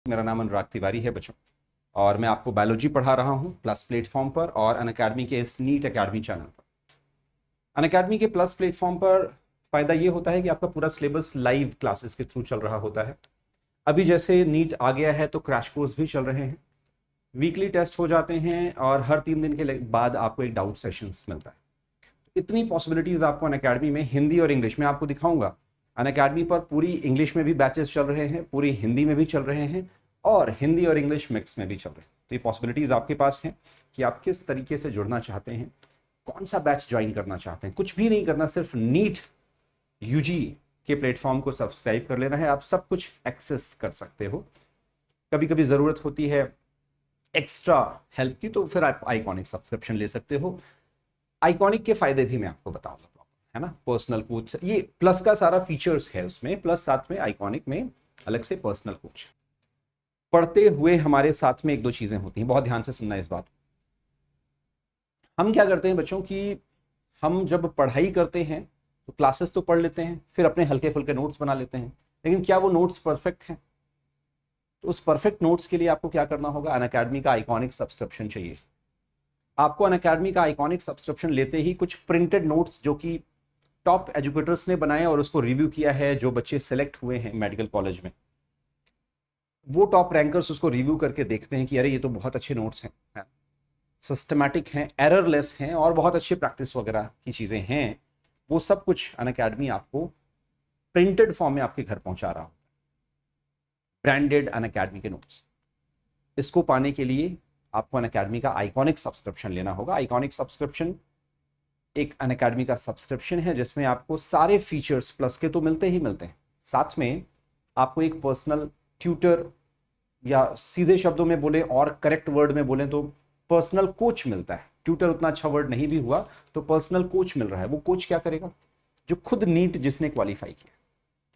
मेरा नाम अनुराग तिवारी है बच्चों, और मैं आपको बायोलॉजी पढ़ा रहा हूँ प्लस प्लेटफॉर्म पर और अनअकैडमी के इस नीट अकेडमी चैनल पर। अनअकैडमी के प्लस प्लेटफॉर्म पर फ़ायदा ये होता है कि आपका पूरा सिलेबस लाइव क्लासेस के थ्रू चल रहा होता है। अभी जैसे नीट आ गया है तो क्रैश कोर्स भी चल रहे हैं, वीकली टेस्ट हो जाते हैं और हर 3 दिन के बाद आपको एक डाउट सेशंस मिलता है। इतनी पॉसिबिलिटीज़ आपको अनअकैडमी में हिंदी और इंग्लिश में आपको दिखाऊंगा। अनअकैडमी पर पूरी इंग्लिश में भी बैचेस चल रहे हैं, पूरी हिंदी में भी चल रहे हैं और हिंदी और इंग्लिश मिक्स में भी चल रहे हैं। तो ये पॉसिबिलिटीज़ आपके पास हैं कि आप किस तरीके से जुड़ना चाहते हैं, कौन सा बैच ज्वाइन करना चाहते हैं। कुछ भी नहीं करना, सिर्फ नीट यूजी के प्लेटफॉर्म को सब्सक्राइब कर लेना है, आप सब कुछ एक्सेस कर सकते हो। कभी कभी ज़रूरत होती है एक्स्ट्रा हेल्प की, तो फिर आप आइकॉनिक सब्सक्रिप्शन ले सकते हो। आइकॉनिक के फायदे भी मैं आपको बताऊंगा, है ना। पर्सनल कोच, ये प्लस का सारा फीचर्स है उसमें, प्लस साथ में आइकॉनिक में अलग से पर्सनल कोच। पढ़ते हुए हमारे साथ में एक दो चीजें होती हैं, बहुत ध्यान से सुनना इस बात। हम क्या करते हैं बच्चों की, हम जब पढ़ाई करते हैं तो क्लासेस तो पढ़ लेते हैं, फिर अपने हल्के फुल्के नोट्स बना लेते हैं, लेकिन क्या वो नोट्स परफेक्ट हैं? तो उस परफेक्ट नोट्स के लिए आपको क्या करना होगा, अनअकैडमी का आइकॉनिक सब्सक्रिप्शन चाहिए। आपको अनअकैडमी का आइकॉनिक सब्सक्रिप्शन लेते ही कुछ प्रिंटेड नोट्स जो कि टॉप एजुकेटर्स ने बनाए और उसको रिव्यू किया है, जो बच्चे सेलेक्ट हुए हैं मेडिकल कॉलेज में, वो टॉप रैंकर्स उसको रिव्यू करके देखते हैं कि अरे ये तो बहुत अच्छे नोट्स हैं, सिस्टमैटिक हैं, एररलेस हैं और बहुत अच्छे प्रैक्टिस वगैरह की चीज़ें हैं। वो सब कुछ अनअकैडमी आपको प्रिंटेड फॉर्म में आपके घर पहुंचा रहा होगा, ब्रांडेड अनअकैडमी के नोट्स। इसको पाने के लिए आपको अनअकैडमी का आइकॉनिक सब्सक्रिप्शन लेना होगा। आइकॉनिक सब्सक्रिप्शन एक अनअकैडमी का सब्सक्रिप्शन है जिसमें आपको सारे फीचर्स प्लस के तो मिलते ही मिलते हैं, साथ में आपको एक पर्सनल ट्यूटर, या सीधे शब्दों में बोले और करेक्ट वर्ड में बोले तो पर्सनल कोच मिलता है। ट्यूटर उतना अच्छा वर्ड नहीं भी हुआ, तो पर्सनल कोच मिल रहा है। वो कोच क्या करेगा, जो खुद नीट जिसने क्वालिफाई किया।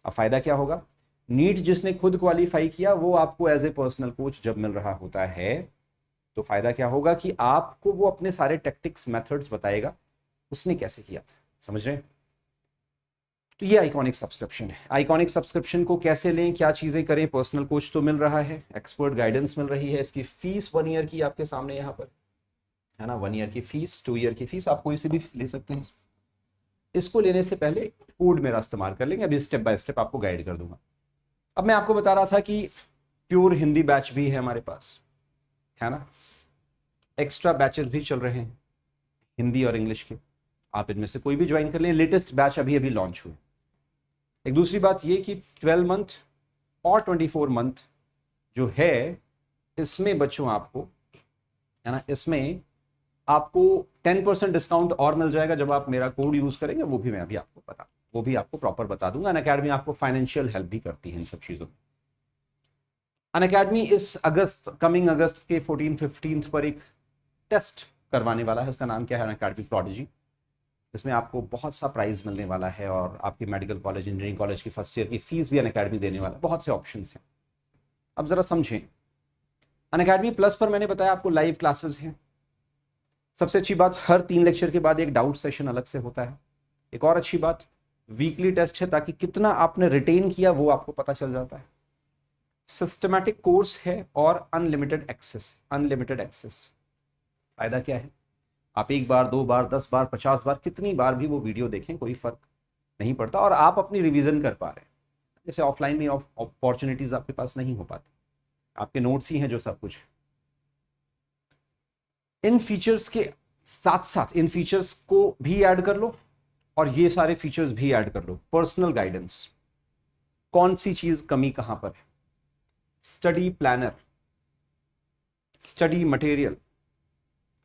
अब फायदा क्या होगा, नीट जिसने खुद क्वालिफाई किया वो आपको एज ए पर्सनल कोच जब मिल रहा होता है, तो फायदा क्या होगा कि आपको वो अपने सारे टैक्टिक्स मेथड्स बताएगा, उसने कैसे किया था, समझ रहे हैं। तो ये आइकॉनिक सब्सक्रिप्शन है। आइकॉनिक सब्सक्रिप्शन को कैसे लें, क्या चीजें करें, पर्सनल कोच तो मिल रहा है, एक्सपर्ट गाइडेंस मिल रही है, इसकी फीस 1 ईयर की आपके सामने यहाँ पर है ना, 1 ईयर की फीस, 2 ईयर की फीस, आप कोई से भी ले सकते हैं। इसको लेने से पहले कोड मेरा इस्तेमाल कर लेंगे, अभी स्टेप बाय स्टेप आपको गाइड कर दूंगा। अब मैं आपको बता रहा था कि प्योर हिंदी बैच भी है हमारे पास, है ना, एक्स्ट्रा बैचेस भी चल रहे हैं हिंदी और इंग्लिश के, आप इनमें से कोई भी ज्वाइन कर लें। लेटेस्ट बैच अभी अभी लॉन्च हुए। एक दूसरी बात ये कि 12 मंथ और 24 मंथ जो है, इसमें बच्चों आपको, है ना, इसमें आपको 10% डिस्काउंट और मिल जाएगा जब आप मेरा कोड यूज करेंगे। वो भी मैं अभी आपको प्रॉपर बता दूंगा। अनअकैडमी आपको फाइनेंशियल हेल्प भी करती है इन सब चीजों में। अनअकैडमी इस कमिंग अगस्त के 14-15 पर एक टेस्ट करवाने वाला है, उसका नाम क्या है, अनअकैडमी प्रोडिजी। इसमें आपको बहुत सा प्राइज मिलने वाला है और आपके मेडिकल कॉलेज, इंजीनियरिंग कॉलेज की फर्स्ट ईयर की फीस भी अनअकैडमी देने वाला है। बहुत से ऑप्शंस हैं। अब जरा समझें, अनअकैडमी प्लस पर मैंने बताया आपको लाइव क्लासेस हैं। सबसे अच्छी बात, हर 3 लेक्चर के बाद एक डाउट सेशन अलग से होता है। एक और अच्छी बात, वीकली टेस्ट है ताकि कितना आपने रिटेन किया वो आपको पता चल जाता है। सिस्टमैटिक कोर्स है और अनलिमिटेड एक्सेस। फायदा क्या है, आप 1 बार, 2 बार, 10 बार, 50 बार, कितनी बार भी वो वीडियो देखें, कोई फर्क नहीं पड़ता और आप अपनी रिवीजन कर पा रहे हैं। जैसे ऑफलाइन में अपॉर्चुनिटीज आपके पास नहीं हो पाती, आपके नोट्स ही हैं जो सब कुछ। इन फीचर्स के साथ साथ इन फीचर्स को भी ऐड कर लो और ये सारे फीचर्स भी ऐड कर लो। पर्सनल गाइडेंस, कौन सी चीज कमी कहां पर है, स्टडी प्लानर, स्टडी मटेरियल,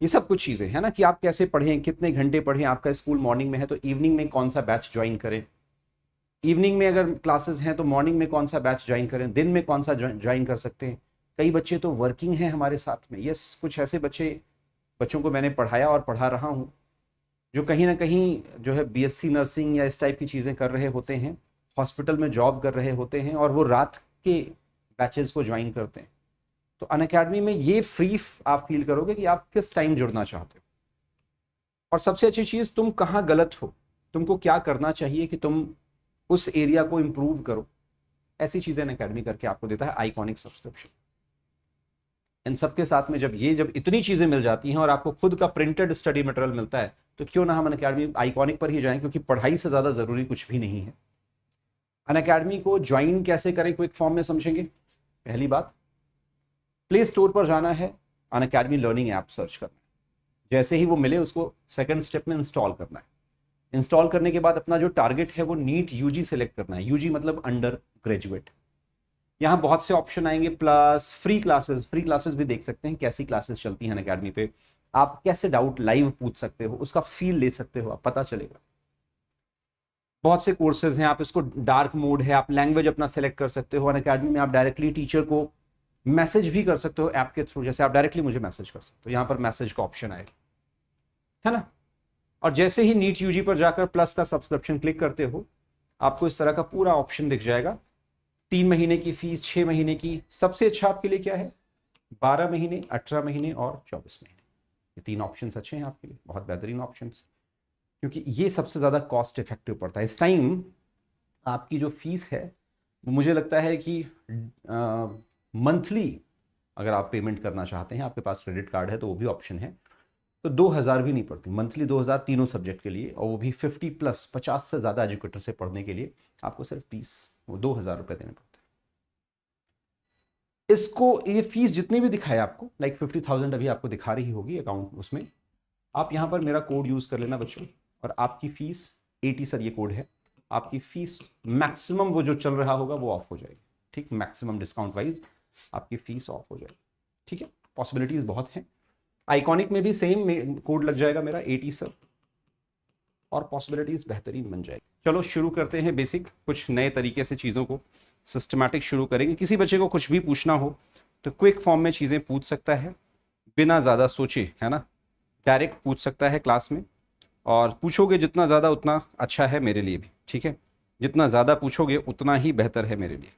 ये सब कुछ चीजें है ना, कि आप कैसे पढ़ें, कितने घंटे पढ़ें। आपका स्कूल मॉर्निंग में है तो इवनिंग में कौन सा बैच ज्वाइन करें, इवनिंग में अगर क्लासेस हैं तो मॉर्निंग में कौन सा बैच ज्वाइन करें, दिन में कौन सा ज्वाइन कर सकते हैं। कई बच्चे तो वर्किंग हैं हमारे साथ में। यस, कुछ ऐसे बच्चों को मैंने पढ़ाया और पढ़ा रहा हूँ जो कहीं ना कहीं जो है बीएससी नर्सिंग या इस टाइप की चीज़ें कर रहे होते हैं, हॉस्पिटल में जॉब कर रहे होते हैं और वो रात के बैचेस को ज्वाइन करते हैं। तो अनअकैडमी में ये फ्री आप फील करोगे कि आप किस टाइम जुड़ना चाहते हो। और सबसे अच्छी चीज़, तुम कहाँ गलत हो, तुमको क्या करना चाहिए कि तुम उस एरिया को इम्प्रूव करो, ऐसी चीजें अनअकैडमी करके आपको देता है आइकॉनिक सब्सक्रिप्शन। इन सबके साथ में जब इतनी चीजें मिल जाती हैं और आपको खुद का प्रिंटेड स्टडी मटेरियल मिलता है, तो क्यों ना हम अनअकैडमी आइकॉनिक पर ही जाएं, क्योंकि पढ़ाई से ज्यादा जरूरी कुछ भी नहीं है। अनअकैडमी को ज्वाइन कैसे करें, क्विक फॉर्म में समझेंगे। पहली बात, प्ले स्टोर पर जाना है, अनअकैडमी लर्निंग ऐप सर्च करना है, जैसे ही वो मिले उसको सेकंड स्टेप में इंस्टॉल करना है। इंस्टॉल करने के बाद अपना जो टारगेट है वो नीट यूजी सेलेक्ट करना है। यूजी मतलब अंडर ग्रेजुएट। यहाँ बहुत से ऑप्शन आएंगे, प्लस फ्री क्लासेस भी देख सकते हैं कैसी क्लासेस चलती हैं अनअकैडमी पे। आप कैसे डाउट लाइव पूछ सकते हो, उसका फील ले सकते हो, आप पता चलेगा। बहुत से कोर्सेज हैं, आप इसको डार्क मोड है, आप लैंग्वेज अपना सेलेक्ट कर सकते हो। अनअकैडमी में आप डायरेक्टली टीचर को मैसेज भी कर सकते हो ऐप के थ्रू, जैसे आप डायरेक्टली मुझे मैसेज कर सकते हो, यहाँ पर मैसेज का ऑप्शन आएगा, है ना। और जैसे ही नीट यूजी पर जाकर प्लस का सब्सक्रिप्शन क्लिक करते हो, आपको इस तरह का पूरा ऑप्शन दिख जाएगा। 3 महीने की फीस, 6 महीने की। सबसे अच्छा आपके लिए क्या है, 12 महीने, 18 महीने और 24 महीने। ये 3 ऑप्शन अच्छे हैं आपके लिए, बहुत बेहतरीन ऑप्शन, क्योंकि ये सबसे ज्यादा कॉस्ट इफेक्टिव पड़ता है। इस टाइम आपकी जो फीस है वो मुझे लगता है कि मंथली अगर आप पेमेंट करना चाहते हैं, आपके पास क्रेडिट कार्ड है तो वो भी ऑप्शन है, तो 2000 भी नहीं पड़ती मंथली, 2000 तीनों सब्जेक्ट के लिए, और वो भी 50+ 50 से ज़्यादा एजुकेटर से पढ़ने के लिए आपको सिर्फ 2000 रुपये देने पड़ते हैं। इसको, ये फीस जितनी भी दिखाए आपको, लाइक 50,000 अभी आपको दिखा रही होगी अकाउंट, उसमें आप यहाँ पर मेरा कोड यूज़ कर लेना बच्चों, और आपकी फीस 80 सर ये कोड है, आपकी फीस मैक्सिमम वो जो चल रहा होगा वो ऑफ हो जाएगी। ठीक, मैक्सिमम डिस्काउंट वाइज आपकी फीस ऑफ हो जाएगी। ठीक है, पॉसिबिलिटीज बहुत हैं। आइकॉनिक में भी सेम कोड लग जाएगा मेरा 80 सर, और पॉसिबिलिटीज बेहतरीन बन जाएगी। चलो शुरू करते हैं बेसिक, कुछ नए तरीके से चीज़ों को सिस्टमैटिक शुरू करेंगे। किसी बच्चे को कुछ भी पूछना हो तो क्विक फॉर्म में चीज़ें पूछ सकता है, बिना ज़्यादा सोचे, है ना, डायरेक्ट पूछ सकता है क्लास में। और पूछोगे जितना ज़्यादा उतना अच्छा है मेरे लिए भी, ठीक है, जितना ज़्यादा पूछोगे उतना ही बेहतर है मेरे लिए।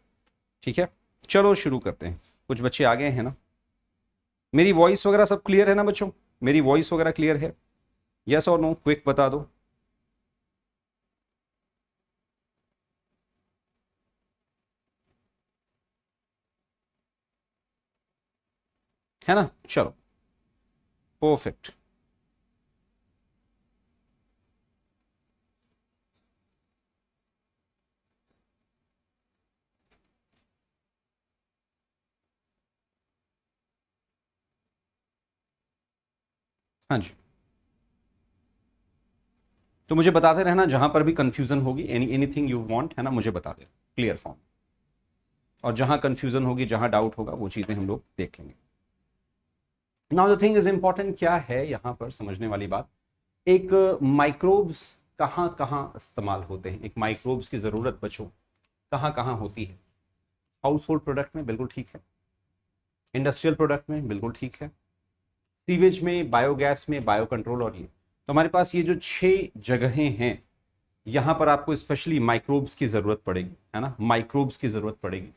ठीक है, चलो शुरू करते हैं। कुछ बच्चे आ गए हैं ना, मेरी वॉइस वगैरह सब क्लियर है ना बच्चों, मेरी वॉइस वगैरह क्लियर है, यस और नो, क्विक बता दो। है ना, चलो परफेक्ट। हाँ जी, तो मुझे बताते रहना जहां पर भी कंफ्यूजन होगी, एनीथिंग यू वांट, है ना, मुझे बता दे क्लियर फॉर्म। और जहां कंफ्यूजन होगी, जहां डाउट होगा, वो चीजें हम लोग देख लेंगे। Now the thing is important क्या है यहां पर समझने वाली बात, एक माइक्रोब्स कहाँ कहाँ इस्तेमाल होते हैं, एक माइक्रोब्स की जरूरत बच्चों कहाँ कहाँ होती है। हाउस होल्ड प्रोडक्ट में बिल्कुल ठीक है, इंडस्ट्रियल प्रोडक्ट में बिल्कुल ठीक है, सीवेज में, बायोगैस में, बायो कंट्रोल, और ये तो हमारे पास ये जो 6 जगहें हैं, यहां पर आपको स्पेशली माइक्रोब्स की जरूरत पड़ेगी, है ना, माइक्रोब्स की जरूरत पड़ेगी।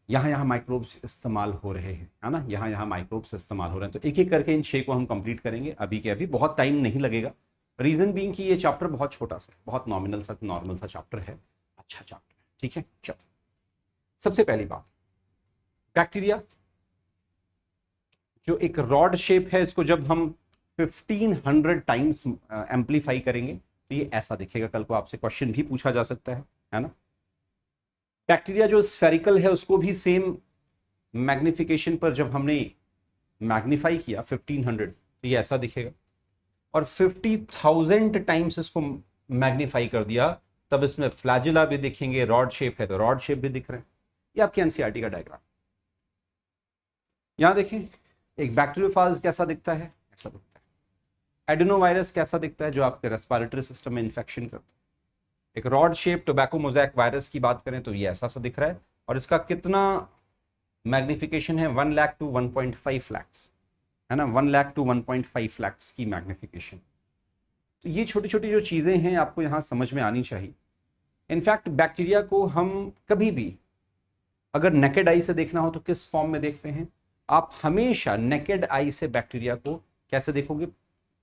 यहाँ यहाँ माइक्रोब्स इस्तेमाल हो रहे हैं, है ना, यहाँ यहाँ माइक्रोब्स इस्तेमाल हो रहे हैं। तो एक एक करके इन 6 को हम कंप्लीट करेंगे अभी के अभी, बहुत टाइम नहीं लगेगा। रीजन बीइंग कि ये चैप्टर बहुत छोटा सा, बहुत नॉर्मल सा चैप्टर है, अच्छा चैप्टर है। ठीक है, चलो सबसे पहली बात, बैक्टीरिया जो एक रॉड शेप है, इसको जब हम 1500 टाइम्स एम्पलीफाई करेंगे तो ये ऐसा दिखेगा। कल को आपसे क्वेश्चन भी पूछा जा सकता है ना। बैक्टीरिया जो स्फेरिकल है उसको भी सेम मैग्निफिकेशन पर जब हमने मैग्नीफाई किया 1500 तो ये ऐसा दिखेगा, और 50,000 टाइम्स इसको मैग्नीफाई कर दिया तब इसमें फ्लैजिला भी दिखेंगे, रॉड शेप है तो रॉड शेप भी दिख रहे हैं। ये आपके एनसीईआरटी का डायग्राम। यहां देखें, एक बैक्टीरियोफाज कैसा दिखता है, ऐसा दिखता है। एडेनोवायरस कैसा दिखता है, जो आपके रेस्पिरेटरी सिस्टम में इंफेक्शन करता है। एक rod shape tobacco mosaic virus की बात करें तो ये ऐसा सा दिख रहा है, और इसका कितना मैग्निफिकेशन है, 1 लाख टू 1.5 लाख, है ना, 1 लाख टू 1.5 लाख की मैग्निफिकेशन। तो ये छोटी छोटी जो चीजें हैं आपको यहां समझ में आनी चाहिए। इनफैक्ट बैक्टीरिया को हम कभी भी अगर नेकेड आई से देखना हो तो किस फॉर्म में देखते हैं, आप हमेशा नेकेड आई से बैक्टीरिया को कैसे देखोगे,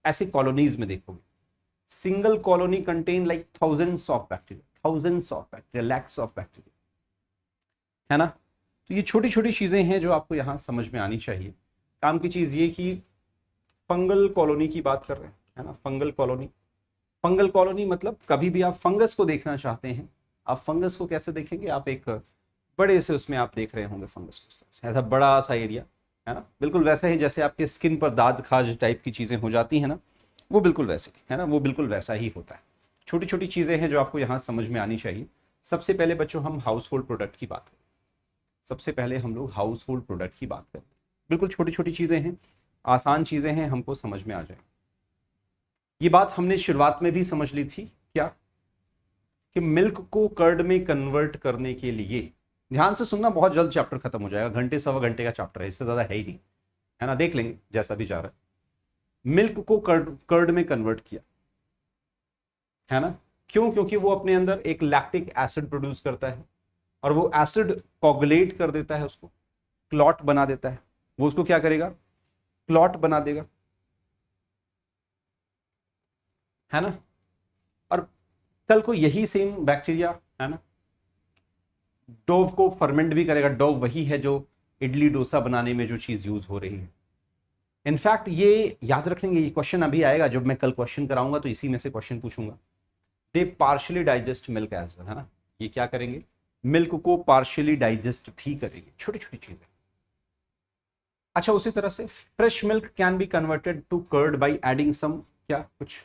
ऐसे कॉलोनीज में देखोगे। Single colony contain like thousands of bacteria, lakhs of bacteria. है ना। तो ये छोटी छोटी चीज़ें हैं जो आपको यहाँ समझ में आनी चाहिए। काम की चीज़ ये कि फंगल कॉलोनी की बात कर रहे हैं, है ना। फंगल कॉलोनी, फंगल कॉलोनी मतलब कभी भी आप फंगस को देखना चाहते हैं, आप फंगस को कैसे देखेंगे, आप एक बड़े से उसमें आप देख रहे होंगे फंगस को, ऐसा बड़ा सा एरिया, है ना। बिल्कुल वैसा ही जैसे आपके स्किन पर दाद खाज टाइप की चीज़ें हो जाती हैं ना, वो बिल्कुल वैसे, है ना, वो बिल्कुल वैसा ही होता है। छोटी छोटी चीज़ें हैं जो आपको यहाँ समझ में आनी चाहिए। सबसे पहले बच्चों हम हाउस होल्ड प्रोडक्ट की बात करें, सबसे पहले हम लोग हाउस होल्ड प्रोडक्ट की बात करें। बिल्कुल छोटी छोटी चीज़ें हैं, आसान चीज़ें हैं, हमको समझ में आ जाए। ये बात हमने शुरुआत में भी समझ ली थी, क्या कि मिल्क को कर्ड में कन्वर्ट करने के लिए, ध्यान से सुनना, बहुत जल्द चैप्टर खत्म हो जाएगा, घंटे सवा घंटे का चैप्टर है, इससे ज़्यादा है ही नहीं, है ना, देख लेंगे जैसा भी जा रहा है। मिल्क को कर्ड में कन्वर्ट किया, है ना, क्यों? क्योंकि वो अपने अंदर एक लैक्टिक एसिड प्रोड्यूस करता है और वो एसिड कोगुलेट कर देता है, उसको क्लॉट बना देता है। वो उसको क्या करेगा? क्लॉट बना देगा, है ना। और कल को यही सेम बैक्टीरिया, है ना, डोव को फर्मेंट भी करेगा। डोव वही है जो इडली डोसा बनाने में जो चीज यूज हो रही है। इनफैक्ट ये याद रखेंगे, ये क्वेश्चन अभी आएगा जब मैं कल क्वेश्चन कराऊंगा, तो इसी में से क्वेश्चन पूछूंगा। They partially digest milk as well, है ना, ये क्या करेंगे? मिल्क को पार्शियली डाइजेस्ट भी करेंगे, छोटी छोटी चीजें। अच्छा, उसी तरह से fresh milk can be converted to curd by adding some, क्या कुछ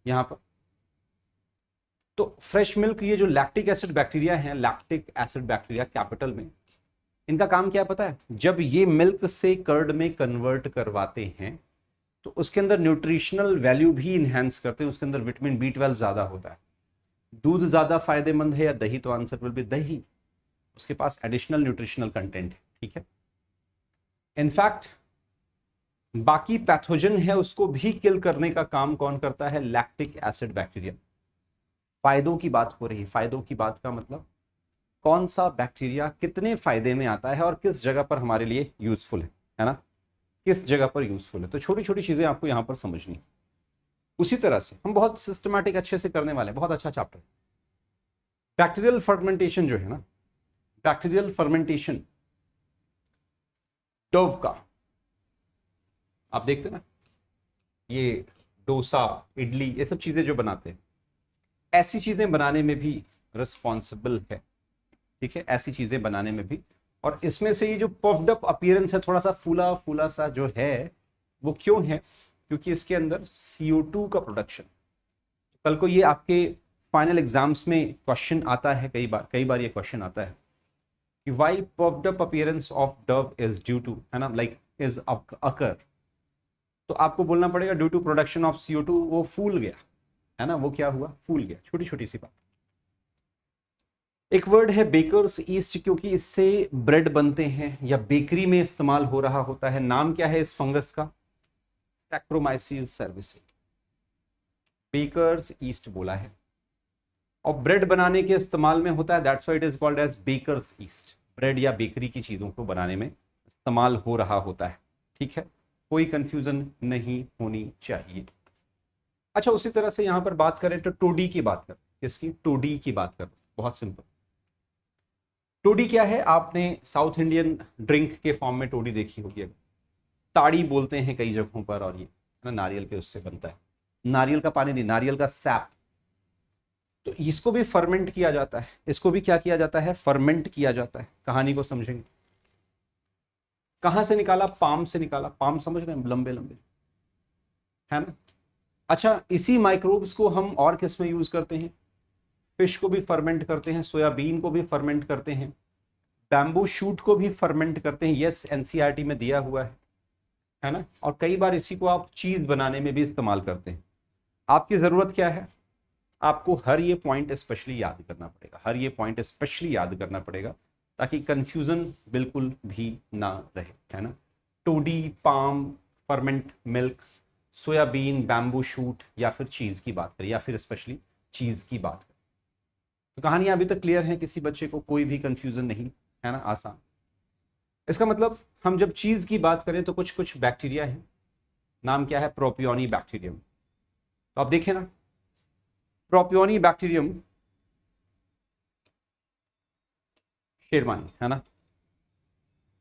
यहां पर। तो फ्रेश मिल्क, ये जो लैक्टिक एसिड बैक्टीरिया है, लैक्टिक एसिड बैक्टीरिया कैपिटल में, इनका काम क्या पता है? जब ये मिल्क से कर्ड में कन्वर्ट करवाते हैं तो उसके अंदर न्यूट्रिशनल वैल्यू भी इनहेंस करते हैं, उसके अंदर विटामिन B12 ज्यादा होता है। दूध ज्यादा फायदेमंद है या दही? तो आंसर विल बी दही, उसके पास एडिशनल न्यूट्रिशनल कंटेंट है, ठीक है। इनफैक्ट बाकी पैथोजन है उसको भी किल करने का काम कौन करता है? Lactic acid bacteria. फायदों की बात हो रही है, फायदों की बात का मतलब कौन सा बैक्टीरिया कितने फायदे में आता है और किस जगह पर हमारे लिए यूजफुल है ना, किस जगह पर यूजफुल है। तो छोटी छोटी चीजें आपको यहां पर समझनी। उसी तरह से हम बहुत सिस्टमैटिक अच्छे से करने वाले हैं, बहुत अच्छा चैप्टर। बैक्टीरियल फर्मेंटेशन जो है ना, बैक्टीरियल फर्मेंटेशन डोव का, आप देखते ना, ये डोसा, इडली, ये सब चीजें जो बनाते हैं, ऐसी चीजें बनाने में भी रिस्पॉन्सिबल है, ठीक है, ऐसी चीजें बनाने में भी। और इसमें से ये जो पफ्ड अप अपीयरेंस है, थोड़ा सा फूला फूला सा जो है, वो क्यों है? क्योंकि इसके अंदर CO2 का प्रोडक्शन। कल को ये आपके फाइनल एग्जाम्स में क्वेश्चन आता है, कई बार ये क्वेश्चन आता है कि why puffed up appearance of dough is due to, है ना, लाइक इज अकर। तो आपको बोलना पड़ेगा due to production of CO2, वो फूल गया, है ना, वो क्या हुआ? फूल गया। छोटी छोटी सी बात। एक वर्ड है बेकर्स ईस्ट, क्योंकि इससे ब्रेड बनते हैं या बेकरी में इस्तेमाल हो रहा होता है। नाम क्या है इस फंगस का? Saccharomyces services. बेकर्स ईस्ट बोला है, और ब्रेड बनाने के इस्तेमाल में होता है, that's why it is called as baker's yeast. Bread या बेकरी की चीजों को बनाने में इस्तेमाल हो रहा होता है, ठीक है, कोई कंफ्यूजन नहीं होनी चाहिए। अच्छा, उसी तरह से यहां पर बात करें तो टोडी की बात करें, किसकी? टोडी की बात करें, बहुत सिंपल। टोडी क्या है? आपने साउथ इंडियन ड्रिंक के फॉर्म में टोडी देखी होगी, ताड़ी बोलते हैं कई जगहों पर, और ये ना नारियल के उससे बनता है, नारियल का पानी नहीं, नारियल का सैप। तो इसको भी फर्मेंट किया जाता है, इसको भी क्या किया जाता है? फर्मेंट किया जाता है। कहानी को समझेंगे। कहां से निकाला? पाम से निकाला। पाम समझ रहे हैं, लंबे लंबे, है ना। अच्छा, इसी माइक्रोब्स को हम और किस में यूज करते हैं? फिश को भी फर्मेंट करते हैं, सोयाबीन को भी फर्मेंट करते हैं, बैम्बू शूट को भी फर्मेंट करते हैं। यस, NCERT में दिया हुआ है ना। और कई बार इसी को आप चीज बनाने में भी इस्तेमाल करते हैं। आपकी जरूरत क्या है? आपको हर ये पॉइंट स्पेशली याद करना पड़ेगा, हर ये पॉइंट स्पेशली याद करना पड़ेगा, ताकि कंफ्यूजन बिल्कुल भी ना रहे, है ना। Toddy, palm, ferment milk, soybean, bamboo shoot, या फिर चीज की बात करें, या फिर स्पेशली चीज की बात करें। तो कहानियां अभी तक क्लियर है? किसी बच्चे को कोई भी कंफ्यूजन नहीं, है ना, आसान। इसका मतलब हम जब चीज की बात करें तो कुछ कुछ बैक्टीरिया है, नाम क्या है? Propioni bacterium. तो आप देखें ना, प्रोपियोनी बैक्टीरियम शेरमानी, है ना,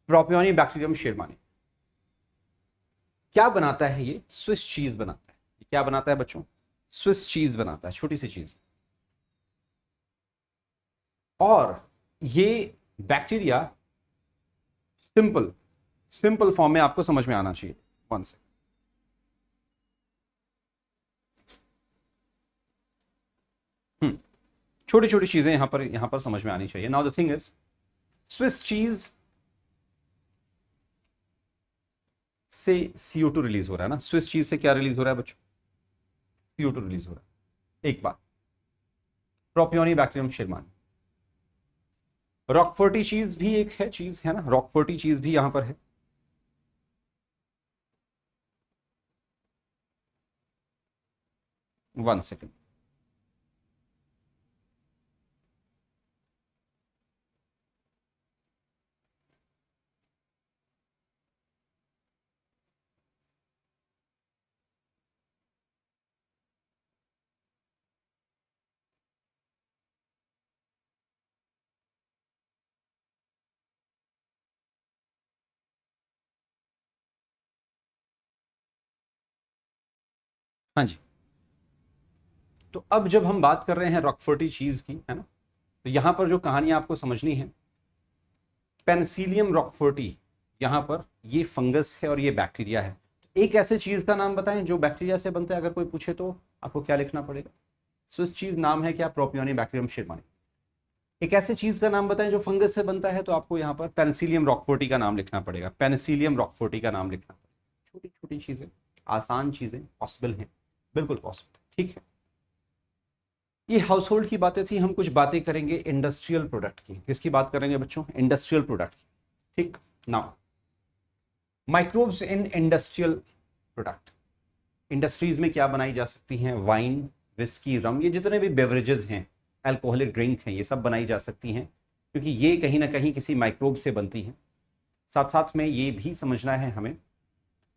प्रोपियोनिक बैक्टीरियम शेरमानी। क्या बनाता है ये? स्विस चीज बनाता है। क्या बनाता है बच्चों? स्विस चीज बनाता है, छोटी सी चीज। और ये बैक्टीरिया सिंपल सिंपल फॉर्म में आपको समझ में आना चाहिए। वन से छोटी छोटी चीजें यहां पर समझ में आनी चाहिए। Now the thing is, Swiss cheese से CO2 रिलीज हो रहा है ना। स्विस चीज से क्या रिलीज हो रहा है बच्चों? CO2 रिलीज हो रहा है। एक बात, प्रोपियोनिक बैक्टीरियम शेरमानी। रॉकफोर्टी चीज भी एक है, चीज है ना, रॉकफोर्टी चीज भी यहां पर है। वन सेकेंड, हाँ जी। तो अब जब हम बात कर रहे हैं रॉकफोर्टी चीज की, है ना, तो यहां पर जो कहानी आपको समझनी है, पेनिसिलियम रॉकफोर्टी, यहां पर ये फंगस है और ये बैक्टीरिया है। एक ऐसे चीज का नाम बताएं जो बैक्टीरिया से बनता है। अगर कोई पूछे तो आपको क्या लिखना पड़ेगा? स्विस चीज नाम है क्या? Propionic bacterium shermanii. एक ऐसे चीज का नाम बताएं जो फंगस से बनता है, तो आपको यहां पर पेनिसिलियम रॉकफोर्टी का नाम लिखना पड़ेगा। पेनिसिलियम रॉकफोर्टी का नाम लिखना पड़ेगा। छोटी छोटी चीजें, आसान चीजें, पॉसिबल हैं, बिल्कुल पॉसिबल, ठीक है। ये हाउस होल्ड की बातें थी। हम कुछ बातें करेंगे इंडस्ट्रियल प्रोडक्ट की। किसकी बात करेंगे बच्चों? इंडस्ट्रियल प्रोडक्ट की, ठीक। Now, microbes in industrial product. Industries में क्या बनाई जा सकती हैं? वाइन, विस्की, रम, ये जितने भी बेवरेजेस हैं, अल्कोहलिक ड्रिंक हैं, ये सब बनाई जा सकती हैं, क्योंकि ये कहीं ना कहीं किसी माइक्रोब से बनती हैं। साथ साथ में ये भी समझना है हमें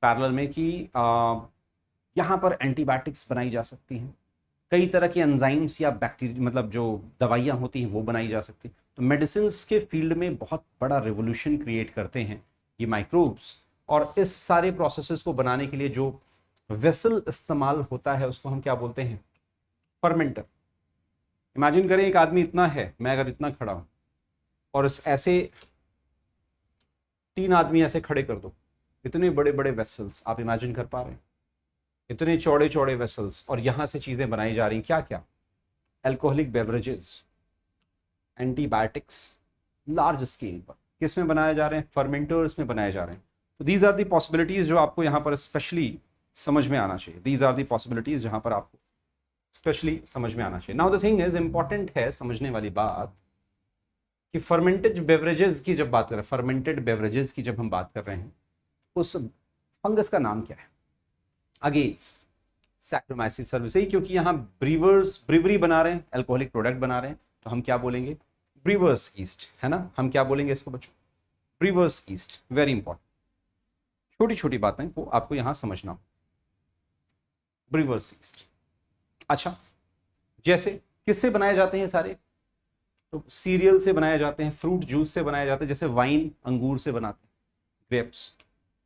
पैरेलल में कि यहाँ पर एंटीबायोटिक्स बनाई जा सकती हैं, कई तरह के एंजाइम्स या बैक्टीरिया, मतलब जो दवाइयाँ होती हैं वो बनाई जा सकती हैं। तो मेडिसिन के फील्ड में बहुत बड़ा रिवोल्यूशन क्रिएट करते हैं ये माइक्रोब्स। और इस सारे प्रोसेसेस को बनाने के लिए जो वेसल इस्तेमाल होता है उसको हम क्या बोलते हैं? फर्मेंटर। इमेजिन करें एक आदमी इतना है, मैं अगर इतना खड़ा हूं और इस ऐसे 3 आदमी ऐसे खड़े कर दो, इतने बड़े बड़े वेसल्स, आप इमेजिन कर पा रहे हैं? इतने चौड़े चौड़े वेसल्स, और यहां से चीजें बनाई जा रही, क्या क्या? Alcoholic beverages, antibiotics, large scale पर किस में बनाए जा रहे हैं? फर्मेंटर्स में बनाए जा रहे हैं। तो दीज आर दी पॉसिबिलिटीज जो आपको यहां पर स्पेशली समझ में आना चाहिए। दीज आर दी पॉसिबिलिटीज जहां पर आपको स्पेशली समझ में आना चाहिए। Now the thing is, important है समझने वाली बात कि फर्मेंटेड बेवरेजेस की जब बात कर रहे हैं, फर्मेंटेड बेवरेजेस की जब हम बात कर रहे हैं, उस फंगस का नाम क्या है? आगे सैक्रोमाइसिस सर्विसेई, क्योंकि यहाँ ब्रीवर्स ब्रीवरी बना रहे हैं, अल्कोहलिक प्रोडक्ट बना रहे हैं, तो हम क्या बोलेंगे? ब्रीवर्स ईस्ट, है ना। हम क्या बोलेंगे इसको बच्चों? Brewers east. वेरी इंपॉर्टेंट, छोटी छोटी बातें को आपको यहां समझना। Brewers east. अच्छा, जैसे किससे बनाए जाते हैं सारे? तो सीरियल से बनाए जाते हैं, फ्रूट जूस से बनाए जाते हैं, जैसे वाइन अंगूर से बनाते हैं, ग्रेप्स।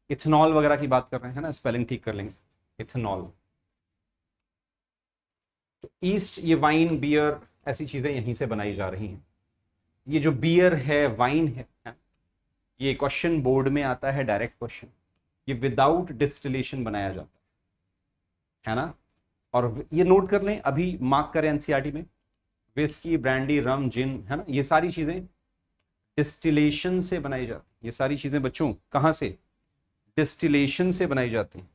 इथेनॉल वगैरह की बात कर रहे हैं ना, स्पेलिंग ठीक कर लेंगे, इथेनॉल। तो ईस्ट, ये वाइन, बियर, ऐसी चीजें यहीं से बनाई जा रही हैं। ये जो बियर है, वाइन है, ये क्वेश्चन बोर्ड में आता है, डायरेक्ट क्वेश्चन। ये विदाउट डिस्टिलेशन बनाया जाता है ना। और ये नोट कर लें, अभी मार्क करें एनसीईआरटी में, विस्की, ब्रांडी, रम, जिन, है ना, ये सारी चीजें डिस्टिलेशन से बनाई जाती। ये सारी चीजें बच्चों कहां से? डिस्टिलेशन से बनाई जाती हैं।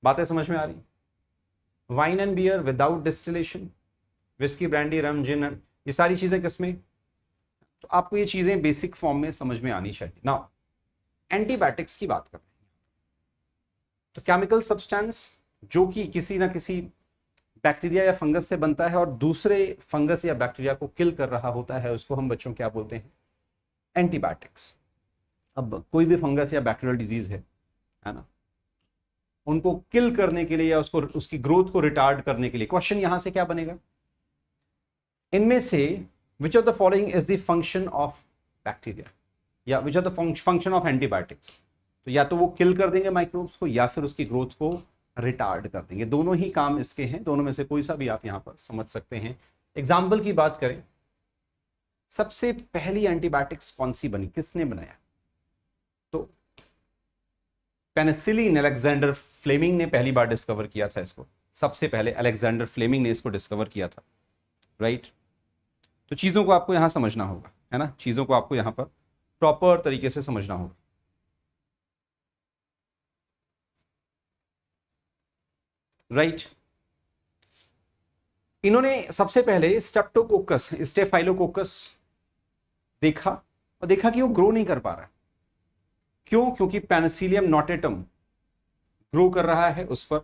बातें समझ में आ रही? Wine and beer without distillation, whisky, brandy, rum, gin, ये सारी चीजें किसमें? तो आपको ये चीजें बेसिक फॉर्म में समझ में आनी चाहिए। नाउ, एंटीबायोटिक्स की बात करते हैं। तो केमिकल सब्सटेंस जो कि किसी ना किसी बैक्टीरिया या फंगस से बनता है और दूसरे फंगस या बैक्टीरिया को किल कर रहा होता है, उसको हम बच्चों क्या बोलते हैं? एंटीबायोटिक्स। अब कोई भी फंगस या बैक्टीरियल डिजीज है ना, उनको किल करने के लिए या उसको, उसकी ग्रोथ को रिटार्ड करने के लिए, क्वेश्चन यहां से क्या बनेगा? इनमें से which of the following is the function of bacteria, या which of the function of antibiotics. तो या तो वो किल कर देंगे माइक्रोब्स को या फिर उसकी ग्रोथ को रिटार्ड कर देंगे, दोनों ही काम इसके हैं, दोनों में से कोई सा भी आप यहां पर समझ सकते हैं। एग्जाम्पल की बात करें, सबसे पहली एंटीबायोटिक्स कौन सी बनी, किसने बनाया? तो पेनिसिलिन अलेक्जेंडर फ्लेमिंग ने पहली बार डिस्कवर किया था इसको, सबसे पहले अलेक्जेंडर फ्लेमिंग ने इसको डिस्कवर किया था, राइट। तो चीजों को आपको यहां समझना होगा, है ना, चीजों को आपको यहां पर प्रॉपर तरीके से समझना होगा, राइट। इन्होंने सबसे पहले स्ट्रेप्टोकोकस स्टेफाइलोकोकस देखा और देखा कि वो ग्रो नहीं कर पा रहा है। क्यों? क्योंकि पेनिसिलियम नोटेटम ग्रो कर रहा है उस पर।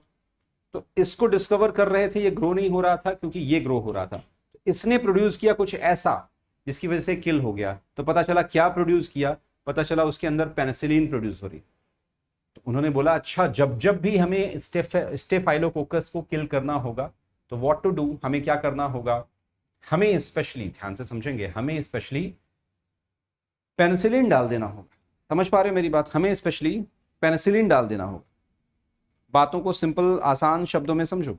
तो इसको डिस्कवर कर रहे थे, ये ग्रो नहीं हो रहा था क्योंकि ये ग्रो हो रहा था। तो इसने प्रोड्यूस किया कुछ ऐसा जिसकी वजह से किल हो गया। तो पता चला क्या प्रोड्यूस किया, पता चला उसके अंदर पेनिसिलिन प्रोड्यूस हो रही। तो उन्होंने बोला अच्छा, जब जब भी हमें स्टेफाइलोकोकस को किल करना होगा तो व्हाट टू डू, हमें क्या करना होगा, हमें स्पेशली, ध्यान से समझेंगे, हमें स्पेशली पेनिसिलिन डाल देना होगा। समझ पा रहे हो मेरी बात? हमें स्पेशली पेनिसिलिन डाल देना होगा। बातों को सिंपल आसान शब्दों में समझो,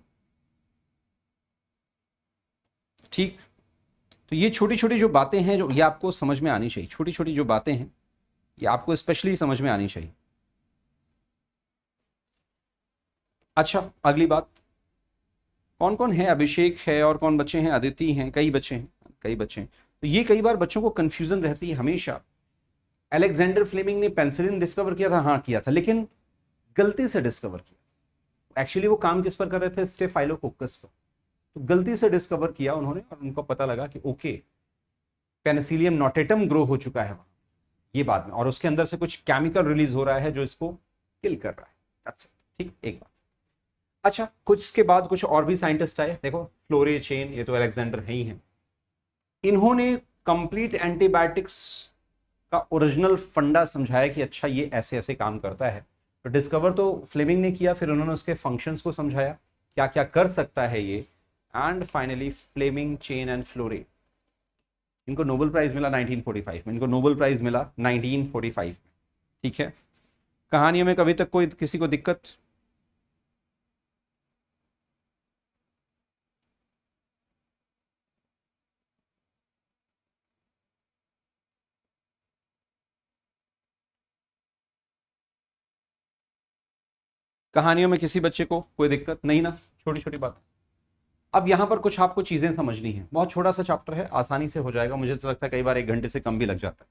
ठीक। तो ये छोटी छोटी जो बातें हैं जो ये आपको समझ में आनी चाहिए, छोटी छोटी जो बातें हैं ये आपको स्पेशली समझ में आनी चाहिए। अच्छा, अगली बात, कौन कौन है? अभिषेक है और कौन बच्चे हैं? अदिति हैं, कई बच्चे हैं, कई बच्चे हैं। तो ये कई बार बच्चों को कंफ्यूजन रहती है हमेशा। अलेक्जेंडर फ्लेमिंग ने पेनिसिलिन डिस्कवर किया था, हाँ किया था, लेकिन गलती से डिस्कवर किया। एक्चुअली वो काम किस पर कर रहे थे? स्टेफाइलोकोकस पर। तो गलती से डिस्कवर किया उन्होंने और उनको पता लगा कि ओके, पेनिसिलियम नोटेटम ग्रो हो चुका है वहां, ये बाद में, और उसके अंदर से कुछ केमिकल रिलीज हो रहा है जो इसको किल कर रहा है। That's it. ठीक, एक बात। अच्छा, कुछ इसके बाद कुछ और भी साइंटिस्ट आए, देखो फ्लोरे चेन, ये तो अलेक्जेंडर है ही है। इन्होंने कंप्लीट एंटीबायोटिक्स का ओरिजिनल फंडा समझाया कि अच्छा ये ऐसे ऐसे काम करता है। तो डिस्कवर तो फ्लेमिंग ने किया, फिर उन्होंने उसके फंक्शंस को समझाया, क्या क्या कर सकता है ये, and finally Fleming, Chain and Florey, इनको नोबेल प्राइज मिला 1945 में, इनको नोबेल प्राइज मिला 1945 में, ठीक है। कहानियों में कभी तक कोई किसी को दिक्कत? कहानियों में किसी बच्चे को कोई दिक्कत नहीं ना? छोटी छोटी बात। अब यहां पर कुछ आपको चीजें समझनी है, बहुत छोटा सा चैप्टर है, आसानी से हो जाएगा, मुझे तो लगता है कई बार 1 घंटे से कम भी लग जाता है।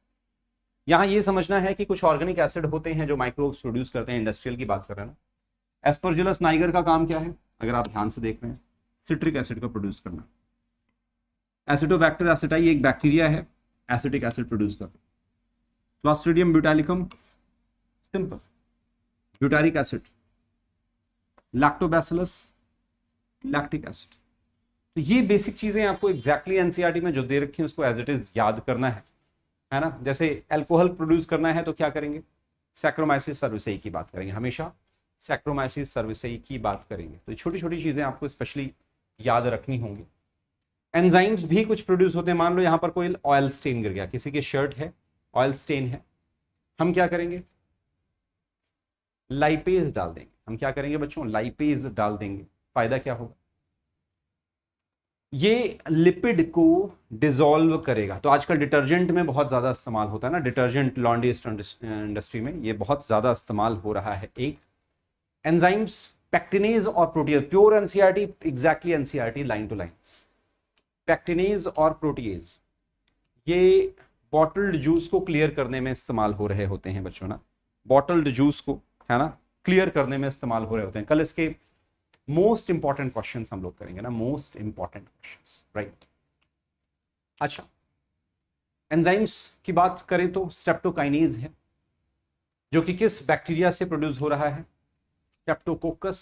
यहां ये समझना है कि कुछ ऑर्गेनिक एसिड होते हैं जो माइक्रोब्स प्रोड्यूस करते हैं, इंडस्ट्रियल की बात कर रहे हैं ना। एस्परजिलस नाइगर का काम क्या है, अगर आप ध्यान से देख रहे हैं, सिट्रिक एसिड को प्रोड्यूस करना। एसिडोबैक्टर एसिटाई एक बैक्टीरिया है, एसिटिक एसिड प्रोड्यूस करता है। Clostridium butylicum, simple, butyric acid. Lactobacillus, lactic acid. तो ये बेसिक चीजें आपको एग्जैक्टली एनसीईआरटी में जो दे रखी है उसको एज इट इज याद करना है ना। जैसे अल्कोहल प्रोड्यूस करना है तो क्या करेंगे? सैक्रोमाइसिस सर्विसेई की बात करेंगे, हमेशा सैक्रोमाइसिस सर्विसेई की बात करेंगे। तो छोटी छोटी चीजें आपको स्पेशली याद रखनी होंगी। एंजाइम्स भी कुछ प्रोड्यूस होते हैं, मान लो यहां पर कोई ऑयल स्टेन गिर गया, किसी की शर्ट है, ऑयल स्टेन है, हम क्या करेंगे? लाइपेज डाल देंगे। हम क्या करेंगे बच्चों? लाइपेज डाल देंगे। फायदा क्या होगा? ये लिपिड को डिसॉल्व करेगा। तो आजकल डिटर्जेंट में बहुत ज्यादा इस्तेमाल होता है ना, डिटर्जेंट लॉन्ड्री इंडस्ट्री में ये बहुत ज्यादा इस्तेमाल हो रहा है। एक एंजाइम्स, पैक्टिनेज और protease, pure NCERT, exactly NCERT line to line. Pectinase और प्रोटीज ये बॉटल्ड जूस को क्लियर करने में इस्तेमाल हो रहे होते हैं बच्चों ना, बॉटल्ड जूस को, है ना, क्लियर करने में इस्तेमाल हो रहे होते हैं। कल इसके मोस्ट इंपॉर्टेंट क्वेश्चंस हम लोग करेंगे ना, मोस्ट इंपॉर्टेंट क्वेश्चंस, राइट। अच्छा, एंजाइम्स की बात करें तो स्ट्रेप्टोकाइनेज है, जो कि किस बैक्टीरिया से प्रोड्यूस हो रहा है? स्ट्रेप्टोकोकस।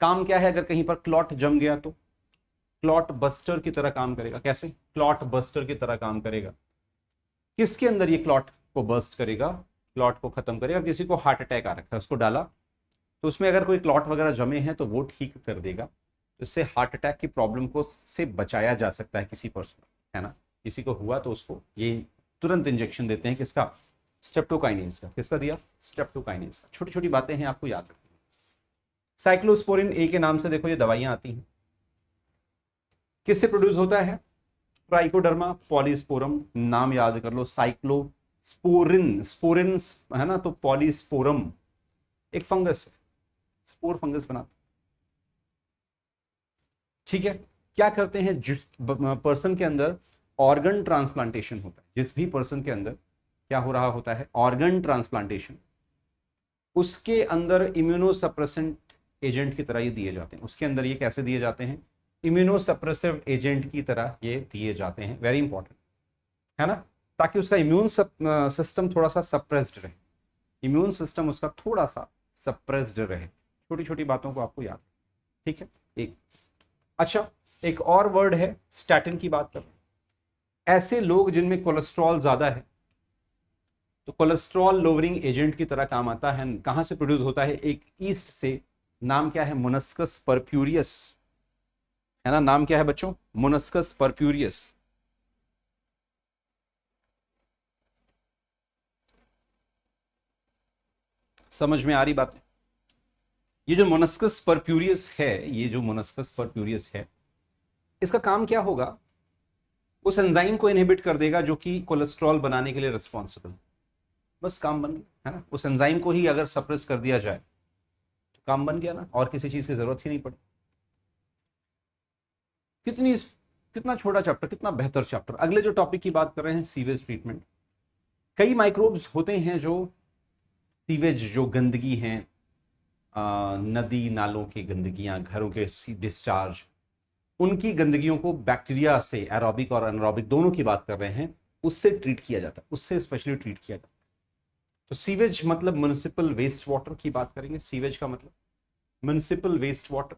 काम क्या है? अगर कहीं पर क्लॉट जम गया तो क्लॉट बस्टर की तरह काम करेगा। कैसे? क्लॉट बस्टर की तरह काम करेगा। किसके अंदर ये क्लॉट को बर्स्ट करेगा, क्लॉट को खत्म करेगा? किसी को हार्ट अटैक आ रखा है, उसको डाला तो उसमें अगर कोई क्लॉट वगैरह जमे हैं तो वो ठीक कर देगा। इससे हार्ट अटैक की प्रॉब्लम को से बचाया जा सकता है किसी पर्सन, है ना। किसी को हुआ तो उसको ये तुरंत इंजेक्शन देते हैं, किसका, स्ट्रेप्टोकाइनेज का। किसका दिया, स्ट्रेप्टोकाइनेज का। छोटी छोटी बातें हैं, आपको याद रखनी। साइक्लोस्पोरिन ए के नाम से देखो ये दवाइयां आती हैं, किससे प्रोड्यूस होता है, ट्राइकोडर्मा पॉलीस्पोरम, नाम याद कर लो, साइक्लोस्पोरिन, स्पोरिन है ना, तो पॉलीस्पोरम एक फंगस है, स्पोर फंगस बनाता। ठीक है, क्या करते हैं, जिस पर्सन के अंदर ऑर्गन ट्रांसप्लांटेशन होता है, जिस भी पर्सन के अंदर क्या हो रहा होता है, ऑर्गन ट्रांसप्लांटेशन, उसके अंदर इम्यूनोसप्रेसेंट एजेंट की तरह ये दिए जाते हैं। उसके अंदर ये कैसे दिए जाते हैं, इम्यूनोसप्रेसिव एजेंट की तरह ये दिए जाते हैं। वेरी इंपॉर्टेंट है ना, ताकि उसका इम्यून सिस्टम थोड़ा सा सप्रेस्ड रहे, इम्यून सिस्टम उसका थोड़ा सा सप्रेस्ड रहे। छोटी छोटी बातों को आपको याद, ठीक है। एक अच्छा, एक और वर्ड है स्टैटिन की बात करें, ऐसे लोग जिनमें कोलेस्ट्रॉल ज्यादा है, तो कोलेस्ट्रॉल लोअरिंग एजेंट की तरह काम आता है। कहां से प्रोड्यूस होता है, एक ईस्ट से, नाम क्या है, मोनस्कस परप्यूरियस, है ना, नाम क्या है बच्चों, मोनस्कस परप्यूरियस। समझ में आ रही बात है। ये जो मोनस्कस परप्यूरियस है, ये जो मोनस्कस परप्यूरियस है, इसका काम क्या होगा, उस एंजाइम को इनहिबिट कर देगा जो कि कोलेस्ट्रॉल बनाने के लिए रिस्पॉन्सिबल। बस काम बन गया, है ना। उस एंजाइम को ही अगर सप्रेस कर दिया जाए तो काम बन गया ना, और किसी चीज की जरूरत ही नहीं पड़ी। कितना छोटा चैप्टर, कितना बेहतर चैप्टर। अगले जो टॉपिक की बात कर रहे हैं, सीवेज ट्रीटमेंट। कई माइक्रोब्स होते हैं जो सीवेज, जो गंदगी हैं, नदी नालों की गंदगियां, घरों के डिस्चार्ज, उनकी गंदगियों को बैक्टीरिया से, एरोबिक और एनारोबिक दोनों की बात कर रहे हैं, उससे ट्रीट किया जाता है, उससे स्पेशली ट्रीट किया जाता है। तो सीवेज मतलब म्युनिसिपल वेस्ट वाटर की बात करेंगे। सीवेज का मतलब municipal waste water,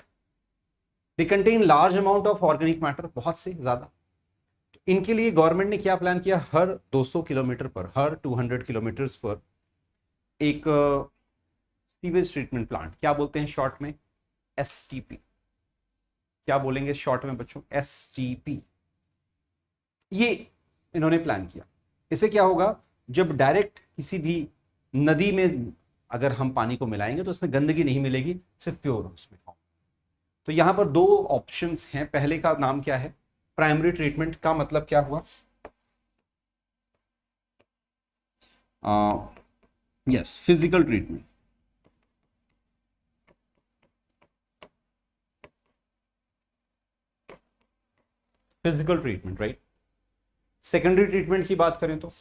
they contain large amount of organic matter, बहुत से ज्यादा। तो इनके लिए गवर्नमेंट ने क्या प्लान किया, हर 200 किलोमीटर पर, हर 200 किलोमीटर्स पर एक सीवेज ट्रीटमेंट प्लांट, क्या बोलते हैं शॉर्ट में, एसटीपी। क्या बोलेंगे शॉर्ट में बच्चों, एसटीपी। ये इन्होंने प्लान किया। इससे क्या होगा, जब डायरेक्ट किसी भी नदी में अगर हम पानी को मिलाएंगे तो उसमें गंदगी नहीं मिलेगी, सिर्फ प्योर उसमें फॉर्म। तो यहां पर दो ऑप्शंस हैं। पहले का नाम क्या है, प्राइमरी ट्रीटमेंट का मतलब क्या हुआ, yes, physical treatment. Physical treatment, right. Secondary treatment की बात करें तो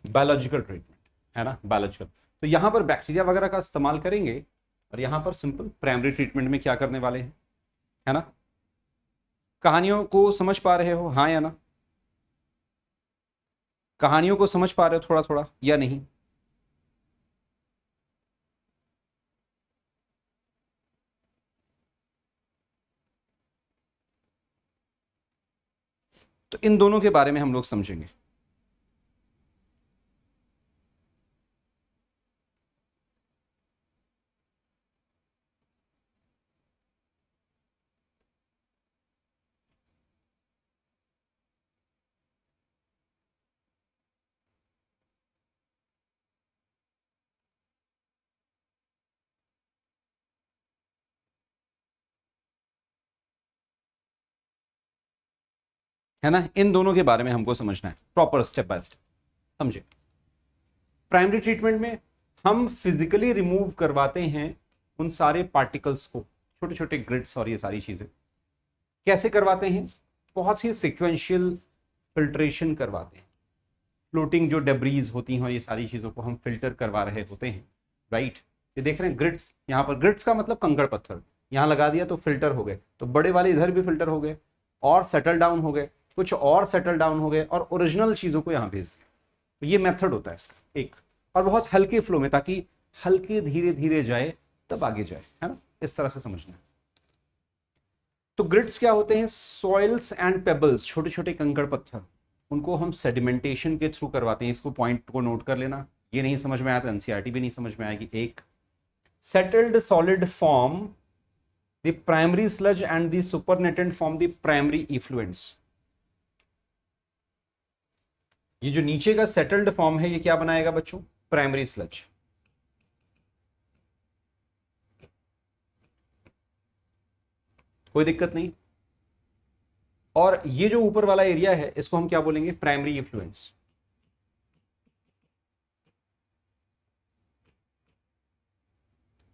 बायोलॉजिकल ट्रीटमेंट, है ना, बायोलॉजिकल। तो यहां पर बैक्टीरिया वगैरह का इस्तेमाल करेंगे, और यहां पर सिंपल प्राइमरी ट्रीटमेंट में क्या करने वाले हैं, है ना। कहानियों को समझ पा रहे हो, हाँ या ना, कहानियों को समझ पा रहे हो थोड़ा थोड़ा या नहीं। तो इन दोनों के बारे में हम लोग समझेंगे। है ना, इन दोनों के बारे में हमको समझना है प्रॉपर, स्टेप बाय स्टेप, समझे। प्राइमरी ट्रीटमेंट में हम फिजिकली रिमूव करवाते हैं उन सारे पार्टिकल्स को, छोटे छोटे ग्रिड्स और ये सारी चीजें। कैसे करवाते हैं, बहुत ही सिक्वेंशियल फिल्ट्रेशन करवाते हैं। फ्लोटिंग जो डेब्रीज होती हैं और ये सारी चीजों को हम फिल्टर करवा रहे होते हैं, राइट। ये देख रहे हैं ग्रिड्स, यहाँ पर ग्रिड्स का मतलब कंकड़ पत्थर, यहाँ लगा दिया तो फिल्टर हो गए, तो बड़े वाले इधर भी फिल्टर हो गए और सेटल डाउन हो गए, कुछ और सेटल डाउन हो गए और ओरिजिनल चीजों को यहाँ भेज दिया। तो ये मेथड होता है इसका एक, और बहुत हल्के फ्लो में, ताकि हल्के धीरे धीरे जाए तब आगे जाए, है ना, इस तरह से समझना है। तो ग्रिड्स क्या होते हैं, सॉइल्स एंड पेबल्स, छोटे छोटे कंकड़ पत्थर, उनको हम सेडिमेंटेशन के थ्रू करवाते हैं। इसको पॉइंट को नोट कर लेना, ये नहीं समझ में आया तो एनसीईआरटी भी नहीं समझ में आएगी। एक settled solid form the primary sludge and the supernatant form the primary effluents. ये जो नीचे का सेटल्ड फॉर्म है ये क्या बनाएगा बच्चों? Primary sludge. कोई दिक्कत नहीं। और ये जो ऊपर वाला एरिया है इसको हम क्या बोलेंगे? प्राइमरी इफ्लुएंस।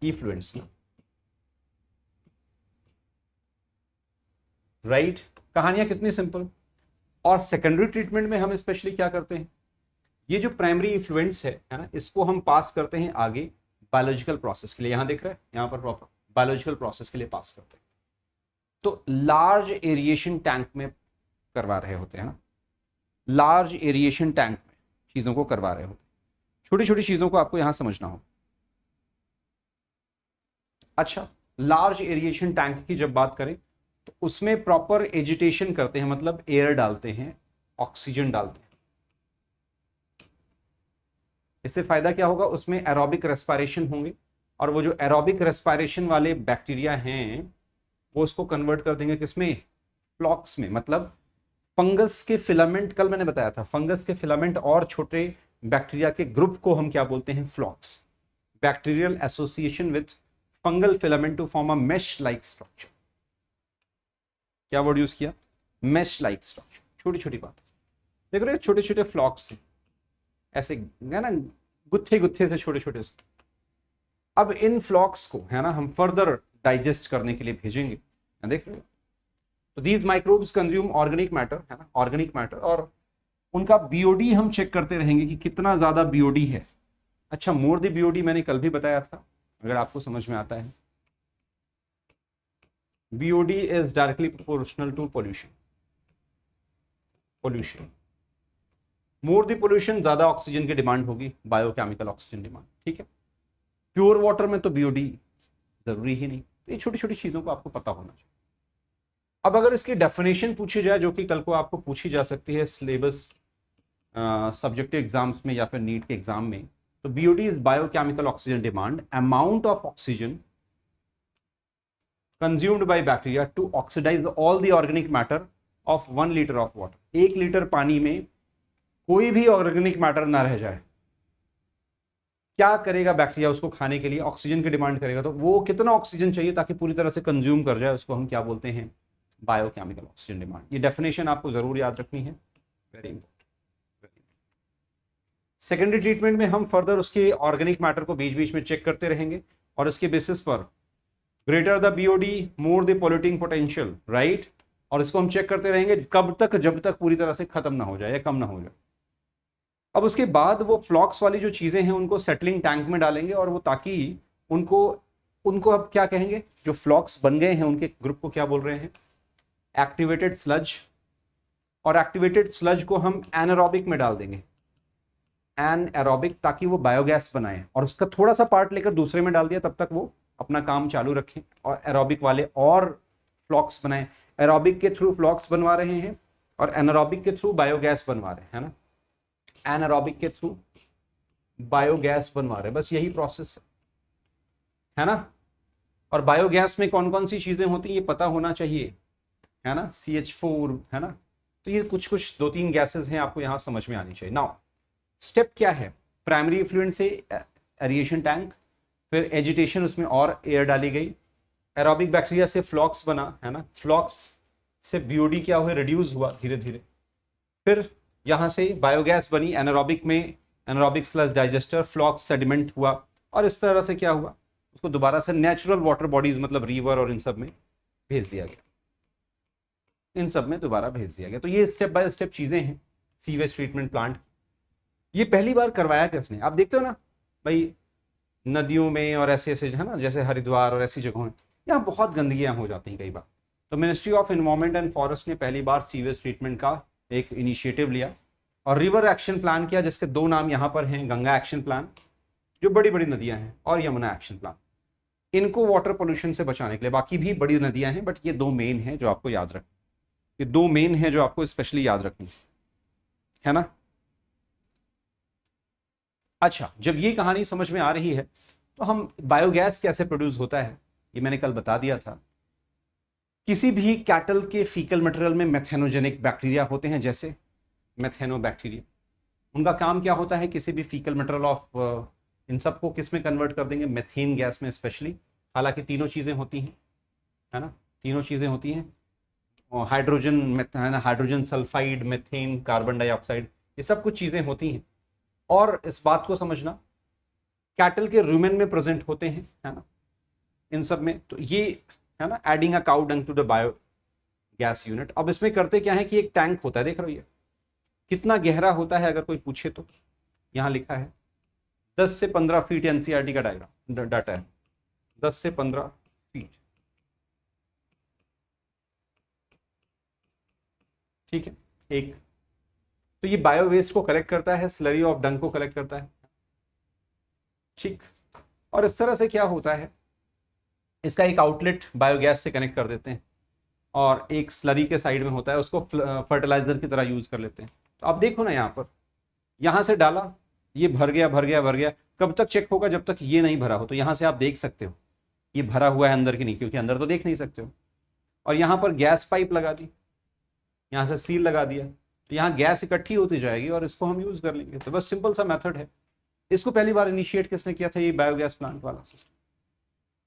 इफ्लुएंस ना, राइट? कहानियां कितनी सिंपल। और सेकेंडरी ट्रीटमेंट में हम स्पेशली क्या करते हैं, ये जो प्राइमरी इफ्लुएंस है ना, इसको हम पास करते हैं आगे बायोलॉजिकल प्रोसेस के लिए। यहां देख रहे हैं, यहां पर प्रॉपर बायोलॉजिकल प्रोसेस के लिए पास करते हैं। तो लार्ज एरिएशन टैंक में करवा रहे होते हैं ना, लार्ज एरिएशन टैंक में चीजों को करवा रहे होते हैं। छोटी छोटी चीजों को आपको यहां समझना हो। अच्छा, लार्ज एरिएशन टैंक की जब बात करें तो उसमें प्रॉपर एजिटेशन करते हैं, मतलब एयर डालते हैं, ऑक्सीजन डालते हैं। इससे फायदा क्या होगा? उसमें एरोबिक रेस्पिरेशन होंगे, और वो जो एरोबिक रेस्पिरेशन वाले बैक्टीरिया हैं वो उसको कन्वर्ट कर देंगे किसमें? फ्लॉक्स में। मतलब फंगस के फिलामेंट, कल मैंने बताया था, फंगस के फिलामेंट और छोटे बैक्टीरिया के ग्रुप को हम क्या बोलते हैं? Flocs. Bacterial association with fungal filament to form a mesh like structure. क्या वर्ड यूज किया? Mesh like structure. छोटी छोटी बात देख रहे हो, छोटे छोटे फ्लॉक्स ऐसे है ना, गुत्थे गुत्थे से छोटे छोटे से। अब इन फ्लॉक्स को है ना हम फर्दर डाइजेस्ट करने के लिए भेजेंगे, देख रहे हो। तो these microbes consume organic matter, है ना, ऑर्गेनिक मैटर, और उनका बीओडी हम चेक करते रहेंगे कि कितना ज्यादा बीओडी है। अच्छा, मोर द बीओडी मैंने कल भी बताया था, अगर आपको समझ में आता है। BOD is directly proportional to pollution. More the pollution, ज्यादा ऑक्सीजन की डिमांड होगी, बायोकेमिकल ऑक्सीजन डिमांड, ठीक है। प्योर वाटर में तो BOD जरूरी ही नहीं। तो ये छोटी छोटी चीजों को आपको पता होना चाहिए। अब अगर इसकी डेफिनेशन पूछी जाए, जो कि कल को आपको पूछी जा सकती है सिलेबस सब्जेक्टिव एग्जाम्स में या फिर नीट के एग्जाम में, तो BOD is biochemical oxygen demand, amount of oxygen consumed by bacteria to oxidize all the organic matter of 1 liter of water. 1 litre पानी में कोई भी ऑर्गेनिक मैटर ना रह जाए। क्या करेगा बैक्टीरिया? उसको खाने के लिए ऑक्सीजन की डिमांड करेगा। तो वो कितना ऑक्सीजन चाहिए ताकि पूरी तरह से कंज्यूम कर जाए, उसको हम क्या बोलते हैं? Biochemical oxygen demand. ये डेफिनेशन आपको जरूर याद रखनी है, वेरी इंपॉर्टेंट। सेकेंडरी ट्रीटमेंट में हम फर्दर उसके ऑर्गेनिक मैटर को बीच बीच में चेक करते रहेंगे, और इसके बेसिस पर greater the BOD more the polluting potential, right. और इसको हम चेक करते रहेंगे कब तक? जब तक पूरी तरह से खत्म ना हो जाए या कम ना हो जाए। अब उसके बाद वो फ्लॉक्स वाली जो चीजें हैं उनको सेटलिंग टैंक में डालेंगे, और वो ताकि उनको अब क्या कहेंगे? जो फ्लॉक्स बन गए हैं उनके ग्रुप को क्या बोल रहे हैं? Activated sludge. और एक्टिवेटेड स्लज को हम एनारोबिक में डाल देंगे, एनारोबिक, ताकि वो बायोगैस बनाए। और उसका थोड़ा सा पार्ट लेकर दूसरे में डाल दिया, तब तक वो अपना काम चालू रखें और एरोबिक वाले और फ्लॉक्स बनाएं। एरोबिक के थ्रू फ्लॉक्स बनवा रहे हैं और एनारोबिक के थ्रू बायोगैस बनवा रहे हैं, है ना। एनारोबिक के थ्रू बायोगैस बनवा रहे हैं, बस यही प्रोसेस है ना। और बायोगैस में कौन कौन सी चीजें होती हैं ये पता होना चाहिए, है ना। CH4, है ना। तो ये कुछ 2-3 गैसेस हैं, आपको यहां समझ में आनी चाहिए। नाउ स्टेप क्या है? प्राइमरी इफ्लुएंट से एरिएशन टैंक, फिर एजिटेशन, उसमें और एयर डाली गई, एरोबिक बैक्टीरिया से फ्लॉक्स बना, है ना। फ्लॉक्स से BOD क्या हुआ? रिड्यूस हुआ धीरे धीरे। फिर यहां से बायोगैस बनी, एनारोबिक में एनारोबिक स्लज डाइजेस्टर, फ्लॉक्स सेडिमेंट हुआ, और इस तरह से क्या हुआ? उसको दोबारा से नेचुरल वाटर बॉडीज, मतलब रिवर और इन सब में भेज दिया गया, इन सब में दोबारा भेज दिया गया। तो ये स्टेप बाय स्टेप चीजें हैं सीवेज ट्रीटमेंट प्लांट। ये पहली बार करवाया किसने? आप देखते हो ना भाई, नदियों में और ऐसे ऐसे, है ना, जैसे हरिद्वार और ऐसी जगहों में यहाँ बहुत गंदगियां हो जाती हैं कई बार। तो ministry of environment and forest ने पहली बार सीवेज ट्रीटमेंट का एक इनिशिएटिव लिया और रिवर एक्शन प्लान किया, जिसके 2 नाम यहाँ पर हैं, गंगा एक्शन प्लान जो बड़ी बड़ी नदियां हैं, और यमुना एक्शन प्लान, इनको वाटर पोल्यूशन से बचाने के लिए। बाकी भी बड़ी नदियां हैं, बट ये 2 मेन हैं जो आपको याद रखनी, ये 2 मेन हैं जो आपको स्पेशली याद रखनी। है ना। अच्छा, जब ये कहानी समझ में आ रही है तो हम बायोगैस कैसे प्रोड्यूस होता है ये मैंने कल बता दिया था। किसी भी कैटल के फीकल मटेरियल में मेथेनोजेनिक बैक्टीरिया होते हैं, जैसे मेथेनोबैक्टीरिया। उनका काम क्या होता है, किसी भी फीकल मटेरियल ऑफ इन सबको किस में कन्वर्ट कर देंगे, मेथेन गैस में स्पेशली। हालांकि तीनों चीजें होती हैं, है ना, तीनों चीजें होती हैं, हाइड्रोजन है ना, hydrogen sulphide, methane, carbon dioxide, ये सब कुछ चीजें होती हैं। और इस बात को समझना, कैटल के रूमेन में प्रेजेंट होते हैं, है ना, इन सब में। तो ये है ना, adding a cow dung to the biogas unit. अब इसमें करते क्या है कि एक टैंक होता है, देख रहे हो ये कितना गहरा होता है, अगर कोई पूछे तो यहां लिखा है 10 से 15 फीट, एनसीईआरटी का डाटा है 10 से 15 फीट। ठीक है, एक तो ये बायो वेस्ट को कलेक्ट करता है, स्लरी ऑफ डंग को कलेक्ट करता है, ठीक। और इस तरह से क्या होता है, इसका एक आउटलेट बायोगैस से कनेक्ट कर देते हैं और एक स्लरी के साइड में होता है, उसको फर्टिलाइजर की तरह यूज कर लेते हैं। तो आप देखो ना, यहाँ पर यहां से डाला, ये भर गया भर गया भर गया। कब तक चेक होगा, जब तक ये नहीं भरा हो। तो यहां से आप देख सकते हो ये भरा हुआ है अंदर की नहीं, क्योंकि अंदर तो देख नहीं सकते हो। और यहां पर गैस पाइप लगा दी, यहां से सील लगा दिया, तो यहाँ गैस इकट्ठी होती जाएगी और इसको हम यूज कर लेंगे। तो बस सिंपल सा मेथड है। इसको पहली बार इनिशिएट किसने किया था, ये बायोगैस प्लांट वाला सिस्टम।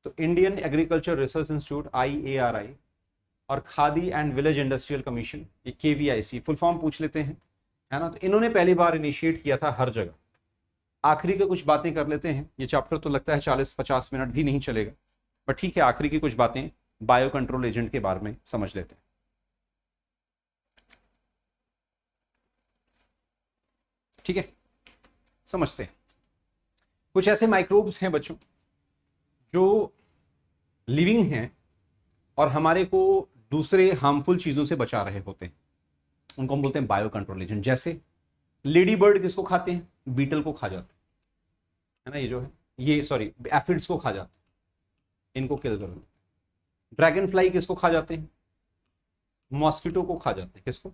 तो Indian agriculture research institute IARI और khadi and village industrial commission, ये KVIC फुल फॉर्म पूछ लेते हैं, है ना। तो इन्होंने पहली बार इनिशिएट किया था हर जगह। आखिरी के कुछ बातें कर लेते हैं, ये चैप्टर तो लगता है 40-50 मिनट भी नहीं चलेगा, पर ठीक है, आखिरी की कुछ बातें बायो कंट्रोल एजेंट के बारे में समझ लेते हैं। ठीक है, समझते हैं। कुछ ऐसे माइक्रोब्स हैं बच्चों जो लिविंग हैं और हमारे को दूसरे हार्मफुल चीजों से बचा रहे होते हैं, उनको हम बोलते हैं बायो कंट्रोल एजेंट। जैसे लेडी बर्ड किसको खाते हैं, बीटल को खा जाते हैं, है ना, ये जो है ये सॉरी एफिड्स को खा जाते हैं, इनको किल कर देते हैं। ड्रैगन फ्लाई किसको खा जाते हैं, मॉस्किटो को खा जाते हैं। किसको,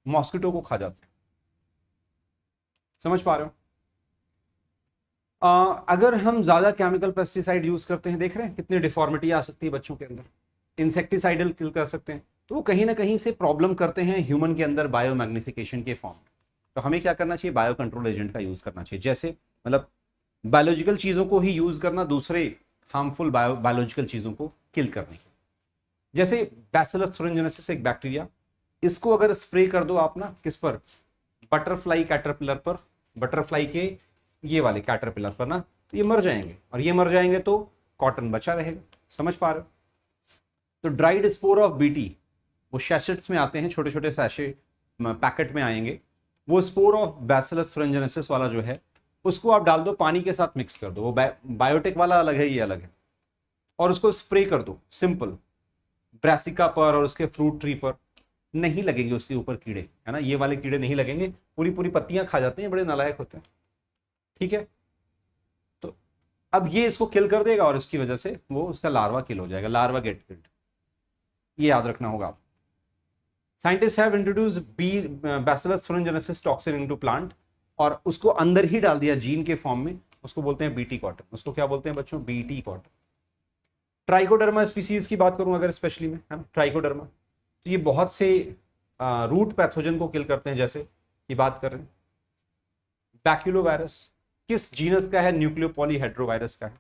मॉस्किटो को खा जाते हैं। समझ पा रहे हो। अगर हम ज्यादा केमिकल पेस्टिसाइड यूज करते हैं, देख रहे हैं कितनी डिफॉर्मिटी आ सकती है बच्चों के अंदर। इंसेक्टिसाइडल किल कर सकते हैं, तो वो कहीं ना कहीं से प्रॉब्लम करते हैं ह्यूमन के अंदर बायो मैग्निफिकेशन के फॉर्म। तो हमें क्या करना चाहिए, बायो कंट्रोल एजेंट का यूज करना चाहिए। जैसे मतलब बायोलॉजिकल चीजों को ही यूज करना दूसरे हार्मफुल बायोलॉजिकल चीजों को किल करने। जैसे बैसिलस thuringiensis एक बैक्टीरिया, इसको अगर स्प्रे कर दो आप ना, किस पर, बटरफ्लाई कैटरपिलर पर, बटरफ्लाई के ये वाले कैटरपिलर पर ना, तो ये मर जाएंगे। और ये मर जाएंगे तो कॉटन बचा रहेगा। समझ पा रहे हो। तो ड्राइड स्पोर ऑफ बीटी, वो सैशेट्स में आते हैं, छोटे छोटे सैशे पैकेट में आएंगे। वो स्पोर ऑफ बैसिलस thuringiensis वाला जो है, उसको आप डाल दो पानी के साथ मिक्स कर दो। वो बायोटेक वाला अलग है, ये अलग है। और उसको स्प्रे कर दो, सिंपल। ब्रासिका पर और उसके फ्रूट ट्री पर नहीं लगेंगे उसके ऊपर कीड़े, है ना, ये वाले कीड़े नहीं लगेंगे। पूरी पूरी पत्तियां खा जाते हैं, बड़े नालायक होते हैं। ठीक है, तो अब ये इसको किल कर देगा और इसकी वजह से वो उसका लार्वा किल हो जाएगा, लार्वा गेट किल्ड। ये याद रखना होगा। Scientist have introduce bacillus thuringiensis toxin into plant, और उसको अंदर ही डाल दिया जीन के फॉर्म में। उसको बोलते हैं बीटी कॉटन। उसको क्या बोलते हैं बच्चों, बीटी कॉटन। ट्राइकोडर्मा स्पीसीज की बात करूं अगर स्पेशली में, है ना, ट्राइकोडर्मा, तो ये बहुत से रूट पैथोजन को किल करते हैं। जैसे ये बात कर रहे हैं बैक्यूलोवायरस, किस जीनस का है, न्यूक्लियोपॉलीहेड्रोवायरस का है।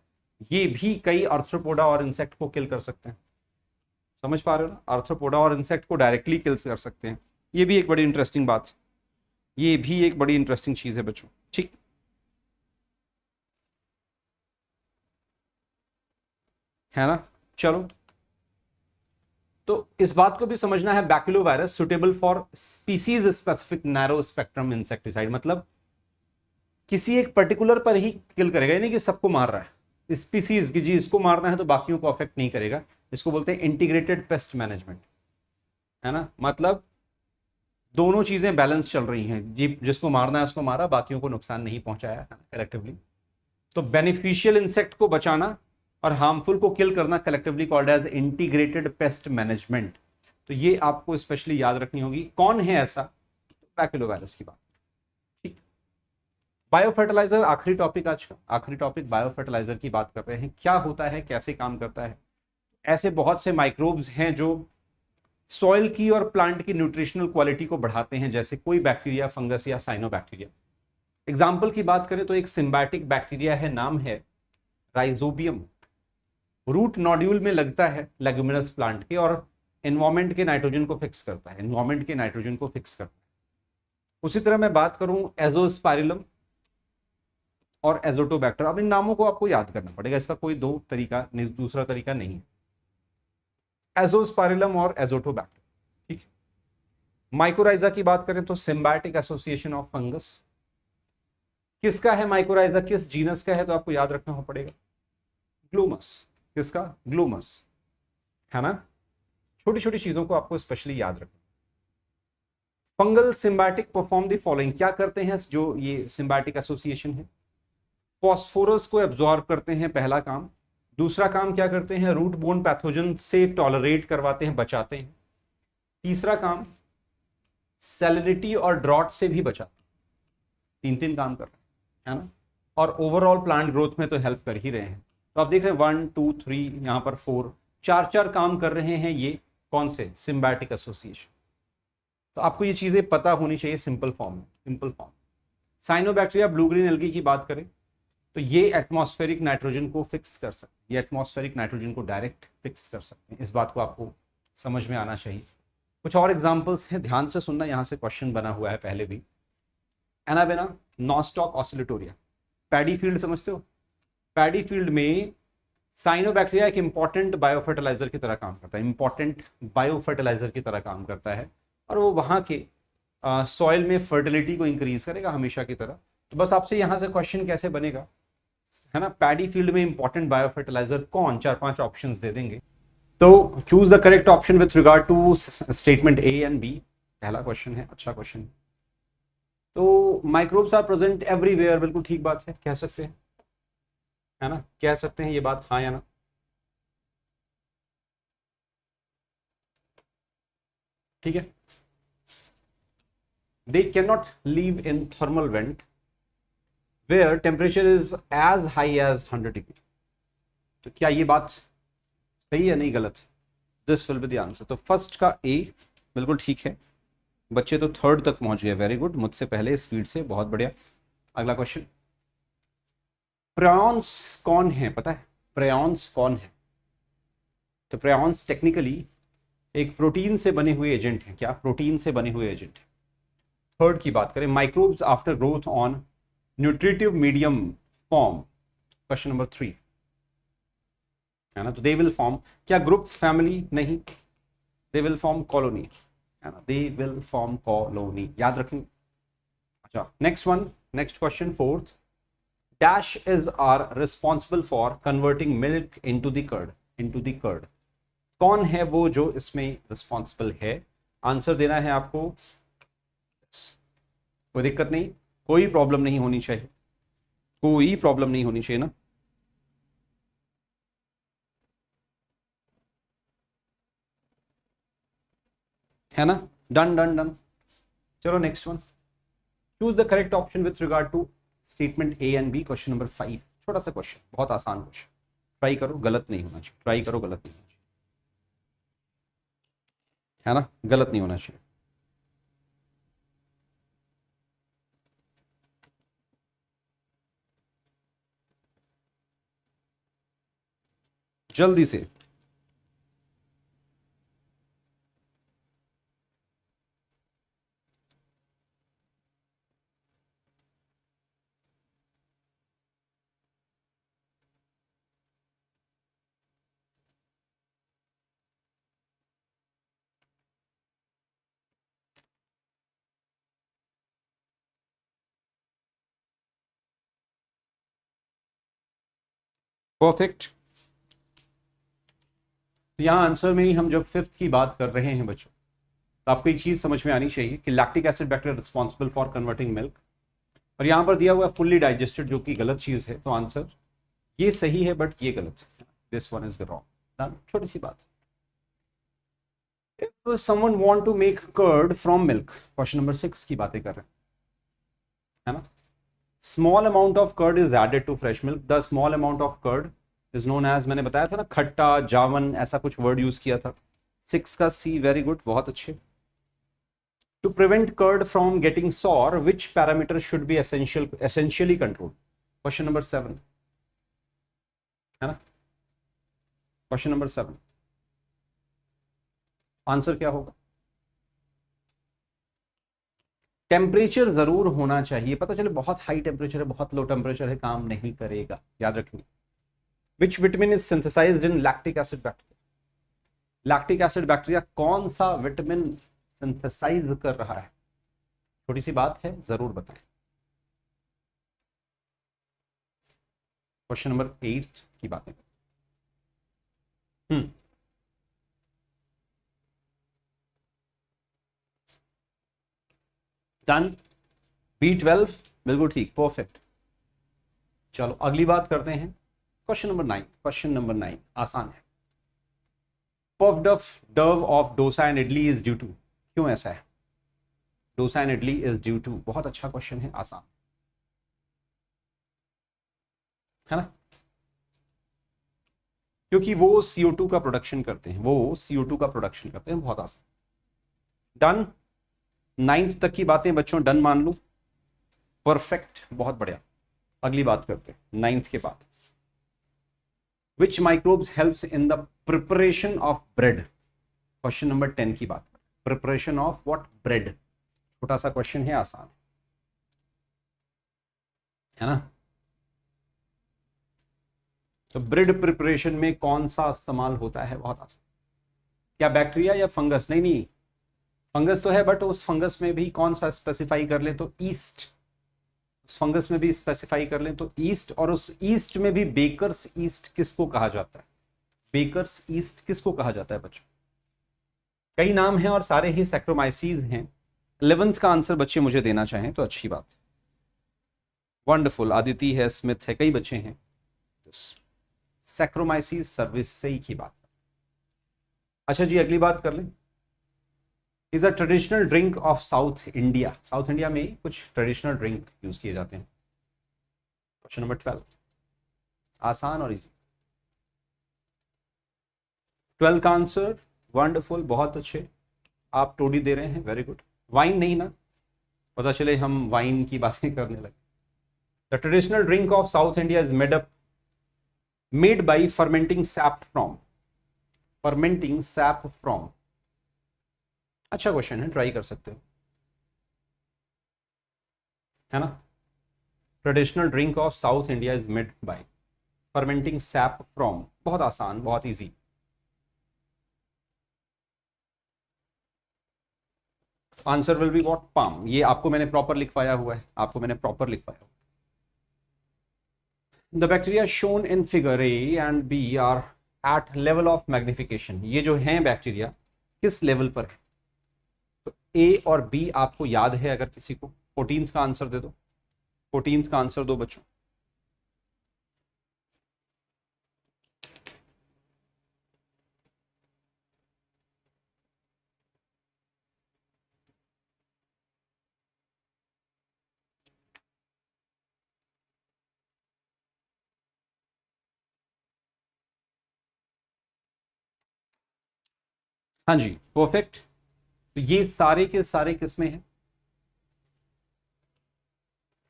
ये भी कई आर्थ्रोपोडा और इंसेक्ट को किल कर सकते हैं। समझ पा रहे हो ना, आर्थ्रोपोडा और इंसेक्ट को डायरेक्टली किल कर सकते हैं। ये भी एक बड़ी इंटरेस्टिंग बात, ये भी एक बड़ी इंटरेस्टिंग चीज है बच्चों। ठीक, है ना। चलो, तो इस बात को भी समझना है, baculovirus suitable for species specific narrow spectrum insecticide, मतलब किसी एक पर्टिकुलर पर ही किल करेगा, यानी कि सबको मार रहा है। स्पीसीज की जी इसको मारना है तो बाकियों को अफेक्ट नहीं करेगा। इसको बोलते हैं इंटीग्रेटेड पेस्ट मैनेजमेंट, है ना। मतलब दोनों चीजें बैलेंस चल रही हैं, जी जिसको मारना है उसको मारा, बाकियों को नुकसान नहीं पहुंचाया, है ना, कलेक्टिवली। तो बेनिफिशियल इंसेक्ट को बचाना और हार्मफुल को किल करना collectively called as integrated pest management. तो ये आपको स्पेशली याद रखनी होगी। कौन है ऐसा, बैक्यूलोवायरस की बात। ठीक, बायो फर्टिलाइजर आखिरी टॉपिक, आज का आखिरी टॉपिक बायो फर्टिलाइजर की बात कर रहे हैं। क्या होता है, कैसे काम करता है। ऐसे बहुत से माइक्रोब्स हैं जो सॉइल की और प्लांट की न्यूट्रिशनल क्वालिटी को बढ़ाते हैं, जैसे कोई बैक्टीरिया, फंगस या साइनोबैक्टीरिया। एग्जाम्पल की बात करें तो एक सिम्बायोटिक बैक्टीरिया है, नाम है राइजोबियम। रूट नोड्यूल में लगता है लेगुमिनस प्लांट के और एनवायरमेंट के नाइट्रोजन को फिक्स करता है, एनवायरमेंट के नाइट्रोजन को फिक्स करता है। उसी तरह मैं बात करूं एजोस्पाइरिलम और एजोटोबैक्टर। अब इन नामों को आपको याद करना पड़ेगा, इसका कोई दूसरा तरीका नहीं है। एजोस्पाइरिलम और एजोटोबैक्टर। ठीक है, माइकोराइजा की बात करें तो सिम्बायोटिक एसोसिएशन ऑफ फंगस। किसका है माइकोराइजा, किस जीनस का है, तो आपको याद रखना पड़ेगा ग्लूमस। किसका, ग्लूमस, है ना। छोटी छोटी चीजों को आपको स्पेशली याद रखना। Fungal symbiotic perform the following. क्या करते हैं जो ये सिम्बायोटिक एसोसिएशन है, फॉस्फोरस को एब्जॉर्ब करते हैं, पहला काम। दूसरा काम क्या करते हैं, रूट बोन पैथोजन से टॉलरेट करवाते हैं, बचाते हैं। तीसरा काम सैलिनिटी और ड्रॉट से भी बचाते हैं। तीन काम कर रहे हैं, है ना। और ओवरऑल प्लांट ग्रोथ में तो हेल्प कर ही रहे हैं। तो आप देख रहे हैं 1 2 3 यहां पर 4, चार काम कर रहे हैं ये कौन से, सिम्बायोटिक एसोसिएशन। तो आपको ये चीजें पता होनी चाहिए सिंपल फॉर्म में, simple form. Cyanobacteria, blue green algae की बात करें तो ये एटमॉस्फेरिक नाइट्रोजन को फिक्स कर सकते हैं, ये एटमॉस्फेरिक नाइट्रोजन को डायरेक्ट फिक्स कर सकते हैं। इस बात को आपको समझ में आना चाहिए। कुछ और एग्जांपल्स हैं, ध्यान से सुनना, यहां से क्वेश्चन बना हुआ है पहले भी। Anabaena, nostoc Oscillatoria. Paddy field समझते हो, पैडी फील्ड में साइनोबैक्टीरिया एक इंपॉर्टेंट बायोफर्टिलाइजर की तरह काम करता है, इंपॉर्टेंट बायोफर्टिलाइजर की तरह काम करता है, और वो वहां के सॉइल में फर्टिलिटी को इंक्रीज करेगा हमेशा की तरह। तो बस आपसे यहां से क्वेश्चन कैसे बनेगा, है ना, पैडी फील्ड में इंपॉर्टेंट बायोफर्टिलाइजर कौन, 4-5 ऑप्शंस दे देंगे। तो choose the correct option with regard to statement A and B, पहला क्वेश्चन है, अच्छा क्वेश्चन। तो माइक्रोब्स आर प्रेजेंट एवरीवेयर, बिल्कुल ठीक बात है, कह सकते हैं, है ना, कह सकते हैं ये बात, हाँ या ना। ठीक है, they can not live in thermal vent where temperature is as high as 100 degree. तो क्या ये बात सही है, नहीं गलत? This will be the answer. तो फर्स्ट का ए बिल्कुल ठीक है, बच्चे तो थर्ड तक पहुंच गए, वेरी गुड, मुझसे पहले स्पीड से, बहुत बढ़िया। अगला क्वेश्चन, प्रेऑन्स कौन है, पता है प्रेऑन्स कौन है? तो प्रेऑन्स टेक्निकली एक प्रोटीन से बने हुए एजेंट हैं। क्या, प्रोटीन से बने हुए एजेंट है। थर्ड की बात करें, microbes after growth on nutritive medium form, question number 3, है ना। तो दे विल फॉर्म, क्या ग्रुप, फैमिली, नहीं, दे विल फॉर्म कॉलोनी, है ना, दे विल फॉर्म कॉलोनी, याद रखेंगे। अच्छा, next one, next question, fourth, dash is are responsible for converting milk into the curd, into the curd. कौन है वो जो इसमें रिस्पॉन्सिबल है? आंसर देना है आपको, कोई दिक्कत नहीं, कोई प्रॉब्लम नहीं होनी चाहिए, कोई प्रॉब्लम नहीं होनी चाहिए ना। है ना, डन डन डन। चलो next one, choose the correct option with regard to statement A and B, question number 5। छोटा सा क्वेश्चन, बहुत आसान क्वेश्चन, ट्राई करो, गलत नहीं होना चाहिए, ट्राई करो, गलत नहीं होना चाहिए, है ना, गलत नहीं होना चाहिए। जल्दी से, परफेक्ट। यहां आंसर में ही हम जब फिफ्थ की बात कर रहे हैं बच्चों, तो आपको एक चीज समझ में आनी चाहिए कि lactic acid bacteria responsible for converting milk, और यहां पर दिया हुआ फुल्ली डाइजेस्टेड, जो कि गलत चीज है। तो आंसर ये सही है बट ये गलत है, दिस वन इज रॉन्ग। छोटी सी बात। If someone want to make curd from milk, question number 6 की बातें कर रहे हैं, है ना। Small amount of curd is added to fresh milk, the small amount of curd is known as, मैंने बताया था ना, खट्टा, जावन, ऐसा कुछ वर्ड यूज किया था। 6 का सी, वेरी गुड, बहुत अच्छे। To prevent curd from getting sour which parameter should be essentially control, question number 7, है ना। क्वेश्चन नंबर 7, आंसर क्या होगा? टेम्परेचर जरूर होना चाहिए, पता चले बहुत हाई टेम्परेचर है, बहुत लो टेम्परेचर है, काम नहीं करेगा, याद रखिए। Which vitamin is synthesised in lactic acid bacteria, lactic acid bacteria कौन सा विटामिन सिंथेसाइज कर रहा है? छोटी सी बात है, जरूर बताएं। क्वेश्चन नंबर 8 की बातें। डन, B12, बिल्कुल ठीक, परफेक्ट। चलो अगली बात करते हैं, क्वेश्चन नंबर 9। क्वेश्चन नंबर 9 आसान है। Puffed up dough of dosa and idli is due to, क्यों ऐसा है? Dosa and idli is due to, बहुत अच्छा क्वेश्चन है, आसान है ना, क्योंकि वो CO2 का प्रोडक्शन करते हैं, वो CO2 का प्रोडक्शन करते हैं, बहुत आसान। डन, 9th तक की बातें बच्चों डन मान लो, परफेक्ट, बहुत बढ़िया। अगली बात करते हैं 9th के बाद। Which microbes helps in the preparation of bread, question number 10 की बात। Preparation of what? ब्रेड, छोटा सा क्वेश्चन है, आसान है ना। तो ब्रेड प्रिपरेशन में कौन सा इस्तेमाल होता है? बहुत आसान। क्या बैक्टीरिया या फंगस? नहीं नहीं, फंगस तो है, बट उस फंगस में भी कौन सा स्पेसिफाई कर ले तो ईस्ट, उस फंगस में भी स्पेसिफाई कर ले तो ईस्ट, और उस ईस्ट में भी बेकर्स ईस्ट किसको कहा जाता है? बेकर्स ईस्ट किसको कहा जाता है बच्चों? कई नाम हैं और सारे ही सैक्रोमाइसीज हैं। 11th का आंसर बच्चे मुझे देना चाहें तो अच्छी बात। वंडरफुल, आदिति है, स्मिथ है, कई बच्चे हैं। सैक्रोमाइसीज सर्विस सही की बात। अच्छा जी, अगली बात कर लें। Is a traditional drink of south India, south India में कुछ ट्रेडिशनल ड्रिंक यूज किए जाते हैं। क्वेश्चन नंबर 12, आसान और इजी। 12 का आंसर, वंडरफुल, बहुत अच्छे, आप टोडी दे रहे हैं, वेरी गुड। वाइन नहीं ना, पता चले हम वाइन की बातें करने लगे। The traditional drink of south India is made by fermenting SAP from, fermenting SAP from, अच्छा क्वेश्चन है, ट्राई कर सकते हो, है ना। Traditional drink of south India is made by fermenting SAP from, बहुत आसान, बहुत easy. Answer will be what? Palm, ये आपको मैंने प्रॉपर लिखवाया हुआ है, आपको मैंने प्रॉपर लिखवाया हुआ। The bacteria shown in figure A and B are at level of magnification, ये जो है बैक्टीरिया किस लेवल पर है? तो ए और बी आपको याद है, अगर किसी को 14th का आंसर दे दो, 14th का आंसर दो बच्चों। हाँ जी, परफेक्ट। तो ये सारे के सारे किसमें है?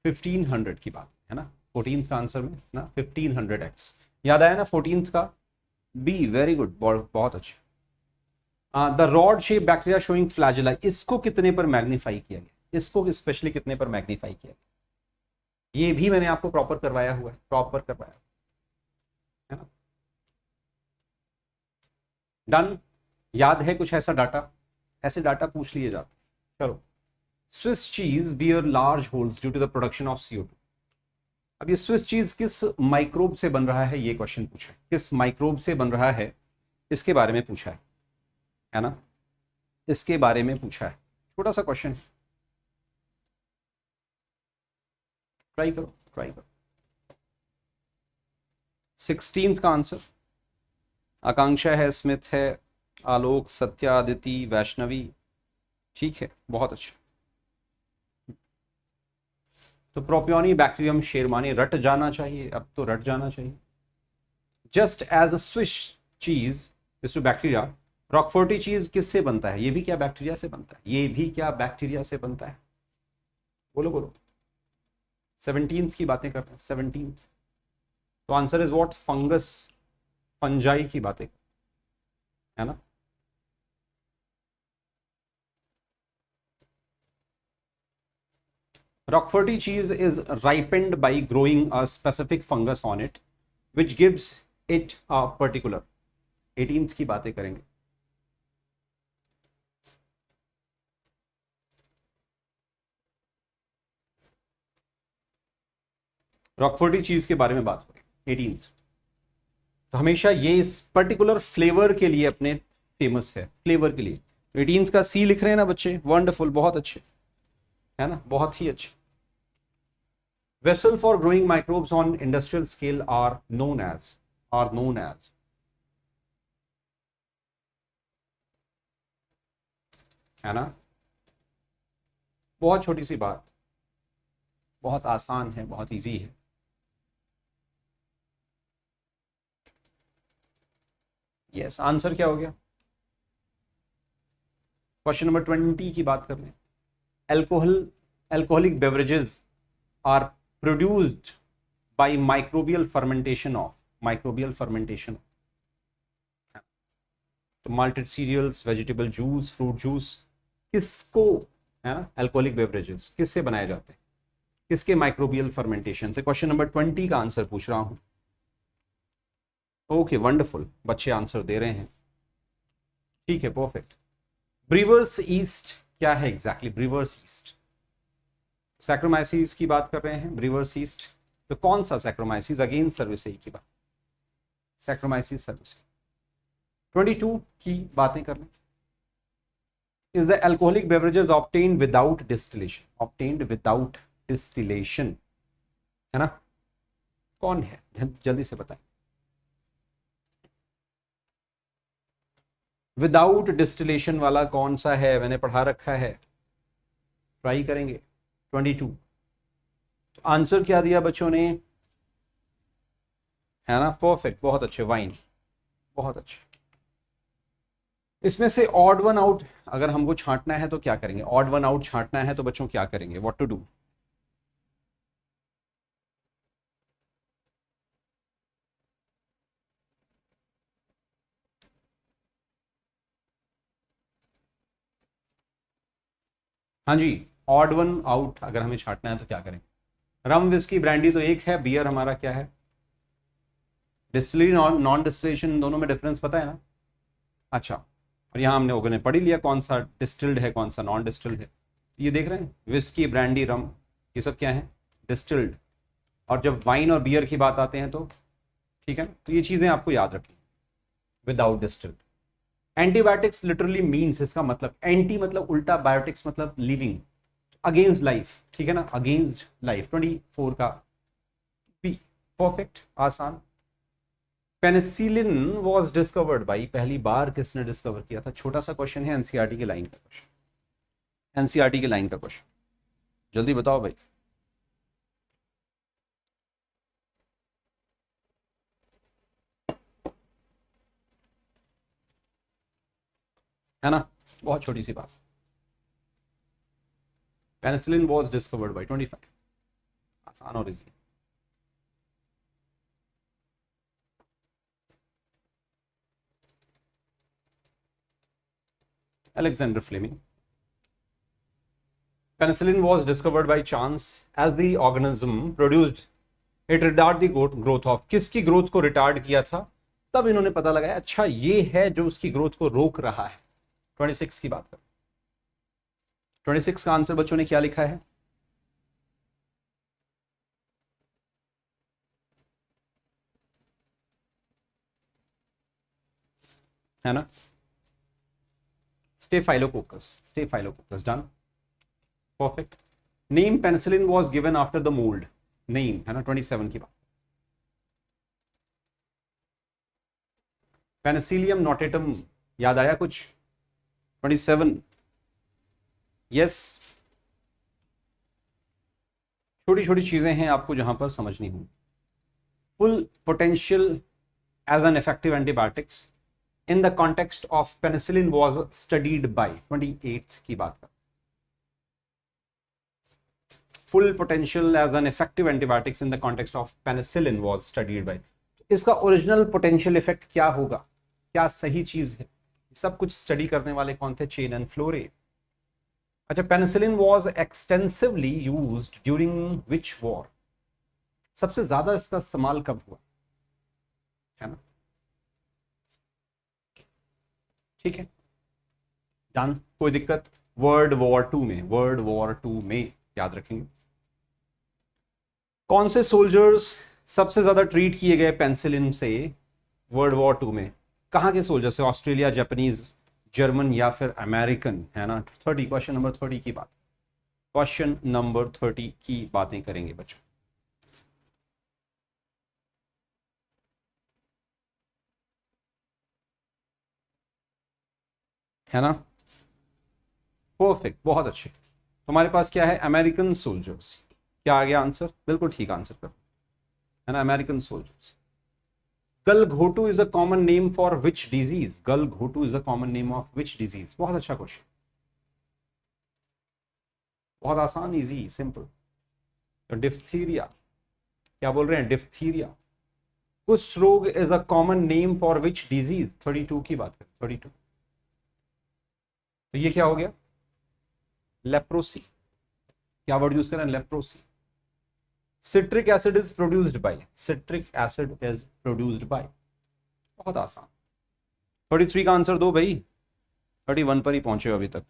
1500 की बात है ना, 14th का आंसर में ना, 1500x, याद आया ना 14th का? बी, वेरी गुड, बहुत अच्छा। The rod shape bacteria showing flagella, इसको कितने पर मैग्नीफाई किया गया? इसको स्पेशली कितने पर मैग्नीफाई किया गया? ये भी मैंने आपको प्रॉपर करवाया हुआ है, प्रॉपर करवाया है ना। डन, याद है कुछ ऐसा डाटा? ऐसे डाटा पूछ लिए जाते। चलो, Swiss cheese bear large holes due to the production of CO2, अब ये स्विस चीज किस माइक्रोब से बन रहा है? ये क्वेश्चन पूछा है, किस माइक्रोब से बन रहा है, इसके बारे में पूछा है ना, इसके बारे में पूछा है, छोटा सा क्वेश्चन, ट्राई करो, ट्राई करो। 16th का आंसर, आकांक्षा है, स्मिथ है, आलोक, सत्या, आदिति, वैष्णवी, ठीक है, बहुत अच्छा। तो प्रोपियोनी बैक्टीरियम शेरमानी रट जाना चाहिए, अब तो रट जाना चाहिए। Just as a Swiss cheese is to bacteria, Roquefort cheese किससे बनता है? ये भी क्या बैक्टीरिया से बनता है? ये भी क्या बैक्टीरिया से बनता है? बोलो बोलो। 17th की बातें कर रहे हैं, 17th। तो answer is what? Fungus, fungi की बातें, है ना। Roquefort cheese is ripened by growing a specific fungus on it, which gives it a particular। 18th की बातें करेंगे। रॉकफोर्टी चीज के बारे में बात करें 18th। तो हमेशा ये इस पर्टिकुलर फ्लेवर के लिए अपने फेमस है, फ्लेवर के लिए। 18th का सी लिख रहे हैं ना बच्चे, वंडरफुल, बहुत अच्छे, है ना, बहुत ही अच्छे। Vessel for growing microbes on industrial scale are known as, है ना। बहुत छोटी सी बात, बहुत आसान है, बहुत इजी है। यस, आंसर क्या हो गया? क्वेश्चन नंबर 20 की बात कर लें। Alcoholic beverages are produced by microbial fermentation of, तो malted cereals, vegetable juice, fruit juice, किसको, है ना, अल्कोहलिक बेवरेजेस किससे बनाए जाते हैं? किसके माइक्रोबियल फर्मेंटेशन से? क्वेश्चन नंबर 20 का आंसर पूछ रहा हूं। ओके, वंडरफुल, बच्चे आंसर दे रहे हैं, ठीक है, परफेक्ट। ब्रीवर्स ईस्ट क्या है एग्जैक्टली? ब्रीवर्स ईस्ट, सैक्रोमाइसिस की बात कर रहे हैं, ब्रीवर्स ईस्ट। तो कौन सा सैक्रोमाइसिस? अगेन सर्विसेई की बात, सैक्रोमाइसिस सर्विसेई। 22 की बातें कर लें। Is the alcoholic beverages obtained without distillation, है ना। कौन है, जल्दी से बताएं। विदाउट डिस्टिलेशन वाला कौन सा है? मैंने पढ़ा रखा है, ट्राई करेंगे। 22। तो आंसर क्या दिया बच्चों ने, है ना, परफेक्ट, बहुत अच्छे, वाइन, बहुत अच्छे। इसमें से ऑड वन आउट अगर हमको छांटना है तो क्या करेंगे? ऑड वन आउट छांटना है तो बच्चों क्या करेंगे? What to do? हाँ जी, ऑड वन आउट अगर हमें छांटना है तो क्या करें? रम, विस्की, ब्रांडी तो एक है, बियर हमारा क्या है? डिस्टिलरी, नॉन डिस्टिलेशन, दोनों में डिफरेंस पता है ना? अच्छा, और यहाँ हमने लोगों ने पढ़ लिया कौन सा डिस्टिल्ड है, कौन सा नॉन डिस्टिल्ड है। ये देख रहे हैं, विस्की, ब्रांडी, रम, ये सब क्या है? डिस्टिल्ड। और जब वाइन और बियर की बात आते हैं तो, ठीक है, तो ये चीज़ें आपको याद रखनी, without distilled. Antibiotics literally means, इसका मतलब एंटी मतलब उल्टा, बायोटिक्स मतलब लिविंग, अगेंस्ट लाइफ, ठीक है ना, अगेंस्ट लाइफ। 24 का पी, परफेक्ट, आसान। पेनिसिलिन वॉज डिस्कवर्ड बाई, पहली बार किसने डिस्कवर किया था? छोटा सा क्वेश्चन है, एनसीईआरटी की लाइन का क्वेश्चन, एनसीईआरटी की लाइन का क्वेश्चन, जल्दी बताओ भाई। है ना, बहुत छोटी सी बात। पेनिसिलिन वॉज डिस्कवर्ड बाई 25, आसान और easy. Alexander Fleming. Penicillin was discovered by chance as the organism produced it retard the growth of, किसकी ग्रोथ को रिटार्ड किया था? तब इन्होंने पता लगाया, अच्छा ये है जो उसकी ग्रोथ को रोक रहा है। 26 की बात कर, 26 का आंसर बच्चों ने क्या लिखा है ना, staphylococcus, done, perfect. Name penicillin was given after the mould, name, है ना, 27 की बात। पेनिसिलियम नोटेटम याद आया कुछ? 27, यस। छोटी छोटी चीजें हैं आपको जहां पर समझनी होंगी। Full potential as an effective antibiotics in the context of penicillin was studied by 28 की बात कर। Full potential as an effective antibiotics in the context of penicillin was studied by. इसका ओरिजिनल पोटेंशियल इफेक्ट क्या होगा, क्या सही चीज है, सब कुछ स्टडी करने वाले कौन थे? Chain and फ्लोरे। अच्छा, penicillin was extensively used during which war? सबसे ज्यादा इसका इस्तेमाल कब हुआ, है ना? ठीक है, डन, कोई दिक्कत? वर्ल्ड वॉर 2 में, वर्ल्ड वॉर 2 में याद रखेंगे। कौन से सोल्जर्स सबसे ज्यादा ट्रीट किए गए पेनिसिलिन से वर्ल्ड वॉर 2 में? कहां के सोल्जर से? ऑस्ट्रेलिया, जापानीज, जर्मन या फिर अमेरिकन, है ना? 30, क्वेश्चन नंबर 30 की बात, क्वेश्चन नंबर 30 की बातें करेंगे बच्चों। है ना? परफेक्ट, बहुत अच्छे। तुम्हारे पास क्या है? American soldiers. क्या आ गया आंसर? बिल्कुल ठीक आंसर कर, है ना? American soldiers. गलघोटू is a common name for which disease? गलघोटू is a common name of which disease? बहुत अच्छा क्वेश्चन, बहुत आसान, इजी, सिंपल। तो डिफ्थीरिया, क्या बोल रहे हैं? डिफ्थीरिया। कुष्ठ रोग is a common name for which disease? 32 की बात करें, 32। तो ये क्या हो गया? लेप्रोसी। क्या वर्ड यूज करें? Leprosy. Citric acid is produced bye? Citric acid is produced bye. बहुत आसान। 33 का आंसर दो भाई, 31 पर ही पहुंचे अभी तक।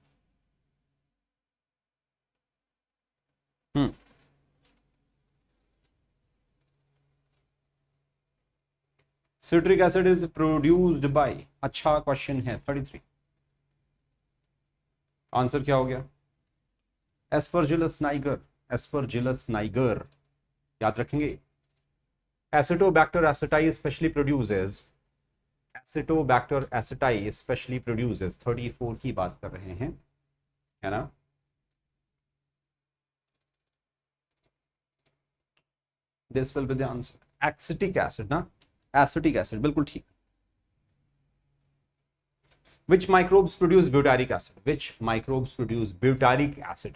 Citric acid is produced bye, अच्छा क्वेश्चन है। 33 आंसर क्या हो गया? एस्परजिलस नाइगर, एस्परजिलस नाइगर, याद रखेंगे। Acetobacter aceti specially produces, Acetobacter aceti specially produces. 34 की बात कर रहे हैं, है ना? This will be the answer. Acetic acid ना, एसिटिक एसिड, बिल्कुल ठीक। Which microbes produce butyric acid? Which microbes produce butyric acid?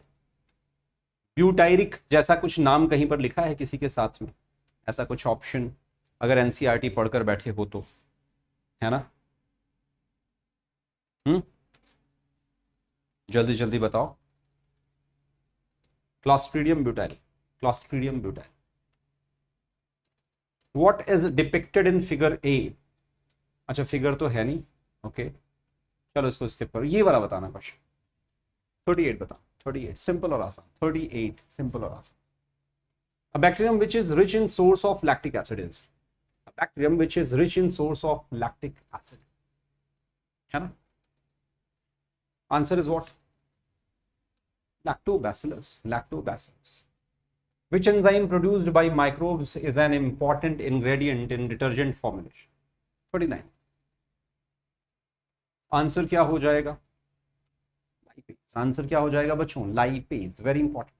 Butyric जैसा कुछ नाम कहीं पर लिखा है किसी के साथ में? ऐसा कुछ ऑप्शन अगर एनसीईआरटी पढ़कर बैठे हो तो, है ना? जल्दी जल्दी बताओ। Clostridium butyl, Clostridium butyl. What is depicted in figure ए? अच्छा, फिगर तो है नहीं, ओके, चलो इसको स्किप करो। ये वाला बताना क्वेश्चन। 38 बताओ, 38 सिंपल और आसान, 38 सिंपल और आसान। A bacterium which is rich in source of lactic acid is? A bacterium which is rich in source of lactic acid, है ना? Answer is what? Lactobacillus, lactobacillus. Which enzyme produced by microbes is an important ingredient in detergent formulation? 39 answer क्या हो जाएगा? Lipase. Answer क्या हो जाएगा बच्चों? Lipase, very important.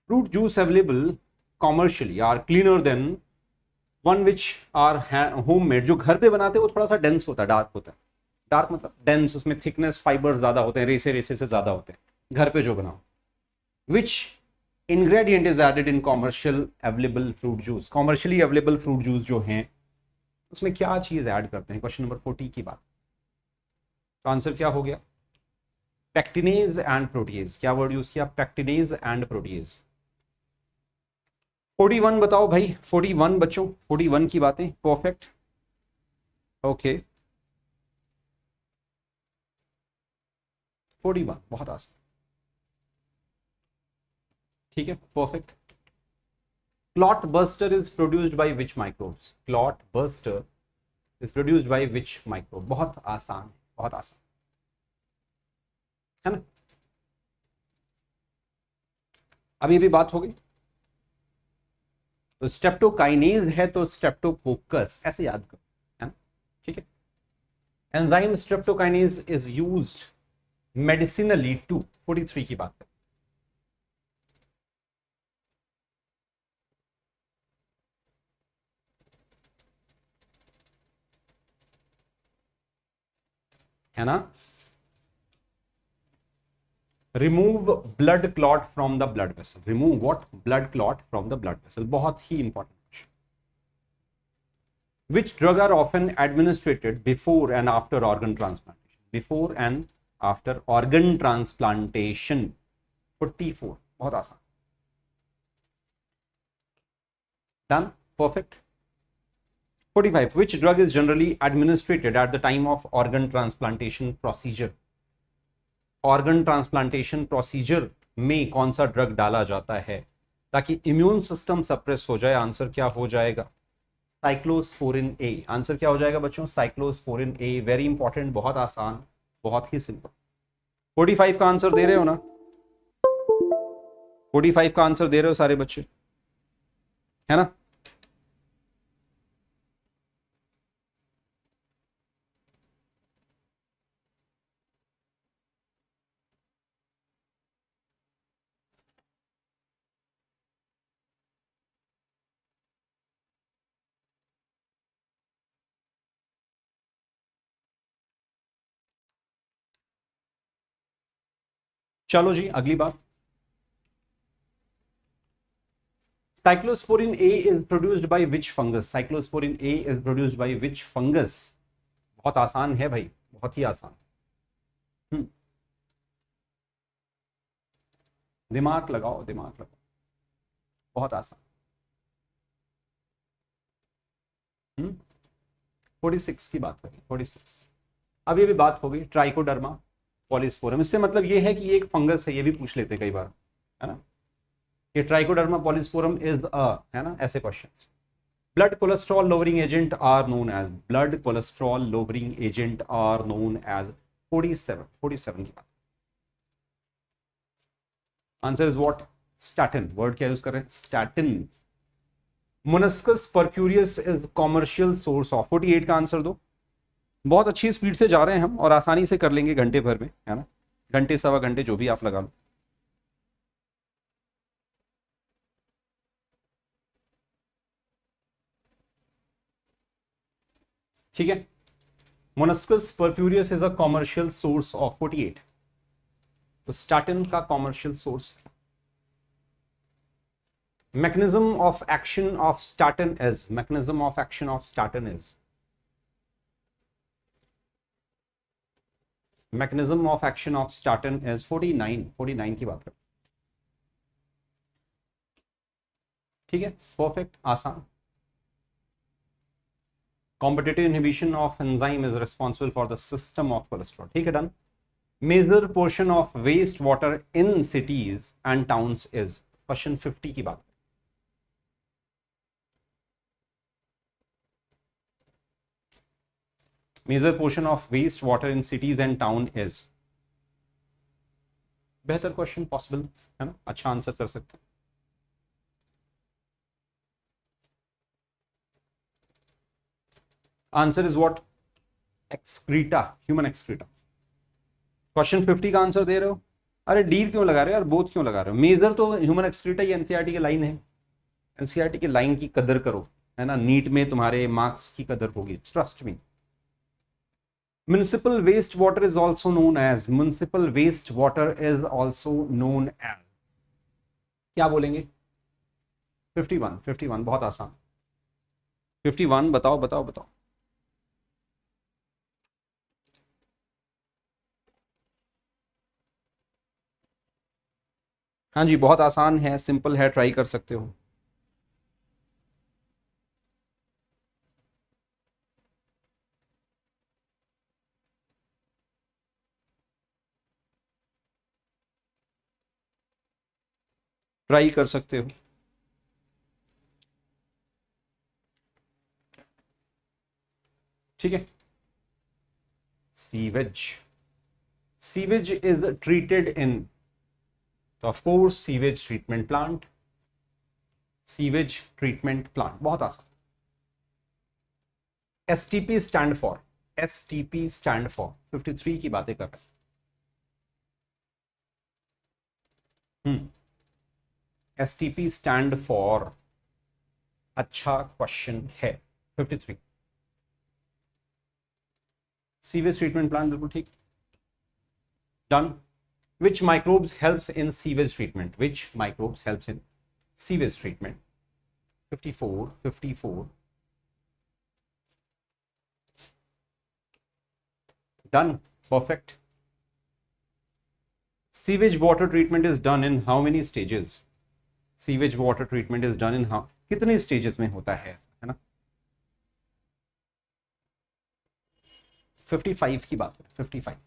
Fruit juice available commercially are cleaner than one which are homemade. जो घर पे बनाते हैं वो थोड़ा सा डेंस होता है, डार्क होता है। डार्क मतलब डेंस, उसमें थिकनेस, फाइबर ज्यादा होते हैं, रेसे रेसे से ज्यादा होते हैं घर पे जो बनाओ। विच ingredient is added in commercial available fruit juice? commercially available fruit juice जो हैं उसमें क्या चीज ऐड करते हैं? क्वेश्चन नंबर 40 की बात। तो आंसर क्या हो गया? Pectinase and proteases. क्या वर्ड यूज किया? Pectinase and proteases. 41 बताओ भाई, 41 बच्चों, 41 की बातें। परफेक्ट, ओके, 41 बहुत आसान, ठीक है, perfect. Clot buster is produced by which microbes? Clot buster is produced by which microbe? बहुत आसान है, बहुत आसान, है ना? अभी भी बात हो गई। तो स्टेप्टोकाइनेज है तो स्टेप्टोकोकस, ऐसे याद करो, है ना? ठीक है, enzyme streptokinase is used medicinally to 43 की बात है ना। Remove blood clot from the blood vessel, remove what, blood clot from the blood vessel, बहुत ही important question. Which drug are often administered before and after organ transplantation, before and after organ transplantation. 44, बहुत आसान, done, perfect. 45, which drug is generally administered at the time of organ transplantation procedure, organ transplantation procedure में कौन सा drug डाला जाता है ताकि immune system suppress हो जाए? आंसर क्या हो जाएगा? साइक्लोस्पोरिन ए। आंसर क्या हो जाएगा बच्चों? साइक्लोस्पोरिन ए। वेरी इंपॉर्टेंट, बहुत आसान, बहुत ही सिंपल। 45 का आंसर दे रहे हो ना? 45 का आंसर दे रहे हो सारे बच्चे, है ना? चलो जी, अगली बात। Cyclosporin A is produced by which fungus? Cyclosporin A is produced by which fungus? बहुत आसान है भाई, बहुत ही आसान। दिमाग लगाओ, दिमाग लगाओ, बहुत आसान। 46 की बात करें, 46। अब ये भी बात होगी ट्राइकोडर्मा पॉलीस्पोरम, इससे मतलब ये है कि ये एक फंगस है, ये भी पूछ लेते कई बार, है ना, कि ट्राइकोडर्मा पॉलीस्पोरम इज अ, है ना, ऐसे questions. Blood cholesterol lowering agent are known as, blood cholesterol lowering agent are known as. 47 की बात। Answer is what? Statin. Word क्या यूज कर रहे हैं? Statin. Monascus purpureus is commercial source of. 48 का आंसर दो। बहुत अच्छी स्पीड से जा रहे हैं हम और आसानी से कर लेंगे घंटे भर में, है ना, घंटे सवा घंटे जो भी आप लगा लो। ठीक है, Monascus purpureus is a commercial source of. 48, तो स्टैटिन का commercial source. mechanism of action of statin is, mechanism of action of statin is, mechanism of action of statin is 49 की बात करें। ठीक है, परफेक्ट, आसान। competitive inhibition of enzyme is responsible for the system of cholesterol। ठीक है, done. Major portion of waste water in cities and towns is, question 50 की बात। Major portion of waste water in cities and town is, बेहतर question possible, है ना, अच्छा answer कर सकते हैं। Answer is what? Excreta, human excreta. Question 50 का आंसर दे रहे हो? अरे डी क्यों लगा रहे हो यार, बोथ क्यों लगा रहे हो? मेजर तो ह्यूमन एक्सक्रीटा, ये एनसीईआरटी की लाइन है, एनसीईआरटी की लाइन की कदर करो, है ना, नीट में तुम्हारे मार्क्स की कदर होगी, trust me. Municipal waste water is also known as, municipal waste water is also known as, क्या बोलेंगे? 51 बहुत आसान। 51 बताओ बताओ बताओ। हाँ जी, बहुत आसान है, सिंपल है, ट्राई कर सकते हो। ट्राई कर सकते हो। ठीक है, sewage, sewage is treated in, तो of course sewage treatment plant, sewage treatment plant, बहुत आसान। STP stand for, STP stand for 53 की बातें कर रहे हैं। STP स्टैंड फॉर, अच्छा क्वेश्चन है। 53 सीवेज ट्रीटमेंट प्लान, बिल्कुल ठीक, done. Which microbes helps in sewage treatment? Which microbes helps in sewage treatment? 54, 54. Done. Perfect. Sewage water treatment is done in how many stages? Sewage water treatment is done in how, कितने stages में होता है ना? 55 की बात है, 55।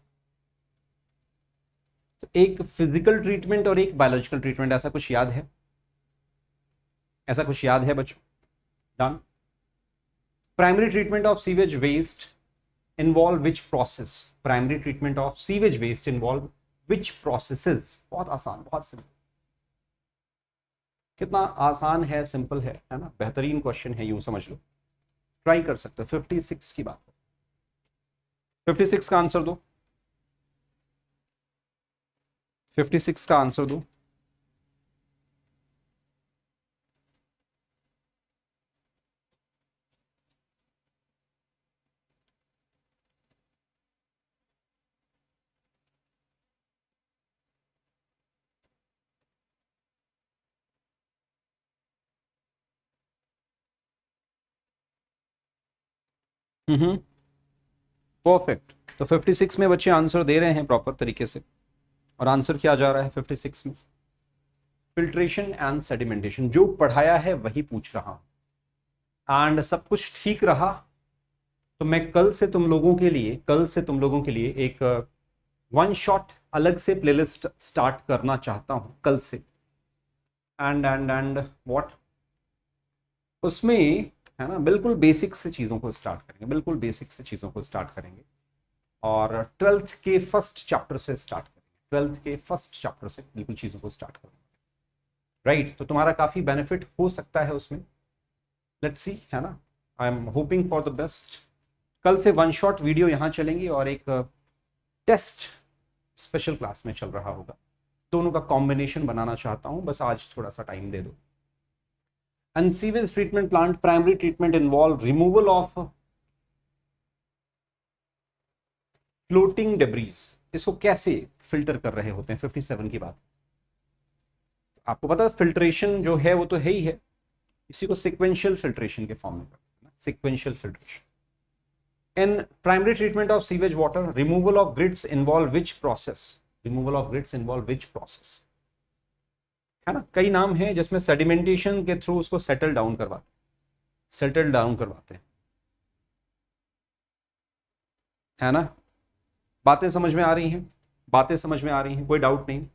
तो एक फिजिकल ट्रीटमेंट और एक बायोलॉजिकल ट्रीटमेंट, ऐसा कुछ याद है? ऐसा कुछ याद है बच्चों? Done. Primary treatment of sewage waste involve which process? Primary treatment of sewage waste involve which processes? बहुत आसान, बहुत सिंपल। कितना आसान है, सिंपल है ना? बेहतरीन क्वेश्चन है, यूं समझ लो, ट्राई कर सकते हो। 56 की बात, 56 का आंसर दो, 56 का आंसर दो। परफेक्ट। तो 56 में बच्चे आंसर दे रहे हैं प्रॉपर तरीके से। और आंसर क्या जा रहा है 56 में? Filtration and sedimentation. जो पढ़ाया है वही पूछ रहा हूं, एंड सब कुछ ठीक रहा तो मैं कल से तुम लोगों के लिए एक वन शॉट अलग से प्लेलिस्ट स्टार्ट करना चाहता हूं कल से। एंड व्हाट, उसमें है ना, बिल्कुल बेसिक से चीज़ों को स्टार्ट करेंगे, बिल्कुल बेसिक से चीज़ों को स्टार्ट करेंगे। और 12th के फर्स्ट चैप्टर से स्टार्ट करेंगे, 12th के फर्स्ट चैप्टर से बिल्कुल चीज़ों को स्टार्ट करेंगे। राइट, तो तुम्हारा काफ़ी बेनिफिट हो सकता है उसमें। लेट्स सी, है ना, I am hoping for the best. कल से वन शॉट वीडियो यहाँ चलेंगी और एक टेस्ट स्पेशल क्लास में चल रहा होगा। दोनों का कॉम्बिनेशन बनाना चाहता हूँ, बस आज थोड़ा सा टाइम दे दो। And sewage treatment plant primary treatment involve removal of floating debris। इसको कैसे फिल्टर कर रहे होते हैं? 57 की बात। आपको पता है फिल्ट्रेशन जो है वो तो है ही है, इसी को सिक्वेंशियल फिल्ट्रेशन के फॉर्म में करते हैं, sequential filtration. In primary treatment of sewage water removal of grids involve which process? Removal of grids involve which process? है ना, कई नाम है जिसमें सेडिमेंटेशन के थ्रू उसको सेटल डाउन करवाते हैं, है ना। बातें समझ में आ रही हैं? बातें समझ में आ रही हैं, कोई डाउट नहीं।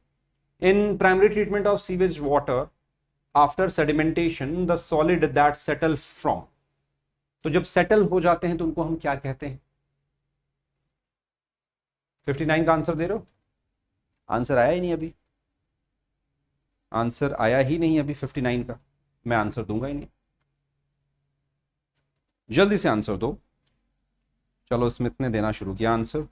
In primary treatment of sewage water after sedimentation the solid that settle from, तो जब सेटल हो जाते हैं तो उनको हम क्या कहते हैं? 59 का आंसर दे रहे हो? आंसर आया ही नहीं अभी, आंसर आया ही नहीं अभी 59 का। मैं आंसर दूंगा ही नहीं, जल्दी से आंसर दो। चलो स्मिथ ने देना शुरू किया आंसर।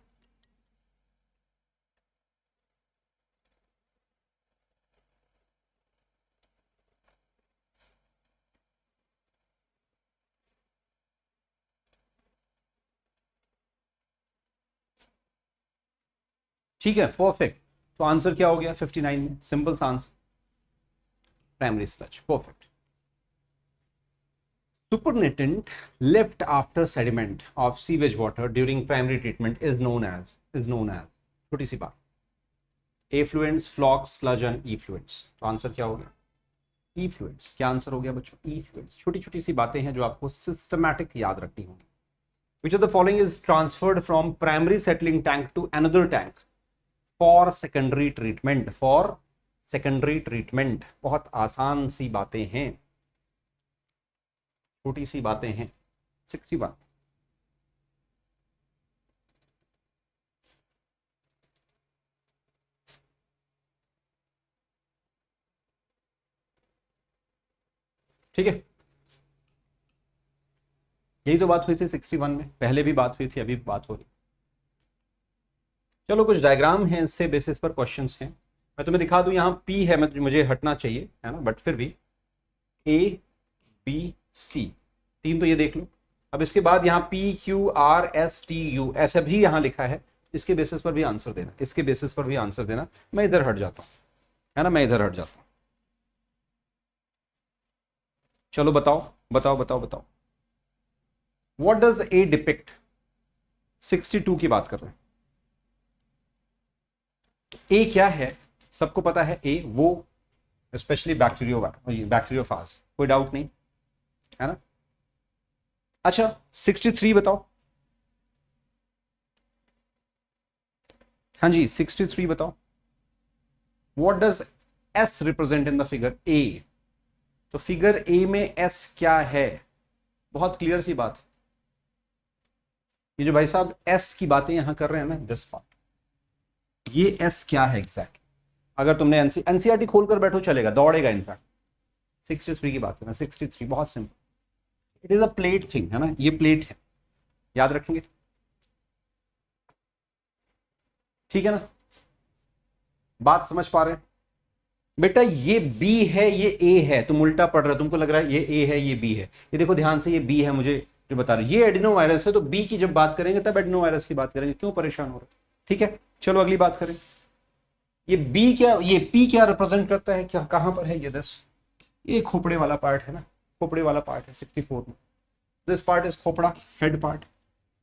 ठीक है, परफेक्ट। तो आंसर क्या हो गया 59 में? सिंपल सा answer, primary sludge. Perfect. Supernatant left after sediment of sewage water during primary treatment is known as छोटी सी बात, effluents, flocks, sludge and effluents। तो आंसर क्या हो गया? effluents। क्या आंसर हो गया बच्चों? effluents। छोटी छोटी सी बातें हैं जो आपको सिस्टमैटिक याद रखनी होगी। Which of the following is transferred from primary settling tank to another tank for secondary treatment? For secondary treatment। बहुत आसान सी बातें हैं, छोटी सी बातें हैं, 61। ठीक है, यही तो बात हुई थी 61 में, पहले भी बात हुई थी, अभी भी बात हो रही। चलो कुछ डायग्राम हैं, इससे बेसिस पर क्वेश्चंस हैं। मैं तुम्हें दिखा दूं, यहाँ P है, मुझे हटना चाहिए है ना, बट फिर भी ABC 3 तो ये देख लो। अब इसके बाद यहाँ PQRSTU ऐसा भी यहाँ लिखा है, इसके बेसिस पर भी आंसर देना, इसके बेसिस पर भी आंसर देना। मैं इधर हट जाता हूँ, है ना, मैं इधर हट जाता हूँ। चलो बताओ बताओ बताओ बताओ, व्हाट डज ए डिपिक्ट? 62 की बात कर रहे हैं। ए क्या है, सबको पता है ए, वो स्पेशली बैक्टीरियोफाज, कोई डाउट नहीं है ना। अच्छा 63 बताओ, हाँ जी 63 बताओ, what does S represent in the figure A? तो फिगर ए में एस क्या है? बहुत क्लियर सी बात, ये जो भाई साहब एस की बातें यहां कर रहे हैं ना, दिस पार्ट, ये एस क्या है एग्जैक्ट? अगर तुमने एनसीईआरटी खोलकर बैठो चलेगा, दौड़ेगा इनफैक्ट। 63 की बात करना, 63 बहुत simple, it is a plate thing, है ना, ये प्लेट है, याद रखेंगे, ठीक है ना, बात समझ पा रहे हैं बेटा? ये बी है, ये ए है, तुम उल्टा पढ़ रहे हो, तुमको लग रहा है ये ए है ये बी है। ये देखो ध्यान से, ये बी है, मुझे जो बता रहे, ये एडिनो वायरस है, तो बी की जब बात करेंगे तब एडिनो वायरस की बात करेंगे, क्यों परेशान हो रहे? ठीक है, चलो अगली बात करें। ये बी क्या, ये पी क्या रिप्रेजेंट करता है, क्या कहां पर है ये? ये खोपड़े वाला पार्ट है ना, खोपड़े वाला पार्ट है 64 में, दिस पार्ट इज खोपड़ा, हेड पार्ट,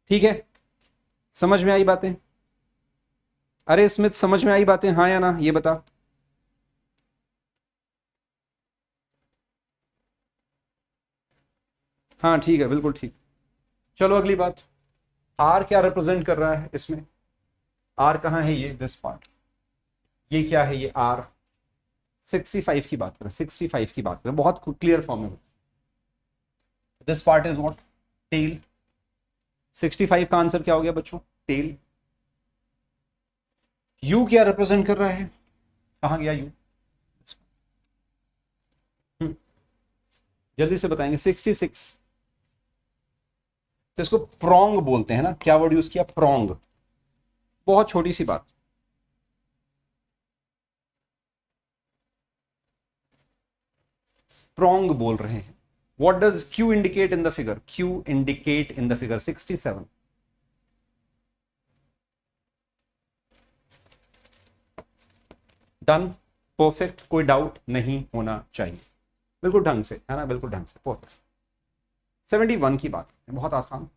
ठीक है, समझ में आई बातें? अरे स्मिथ समझ में आई बातें, हाँ या ना, ये बता। हाँ ठीक है, बिल्कुल ठीक। चलो अगली बात, आर क्या रिप्रेजेंट कर रहा है इसमें? आर कहाँ है? ये दिस पार्ट, ये क्या है? ये आर। 65 की बात करें, 65 की बात करें, बहुत क्लियर फॉर्म में, this part is what? Tell. 65 का आंसर क्या हो गया बच्चों? टेल। यू क्या रिप्रेजेंट कर रहा है? कहां गया यू? जल्दी से बताएंगे। 66, तो इसको प्रोंग बोलते हैं ना, क्या वर्ड यूज किया? प्रोंग। बहुत छोटी सी बात, प्रोंग बोल रहे हैं। What does Q indicate in the figure? Q indicate in the figure 67। Done, perfect, कोई डाउट नहीं होना चाहिए, बिल्कुल ढंग से, है ना, बिल्कुल ढंग से, परफेक्ट। 71 की बात है, बहुत आसान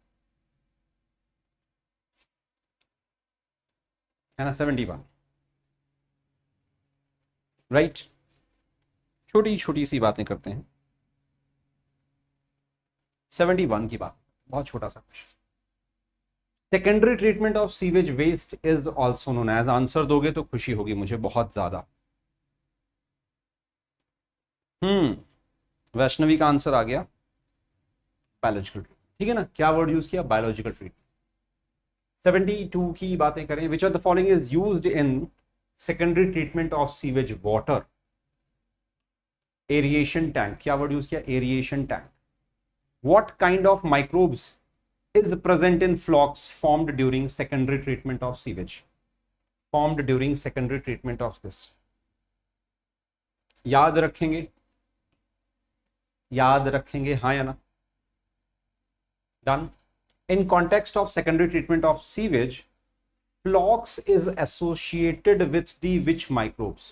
है ना, 71, राइट। छोटी छोटी सी बातें करते हैं। 71 की बात, बहुत छोटा सा question. Secondary treatment of sewage waste is also known as, answer दोगे तो खुशी होगी मुझे बहुत ज्यादा। वैष्णवी का आंसर आ गया, बायोलॉजिकल ट्रीटमेंट, ठीक है ना, क्या वर्ड यूज किया? Biological treatment. 72 की बातें करें, विच of the following is used in secondary treatment of sewage water? Aeration tank, क्या वर्ड यूज किया? Aeration tank. What kind of microbes is present in flocks formed during secondary treatment of sewage? Formed during secondary treatment of this, याद रखेंगे, याद रखेंगे, हाँ या ना? Done. In context of secondary treatment of sewage, flocks is associated with the which microbes?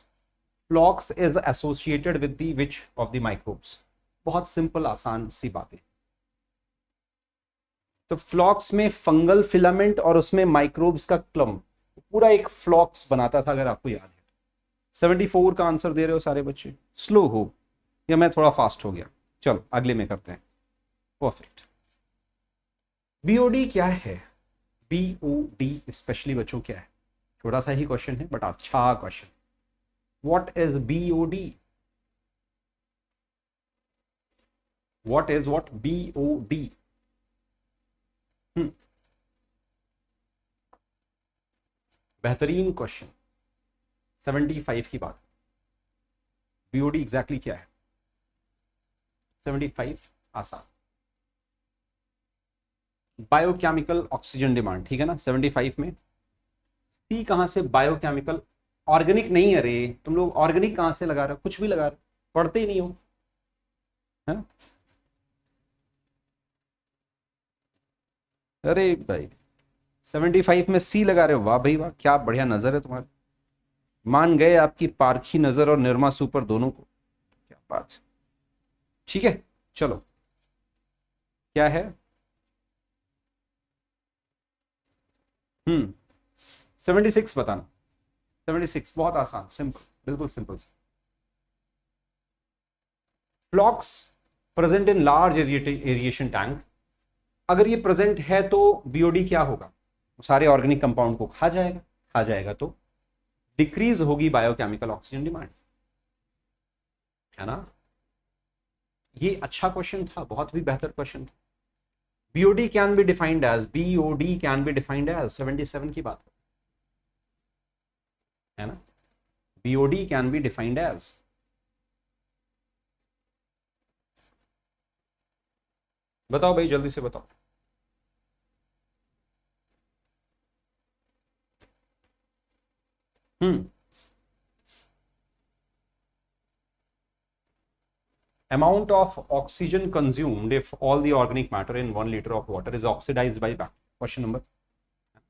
Flocks is associated with the which of the microbes? बहुत simple आसान सी बातें। तो फ्लॉक्स में फंगल फिलामेंट और उसमें माइक्रोब्स का क्लम, पूरा एक फ्लॉक्स बनाता था, अगर आपको याद है। 74 का आंसर दे रहे हो सारे बच्चे, स्लो हो या मैं थोड़ा फास्ट हो गया? चलो अगले में करते हैं, परफेक्ट। बीओडी क्या है? बीओडी स्पेशली बच्चों क्या है? छोटा सा ही क्वेश्चन है बट अच्छा question. What is BOD? What is what? BOD. बेहतरीन क्वेश्चन। 75 की बात, बीओडी एग्जैक्टली क्या है? 75 आसान। बायोकेमिकल ऑक्सीजन डिमांड, ठीक है ना, 75 में। सी कहां से, बायोकेमिकल, ऑर्गेनिक नहीं, अरे तुम लोग ऑर्गेनिक कहां से लगा रहे हो, कुछ भी लगा रहे हो, पढ़ते ही नहीं हो, है? अरे भाई 75 में सी लगा रहे हो, वाह भाई वाह, क्या बढ़िया नजर है तुम्हारी, मान गए आपकी पारखी नजर और निर्मा सुपर दोनों को, क्या बात है। ठीक है, चलो क्या है, 76 बताना। 76 बहुत आसान, सिंपल, बिल्कुल simple. Flocs present in large aeration tank, अगर ये प्रेजेंट है तो बीओडी क्या होगा, सारे ऑर्गेनिक कंपाउंड को खा जाएगा, खा जाएगा तो डिक्रीज होगी बायोकेमिकल ऑक्सीजन डिमांड, है ना। ये अच्छा क्वेश्चन था, बहुत भी बेहतर क्वेश्चन था। BOD can be defined as, BOD can be defined as, 77 की बात है ना, BOD can be defined as, बताओ भाई जल्दी से बताओ। Hmm amount of oxygen consumed if all the organic matter in 1 liter of water is oxidized by back, question number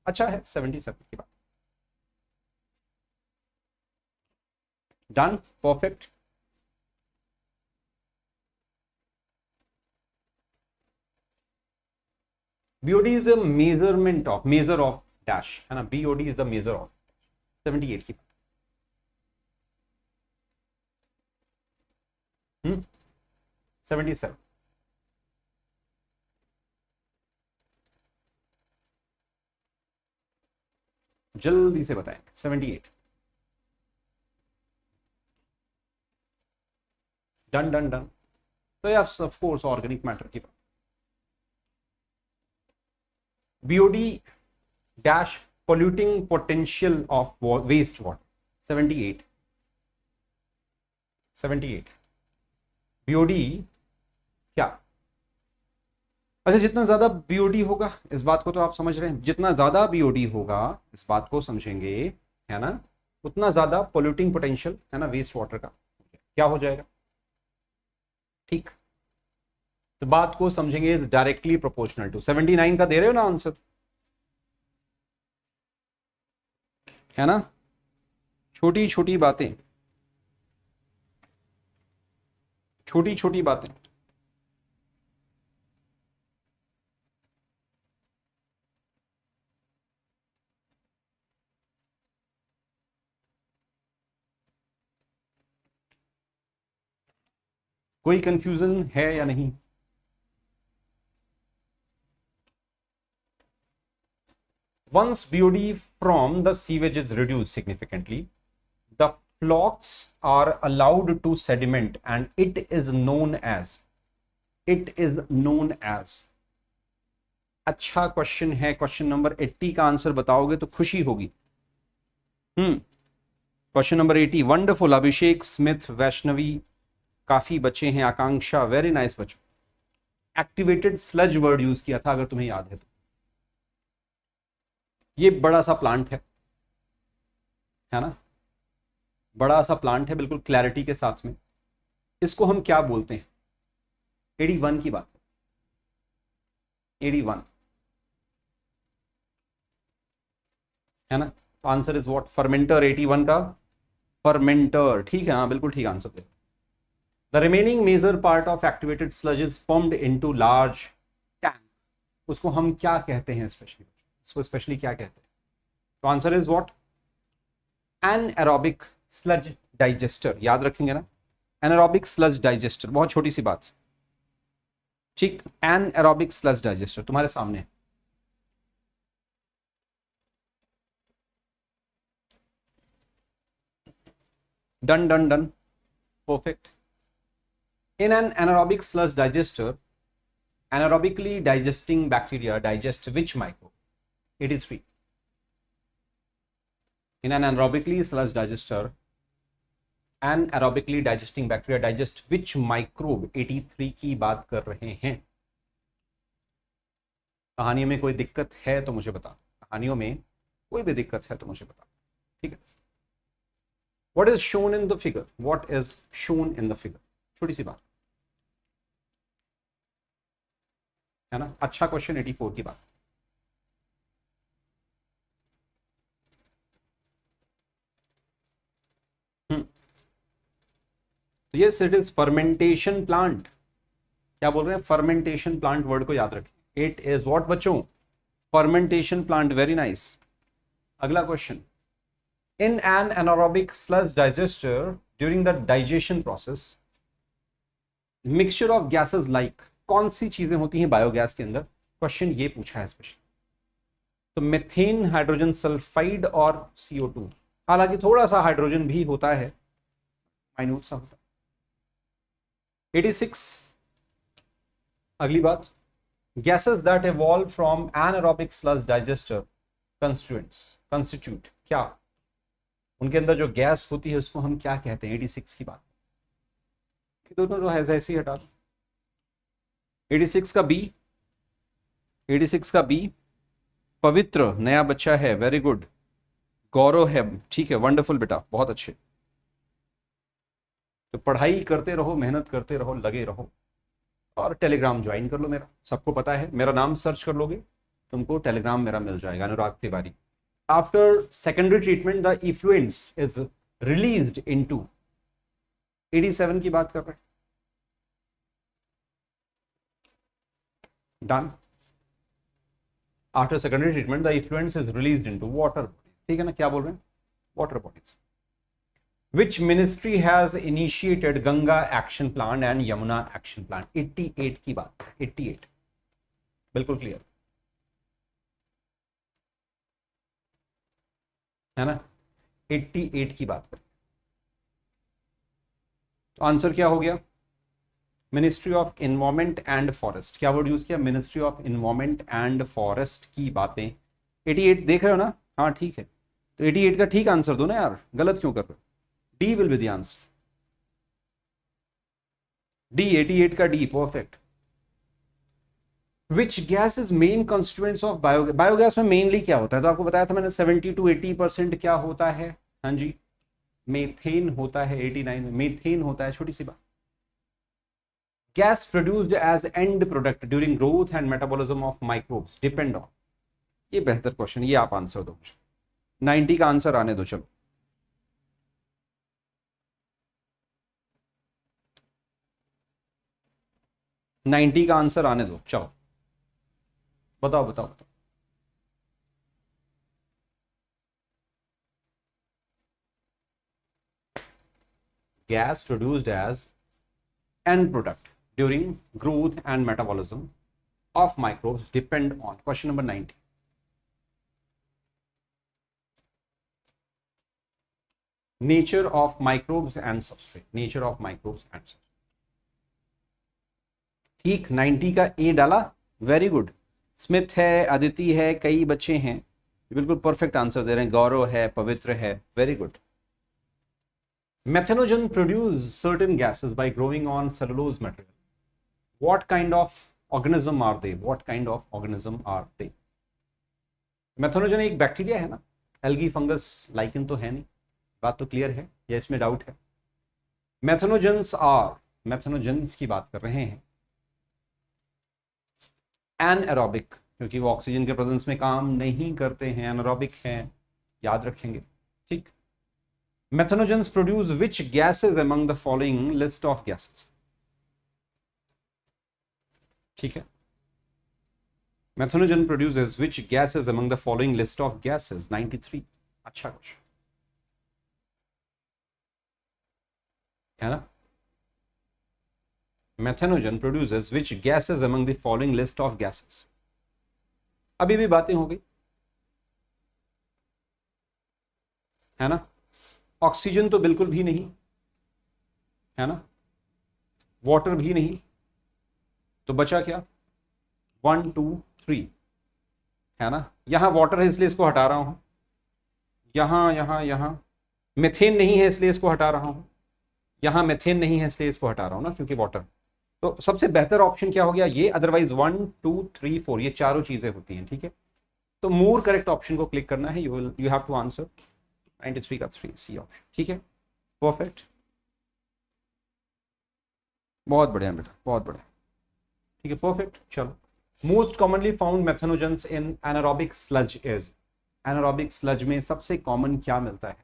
अच्छा है, 77 की बात, done, perfect. BOD is a measurement of, measure of dash, है ना, BOD is the measure of, 78 की बात। 77, जल्दी से बताएं, 78, डन डन डन। तो yes of course organic matter की बात, BOD dash polluting potential of waste water, 78, 78, BOD क्या, अच्छा जितना ज्यादा बीओडी होगा, इस बात को तो आप समझ रहे हैं, जितना ज्यादा बीओडी होगा इस बात को समझेंगे, है ना, उतना ज्यादा पोल्यूटिंग पोटेंशियल, है ना, वेस्ट वाटर का क्या हो जाएगा, ठीक। तो बात को समझेंगे, इज डायरेक्टली प्रोपोर्शनल टू, 79 का दे रहे हो ना आंसर, है ना, छोटी छोटी बातें, छोटी छोटी बातें, कोई कंफ्यूजन है या नहीं। Once BOD from the sewage is reduced significantly, the flocks are allowed to sediment and it is known as, अच्छा क्वेश्चन है, क्वेश्चन नंबर 80 का आंसर बताओगे तो खुशी होगी। क्वेश्चन नंबर 80, वंडरफुल, अभिषेक, स्मिथ, वैष्णवी, काफी बच्चे हैं, आकांक्षा, वेरी नाइस बच्चों। एक्टिवेटेड स्लज वर्ड यूज किया था, अगर तुम्हें याद है तो। ये बड़ा सा प्लांट है ना, बड़ा सा प्लांट है, बिल्कुल क्लैरिटी के साथ में। इसको हम क्या बोलते हैं, 81 की बात, 81, है ना, आंसर इज व्हाट, फर्मेंटर, 81 का फर्मेंटर, ठीक है, हाँ बिल्कुल ठीक आंसर दे। The remaining major part of activated sludge is pumped into large tank, उसको हम क्या कहते हैं स्पेशली, इसको स्पेशली क्या कहते हैं, तो answer is what, anaerobic sludge digester, याद रखेंगे ना, एनारोबिक स्लज डाइजेस्टर, बहुत छोटी सी बात, ठीक, एनारोबिक स्लज डाइजेस्टर तुम्हारे सामने है। Done done done, perfect. In an anaerobic sludge digester, anaerobically digesting bacteria digest which microbe? 83. In an anaerobically sludge digester, anaerobically digesting bacteria digest which microbe? 83 की बात कर रहे हैं। कहानियों में कोई दिक्कत है तो मुझे बता, कहानियों में कोई भी दिक्कत है तो मुझे बता, ठीक है। What is shown in the figure, what is shown in the figure, छोटी सी बात है ना। अच्छा क्वेश्चन 84 की बात। तो ये इट इज फर्मेंटेशन प्लांट। क्या बोल रहे हैं, फर्मेंटेशन प्लांट, वर्ड को याद रखें। इट इज व्हाट बच्चों, फर्मेंटेशन प्लांट, वेरी नाइस। अगला question, in an anaerobic sludge digester during the digestion process mixture of gases like, कौन सी चीजें होती हैं बायोगैस के अंदर, क्वेश्चन ये पूछा है स्पेशल। तो मेथेन, हाइड्रोजन सल्फाइड और CO2, हालांकि थोड़ा सा हाइड्रोजन भी होता है, माइन्यूट सा होता है। 86, अगली बात, gases that evolve from anaerobic sludge digester constitute, क्या उनके अंदर जो गैस होती है उसको हम क्या कहते हैं। 86 की बात, दोनों जो है ऐसे ही हटा दो। 86 का बी, 86 का बी, पवित्र नया बच्चा है, वेरी गुड। गौरव है, ठीक है, वंडरफुल बेटा, बहुत अच्छे। तो पढ़ाई करते रहो, मेहनत करते रहो, लगे रहो, और टेलीग्राम ज्वाइन कर लो मेरा, सबको पता है, मेरा नाम सर्च कर लोगे तुमको टेलीग्राम मेरा मिल जाएगा, Anurag Tiwari. After secondary treatment the effluents is released into, 87 की बात कर रहे हैं, done. After secondary treatment the effluents is released into water bodies, ठीक है ना, क्या बोल रहे हैं, water bodies. Which ministry has initiated Ganga Action Plan and Yamuna Action Plan? 88 की बात, 88 बिल्कुल क्लियर है ना, 88 की बात करें तो आंसर क्या हो गया, ministry of environment and forest. क्या वर्ड यूज किया, ministry of environment and forest की बातें। 88 देख रहे हो ना, हाँ ठीक है, तो 88 का ठीक आंसर दो ना यार, गलत क्यों कर रहे हो। D will be the answer. D, 88 का D, perfect. Which gas is main constituents of biogas? Biogas में मेनली क्या होता है, तो आपको बताया था मैंने 70 to 80% क्या होता है, हाँ जी, मेथेन होता है। 89 में मेथेन होता है, छोटी सी बात। Gas produced as end product during growth and metabolism of microbes depend on, ये बेहतर क्वेश्चन, ये आप आंसर दो मुझे, 90 का आंसर आने दो, चलो। नाइन्टी का आंसर आने दो, चलो बताओ बताओ बताओ। Gas produced as end product during growth and metabolism of microbes depend on, question number 90। Nature of microbes and substrate, nature of microbes and substrate, ठीक। 90 का ए डाला, वेरी गुड। स्मिथ है, अदिति है, कई बच्चे हैं बिल्कुल परफेक्ट आंसर दे रहे हैं, गौरव है, पवित्र है, very good. Methanogen produce certain gases by growing on cellulose material, what kind of organism are they, what kind of organism are they. Methanogen एक बैक्टीरिया है ना, एल्गी, फंगस, लाइकन तो है नहीं, बात तो क्लियर है या इसमें डाउट है। मेथेनोजेंस आर, मेथेनोजेंस की बात कर रहे हैं, एनएरोबिक, क्योंकि वो ऑक्सीजन के प्रेजेंस में काम नहीं करते हैं, एनएरोबिक हैं, याद रखेंगे, ठीक। Methanogens produce which gases among the following list of gases, ठीक है। Methanogen produces which gases among the following list of gases, 93, अच्छा क्वेश्चन है ना। Methanogen produces which gases among the following list of gases, अभी भी बातें हो गई है ना। ऑक्सीजन तो बिल्कुल भी नहीं है ना, वाटर भी नहीं, तो बचा क्या, 1 2 3 है ना। यहां वाटर है इसलिए इसको हटा रहा हूं, यहां मेथेन नहीं है इसलिए इसको हटा रहा हूं, यहां मेथेन नहीं है इसलिए इसको हटा रहा हूं ना, क्योंकि वाटर। तो सबसे बेहतर ऑप्शन क्या हो गया ये, अदरवाइज 1 2 3 4 ये चारों चीजें होती हैं, ठीक है। तो मोर करेक्ट ऑप्शन को क्लिक करना है, यू हैव टू आंसर 93 का 3 सी ऑप्शन, ठीक है। परफेक्ट, बहुत बढ़िया बेटा, बहुत बढ़िया, ठीक है, परफेक्ट। चलो, most commonly found methanogens in anaerobic sludge is, anaerobic sludge में सबसे कॉमन क्या मिलता है,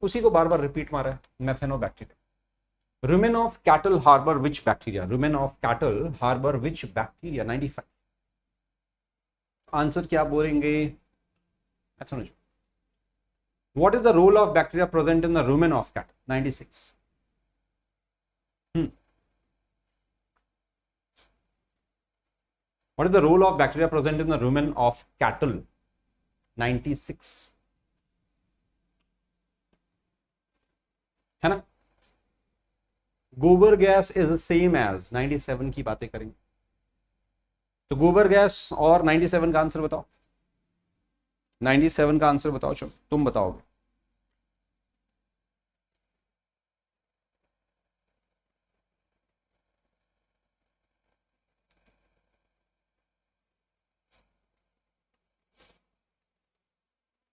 उसी को बार बार रिपीट मारा है, methanobacteria. Rumen of cattle harbour which bacteria, rumen of cattle harbour which bacteria, 95। Answer क्या बोलेंगे, मेथनोजेन। What is the role of bacteria present in the rumen of cattle? 96. What is the role of bacteria present in the rumen of cattle? 96. है ना। गोबर gas is same as, 97 की बातें करेंगे। तो गोबर गैस और 97 का आंसर बताओ, 97 का आंसर बताओ, चलो तुम बताओगे।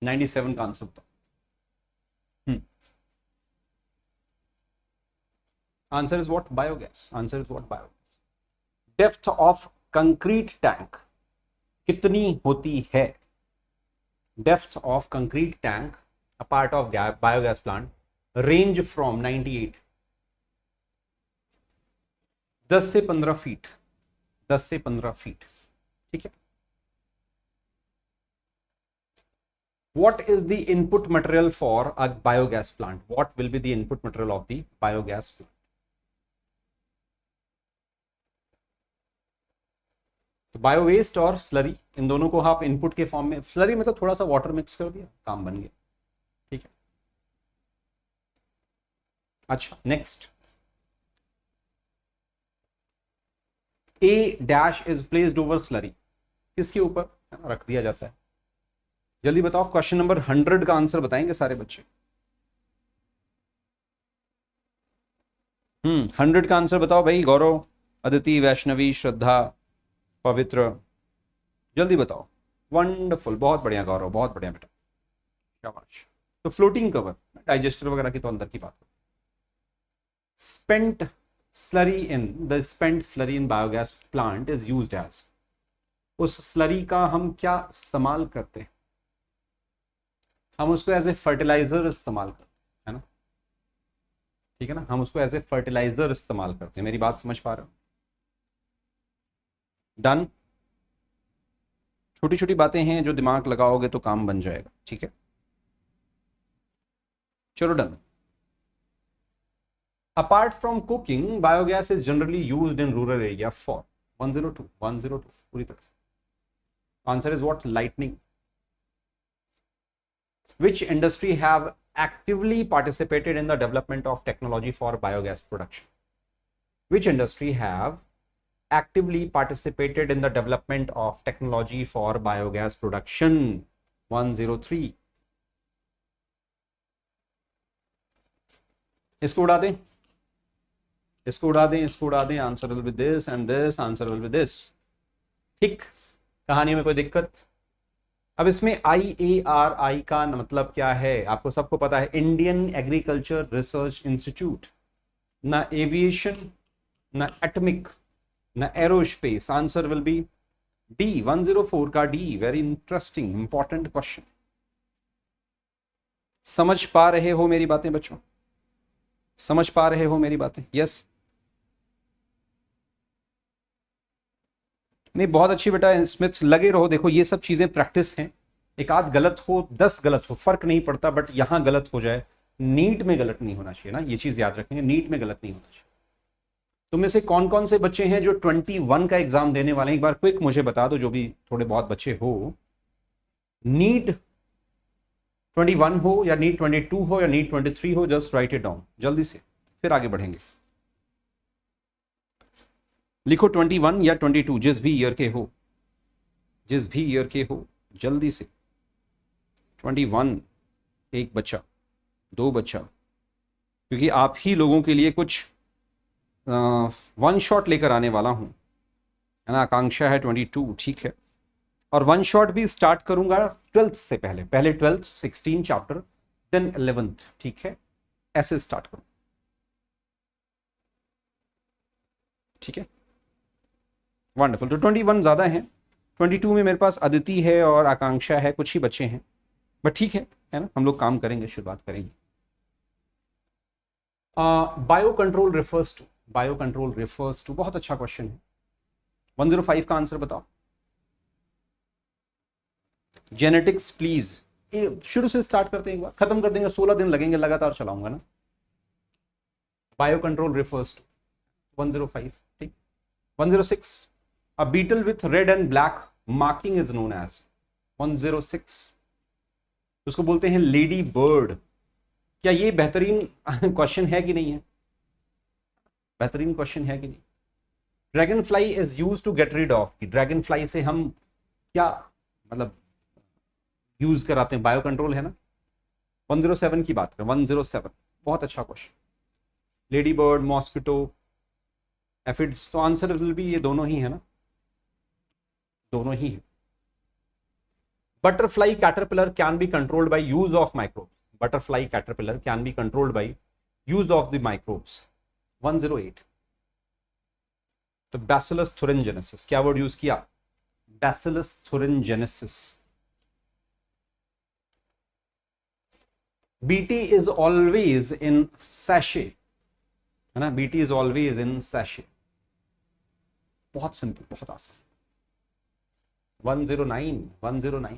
$97 का आंसर बताओ। Answer is what, biogas, answer is what, biogas. Depth of concrete tank कितनी होती है, depth of concrete tank a part of biogas plant range from 98, 10 से 15 फीट, 10 से 15 फीट, ठीक है। What is the input material for a biogas plant? What will be the input material of the biogas plant? तो bio waste और slurry, इन दोनों को आप input के फॉर्म में, स्लरी मतलब थोड़ा सा वाटर मिक्स कर दिया, काम बन गया, ठीक है। अच्छा, next, A dash is placed over slurry, किसके ऊपर रख दिया जाता है, जल्दी बताओ। क्वेश्चन नंबर 100 का आंसर बताएंगे सारे बच्चे। 100 का आंसर बताओ भाई, गौरव, अदिति, वैष्णवी, श्रद्धा, पवित्र, जल्दी बताओ। वंडरफुल, बहुत बढ़िया गौरव, बहुत बढ़िया बेटा, शाबाश। तो फ्लोटिंग कवर, डाइजेस्टर वगैरह की तो अंदर की बात हो। Spent slurry in, the spent slurry in biogas plant is used as, उस स्लरी का हम क्या इस्तेमाल करते हैं, हम उसको एज ए फर्टिलाइजर इस्तेमाल करते हैं, है ना, ठीक है ना, हम उसको एज ए फर्टिलाइजर इस्तेमाल करते हैं। मेरी बात समझ पा रहे हो, डन। छोटी छोटी बातें हैं जो दिमाग लगाओगे तो काम बन जाएगा, ठीक है, चलो done. Apart from cooking biogas is generally used in rural area for, 102, 102 पूरी तरह से। Answer is what, lightning. Which industry have actively participated in the development of technology for biogas production? Which industry have actively participated in the development of technology for biogas production? 103. इसको उड़ा दें, इसको उड़ा दें, इसको उड़ा दें। Answer will be this and this, answer will be this, ठीक। कहानी में कोई दिक्कत? अब इसमें IARI का मतलब क्या है, आपको सबको पता है, इंडियन एग्रीकल्चर रिसर्च इंस्टीट्यूट। ना एविएशन, ना एटमिक, ना aerospace. Answer will be D, 104 का D. Very interesting, important question. समझ पा रहे हो मेरी बातें बच्चों, समझ पा रहे हो मेरी बातें? यस, नहीं, बहुत अच्छी बेटा स्मिथ, लगे रहो। देखो ये सब चीजें प्रैक्टिस हैं, एक आध गलत हो, 10 गलत हो, फर्क नहीं पड़ता, बट यहां गलत हो जाए, नीट में गलत नहीं होना चाहिए ना, ये चीज याद रखेंगे, नीट में गलत नहीं होना चाहिए। तुम में से कौन कौन से बच्चे हैं जो 21 का एग्जाम देने वाले हैं, एक बार क्विक मुझे बता दो, जो भी थोड़े बहुत बच्चे हो। नीट 21 हो या नीट 22 हो या नीट 23 हो, जस्ट राइट इट डाउन जल्दी से, फिर आगे बढ़ेंगे। लिखो 21 या 22, जिस भी ईयर के हो, जिस भी ईयर के हो, जल्दी से। 21 एक बच्चा, 2 बच्चा, क्योंकि आप ही लोगों के लिए कुछ वन शॉट लेकर आने वाला हूँ, है ना। आकांक्षा है 22, ठीक है। और वन शॉट भी स्टार्ट करूंगा 12th से पहले, पहले 12th 16 चैप्टर, देन 11th, ठीक है, ऐसे स्टार्ट करूँ, ठीक है। वंडरफुल। तो 21 ज्यादा है, 22 में मेरे पास अदिति है और आकांक्षा है, कुछ ही बच्चे हैं, बट ठीक है ना, हम लोग काम करेंगे, शुरुआत करेंगे। Biocontrol refers to, biocontrol refers to, बहुत अच्छा क्वेश्चन है। 105 का आंसर बताओ। जेनेटिक्स प्लीज, शुरू से स्टार्ट करते हैं, एक बार खत्म कर देंगे, 16 दिन लगेंगे, लगातार चलाऊंगा ना। बायो कंट्रोल रिफर्स टू 105, ठीक। 106, a beetle with red and black marking is known as. 106, उसको बोलते हैं लेडी बर्ड। क्या ये बेहतरीन क्वेश्चन है कि नहीं है? बेहतरीन क्वेश्चन है कि नहीं? Dragonfly is use to get rid of, dragonfly से हम क्या मतलब यूज कराते हैं, बायो कंट्रोल है ना। 107 की बात करें, 107, बहुत अच्छा question. Lady bird, mosquito, aphids, तो आंसर विल बी ये दोनों ही है ना, दोनों ही है। Butterfly caterpillar can be controlled by use of microbes, butterfly caterpillar can be controlled by use of the microbes. 108, तो बैसिलस थुरिनजेनेसिस, क्या वर्ड यूज किया? Bacillus thuringiensis. BT is always in sachet, है ना, BT is always in sachet. बहुत simple, बहुत आसान। 109, 109,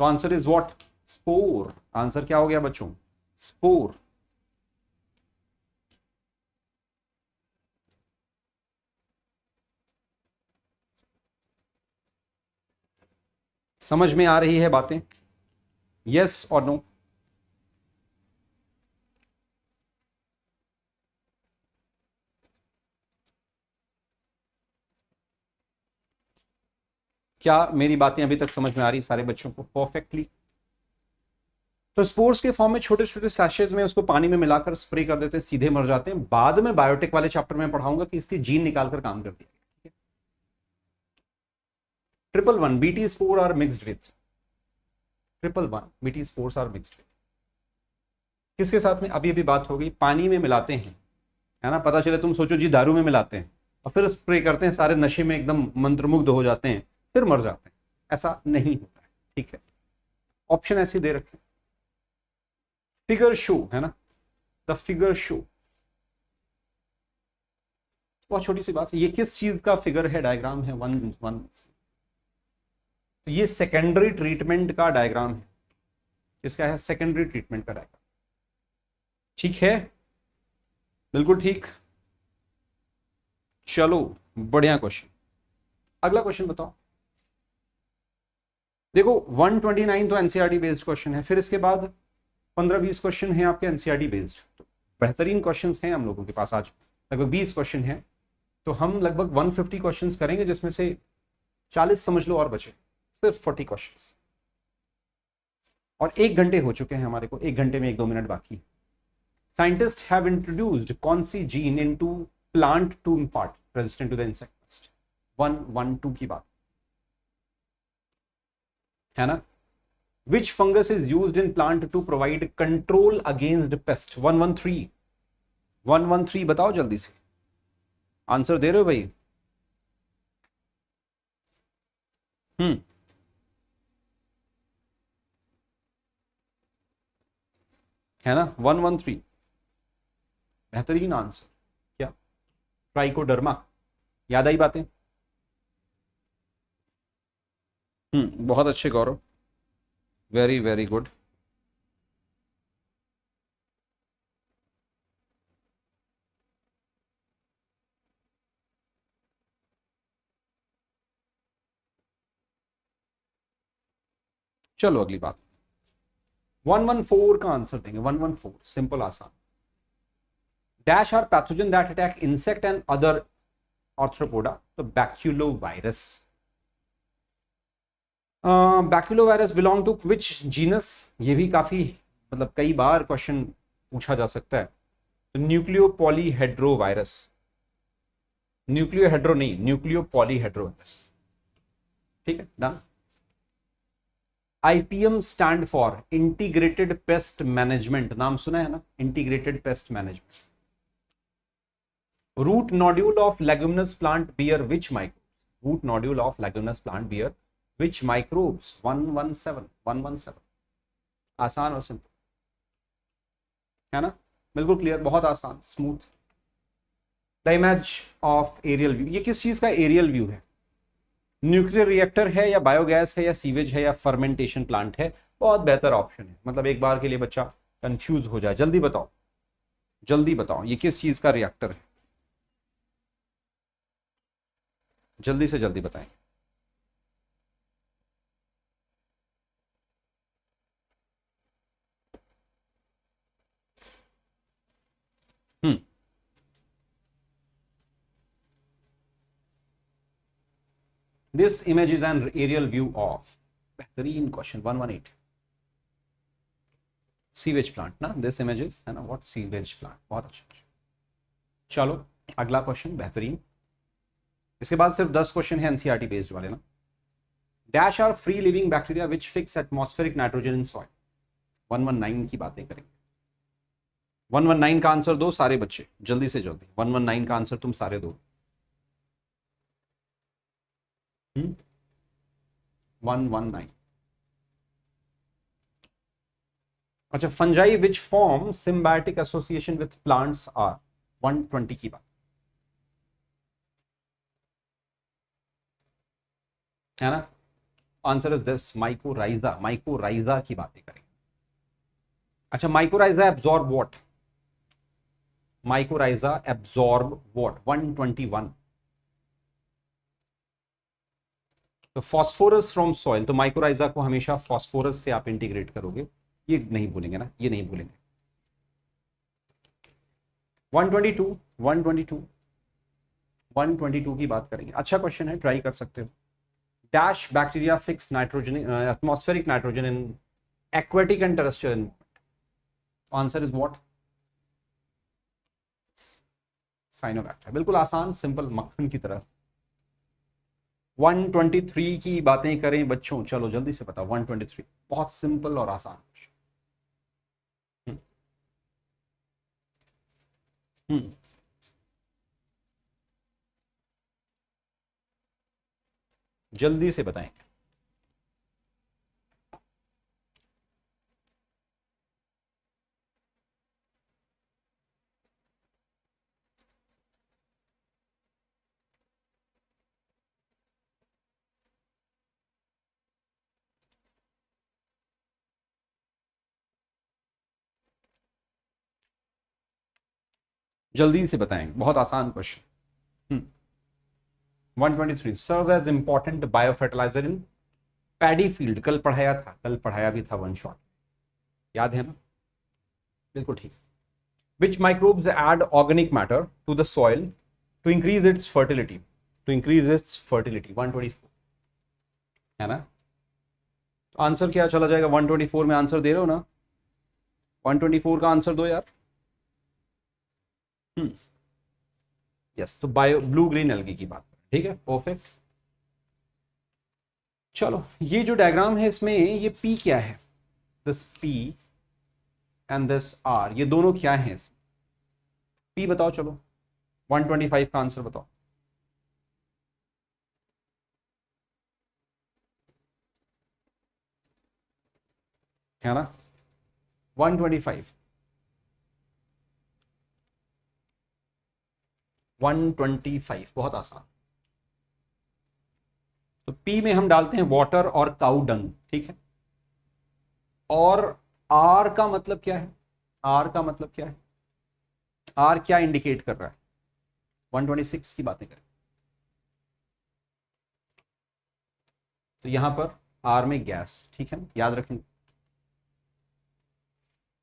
तो answer is what? Spore. Answer क्या हो गया बच्चों? स्पोर। समझ में आ रही है बातें? यस और नो? क्या मेरी बातें अभी तक समझ में आ रही सारे बच्चों को परफेक्टली? तो स्पोर्स के फॉर्म में छोटे छोटे सैशेज में उसको पानी में मिलाकर स्प्रे कर देते हैं, सीधे मर जाते हैं। बाद में बायोटेक वाले चैप्टर में पढ़ाऊंगा कि इसकी जीन निकालकर काम करती है। 111, BT spore are mixed with, 111 BT spores are mixed with किसके साथ में? अभी अभी बात हो गई, पानी में मिलाते हैं, है ना। पता चले तुम सोचो जी दारू में मिलाते हैं और फिर स्प्रे करते हैं, सारे नशे में एकदम मंत्रमुग्ध हो जाते हैं, फिर मर जाते हैं, ऐसा नहीं होता है, ठीक है। ऑप्शन ऐसे दे रखे, फिगर शो, है ना, द फिगर शो। बहुत छोटी सी बात है, ये किस चीज का फिगर है, डायग्राम है? 1 तो ये सेकेंडरी ट्रीटमेंट का डायग्राम है। इसका है सेकेंडरी ट्रीटमेंट का डायग्राम, ठीक है, बिल्कुल ठीक। चलो बढ़िया क्वेश्चन। अगला क्वेश्चन बताओ। देखो 129 तो एनसीईआरटी बेस्ड क्वेश्चन है, फिर इसके बाद 15-20 क्वेश्चन है आपके एनसीईआरटी बेस्ड। तो बेहतरीन क्वेश्चंस हैं हम लोगों के पास, आज लगभग 20 क्वेश्चन हैं, तो हम लगभग 150 क्वेश्चंस करेंगे, जिसमें से 40 समझ लो और बचे सिर्फ 40 क्वेश्चंस। और 1 घंटे हो चुके हैं हमारे को, 1 घंटे में 1-2 मिनट बाकी। साइंटिस्ट हैव इंट्रोड्यूस्ड कौन सी gene into plant to impart resistant to the insect pest? 112 की बात है ना। Which fungus is used in plant to provide control against pest? 113, 113 बताओ जल्दी से, आंसर दे रहे हो भाई? है ना, 113 बेहतरीन आंसर। क्या? ट्राइकोडर्मा। याद आई बातें? बहुत अच्छे गौरव, वेरी वेरी गुड। चलो अगली बात, 114 का आंसर देंगे। 114 सिंपल आसान। Dash are pathogen that attack insect and other arthropoda, तो baculovirus. Baculovirus belong to which genus? ये भी काफी मतलब कई बार क्वेश्चन पूछा जा सकता है। न्यूक्लियोपॉलीहेड्रोवायरस, न्यूक्लियोहेड्रो नहीं, न्यूक्लियोपॉलीहेड्रोवायरस, ठीक है done. IPM stand for integrated pest management, नाम सुना है ना, integrated pest management. Root nodule of leguminous plant bear which microbes, root nodule of leguminous plant bear which microbes, 117 आसान और सिंपल है ना, बिल्कुल क्लियर, बहुत आसान smooth. The image of aerial view, ये किस चीज का एरियल व्यू है, न्यूक्लियर रिएक्टर है या बायोगैस है या सीवेज है या फर्मेंटेशन प्लांट है, बहुत बेहतर ऑप्शन है, मतलब एक बार के लिए बच्चा कंफ्यूज हो जाए। जल्दी बताओ, जल्दी बताओ ये किस चीज का रिएक्टर है, जल्दी से जल्दी बताएं। This image is an aerial view of, बेहतरीन क्वेश्चन 118, सीवेज प्लांट ना, दिस इमेज इज है ना व्हाट, सीवेज प्लांट, बहुत अच्छा। चलो अगला क्वेश्चन बेहतरीन, इसके बाद सिर्फ 10 क्वेश्चन है एनसीईआरटी बेस्ड वाले ना। Dash are free living bacteria which fix atmospheric nitrogen in soil, 119 की बातें करेंगे। 119 का आंसर दो सारे बच्चे, जल्दी से जल्दी 119 का आंसर तुम सारे दो। 119, अच्छा fungi which form symbiotic association with plants are, 120 की बात है ना, answer is this mycorrhiza, mycorrhiza की बातें करेंगे। अच्छा mycorrhiza absorb what, mycorrhiza absorb what, 121। तो फॉस्फोरस फ्रॉम सॉइल, तो माइकोराइजा को हमेशा फॉस्फोरस से आप इंटीग्रेट करोगे, ये नहीं भूलेंगे ना, ये नहीं भूलेंगे। 122, 122, 122 की बात करेंगे, अच्छा क्वेश्चन है, ट्राई कर सकते हो। Dash bacteria fix nitrogen atmospheric nitrogen in aquatic and terrestrial, answer is what, cyanobacteria, बिल्कुल आसान सिंपल मक्खन की तरह। 123 की बातें करें बच्चों, चलो जल्दी से बताओ 123, बहुत सिंपल और आसान। हम्म जल्दी से बताएं। जल्दी से बताएं, बहुत आसान question. 123, serve as important bio fertiliser in paddy field, कल पढ़ाया था, कल पढ़ाया भी था वन शॉट, याद है ना, बिल्कुल ठीक। Which microbes add organic matter to the soil to increase its fertility, to increase its fertility, 124 है ना, आंसर क्या चला जाएगा, 124 में आंसर दे रहे हो ना, 124 का आंसर दो यार। यस, तो बायो ब्लू ग्रीन एल्गी की बात, ठीक है परफेक्ट। चलो ये जो डायग्राम है इसमें ये पी क्या है, this P and this R, ये दोनों क्या है, पी बताओ, चलो 125 का आंसर बताओ। है ना 125, 125 बहुत आसान। तो पी में हम डालते हैं वाटर और काउ डंग, ठीक है, और आर का मतलब क्या है, आर का मतलब क्या है, आर क्या इंडिकेट कर रहा है, 126 की बातें करें तो यहां पर आर में गैस, ठीक है याद रखेंगे।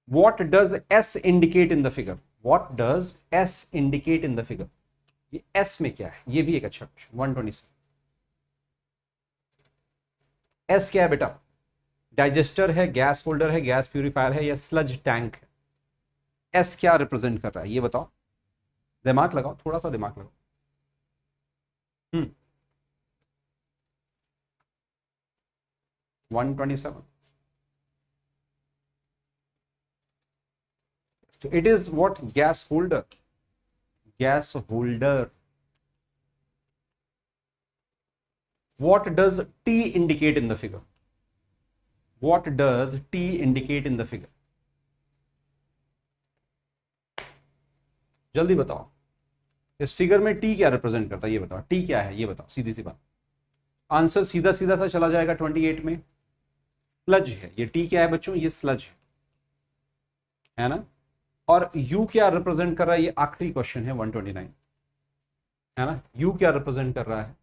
What does S indicate in the figure? What does S indicate in the figure? ये S में क्या है, ये भी एक अच्छा क्वेश्चन, 126। S क्या है बेटा, डाइजेस्टर है, गैस होल्डर है, गैस प्यूरिफायर है या स्लज टैंक है, एस क्या रिप्रेजेंट कर रहा है ये बताओ, दिमाग लगाओ, थोड़ा सा दिमाग लगाओ। 127। It is what? Gas holder. Gas holder. What does T indicate in the figure? What does T indicate in the figure? जल्दी बताओ, इस फिगर में T क्या रिप्रेजेंट करता है ये बताओ। T क्या है ये बताओ, सीधी सी बात। आंसर सीधा सीधा सा चला जाएगा 28 में। स्लज है ये। T क्या है बच्चों? ये स्लज है ना। और U क्या रिप्रेजेंट कर रहा है? ये आखिरी क्वेश्चन है 129, है ना। U क्या रिप्रेजेंट कर रहा है?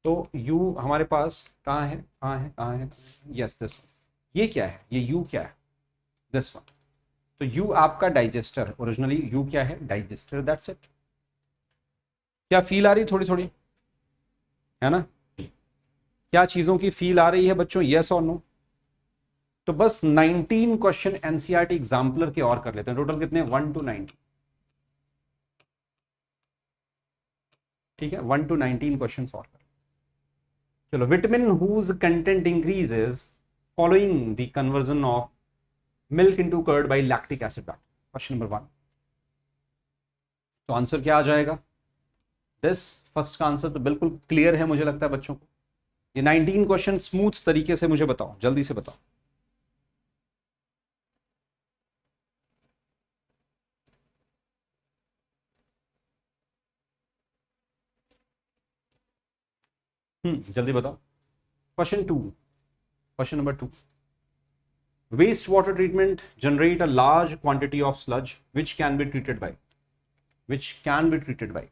तो U हमारे पास कहाँ है, कहाँ है, कहाँ है? Yes, this. ये क्या है? ये U क्या है? This one. तो U आपका डाइजेस्टर है। ओरिजिनली U क्या है? डाइजेस्टर। That's it. क्या फील आ रही थोड़ी थोड़ी, है ना? क्या चीजों की फील आ रही है बच्चों? यस और नो? तो बस 19 क्वेश्चन एनसीईआरटी एग्जाम्पलर के और कर लेते हैं। टोटल कितने? 1 to 19। ठीक है, 1 to 19 क्वेश्चन और कर। चलो, vitamin whose content increases following the conversion of milk into curd by lactic acid बैक्ट। Question number 1। तो आंसर क्या आ जाएगा? दिस। फर्स्ट का आंसर तो बिल्कुल क्लियर है मुझे लगता है बच्चों को। ये 19 क्वेश्चन स्मूथ तरीके से मुझे बताओ, जल्दी से बताओ। जल्दी बताओ। Question 2, question number 2। Waste water treatment generate a large quantity of sludge which can be treated by, which can be treated by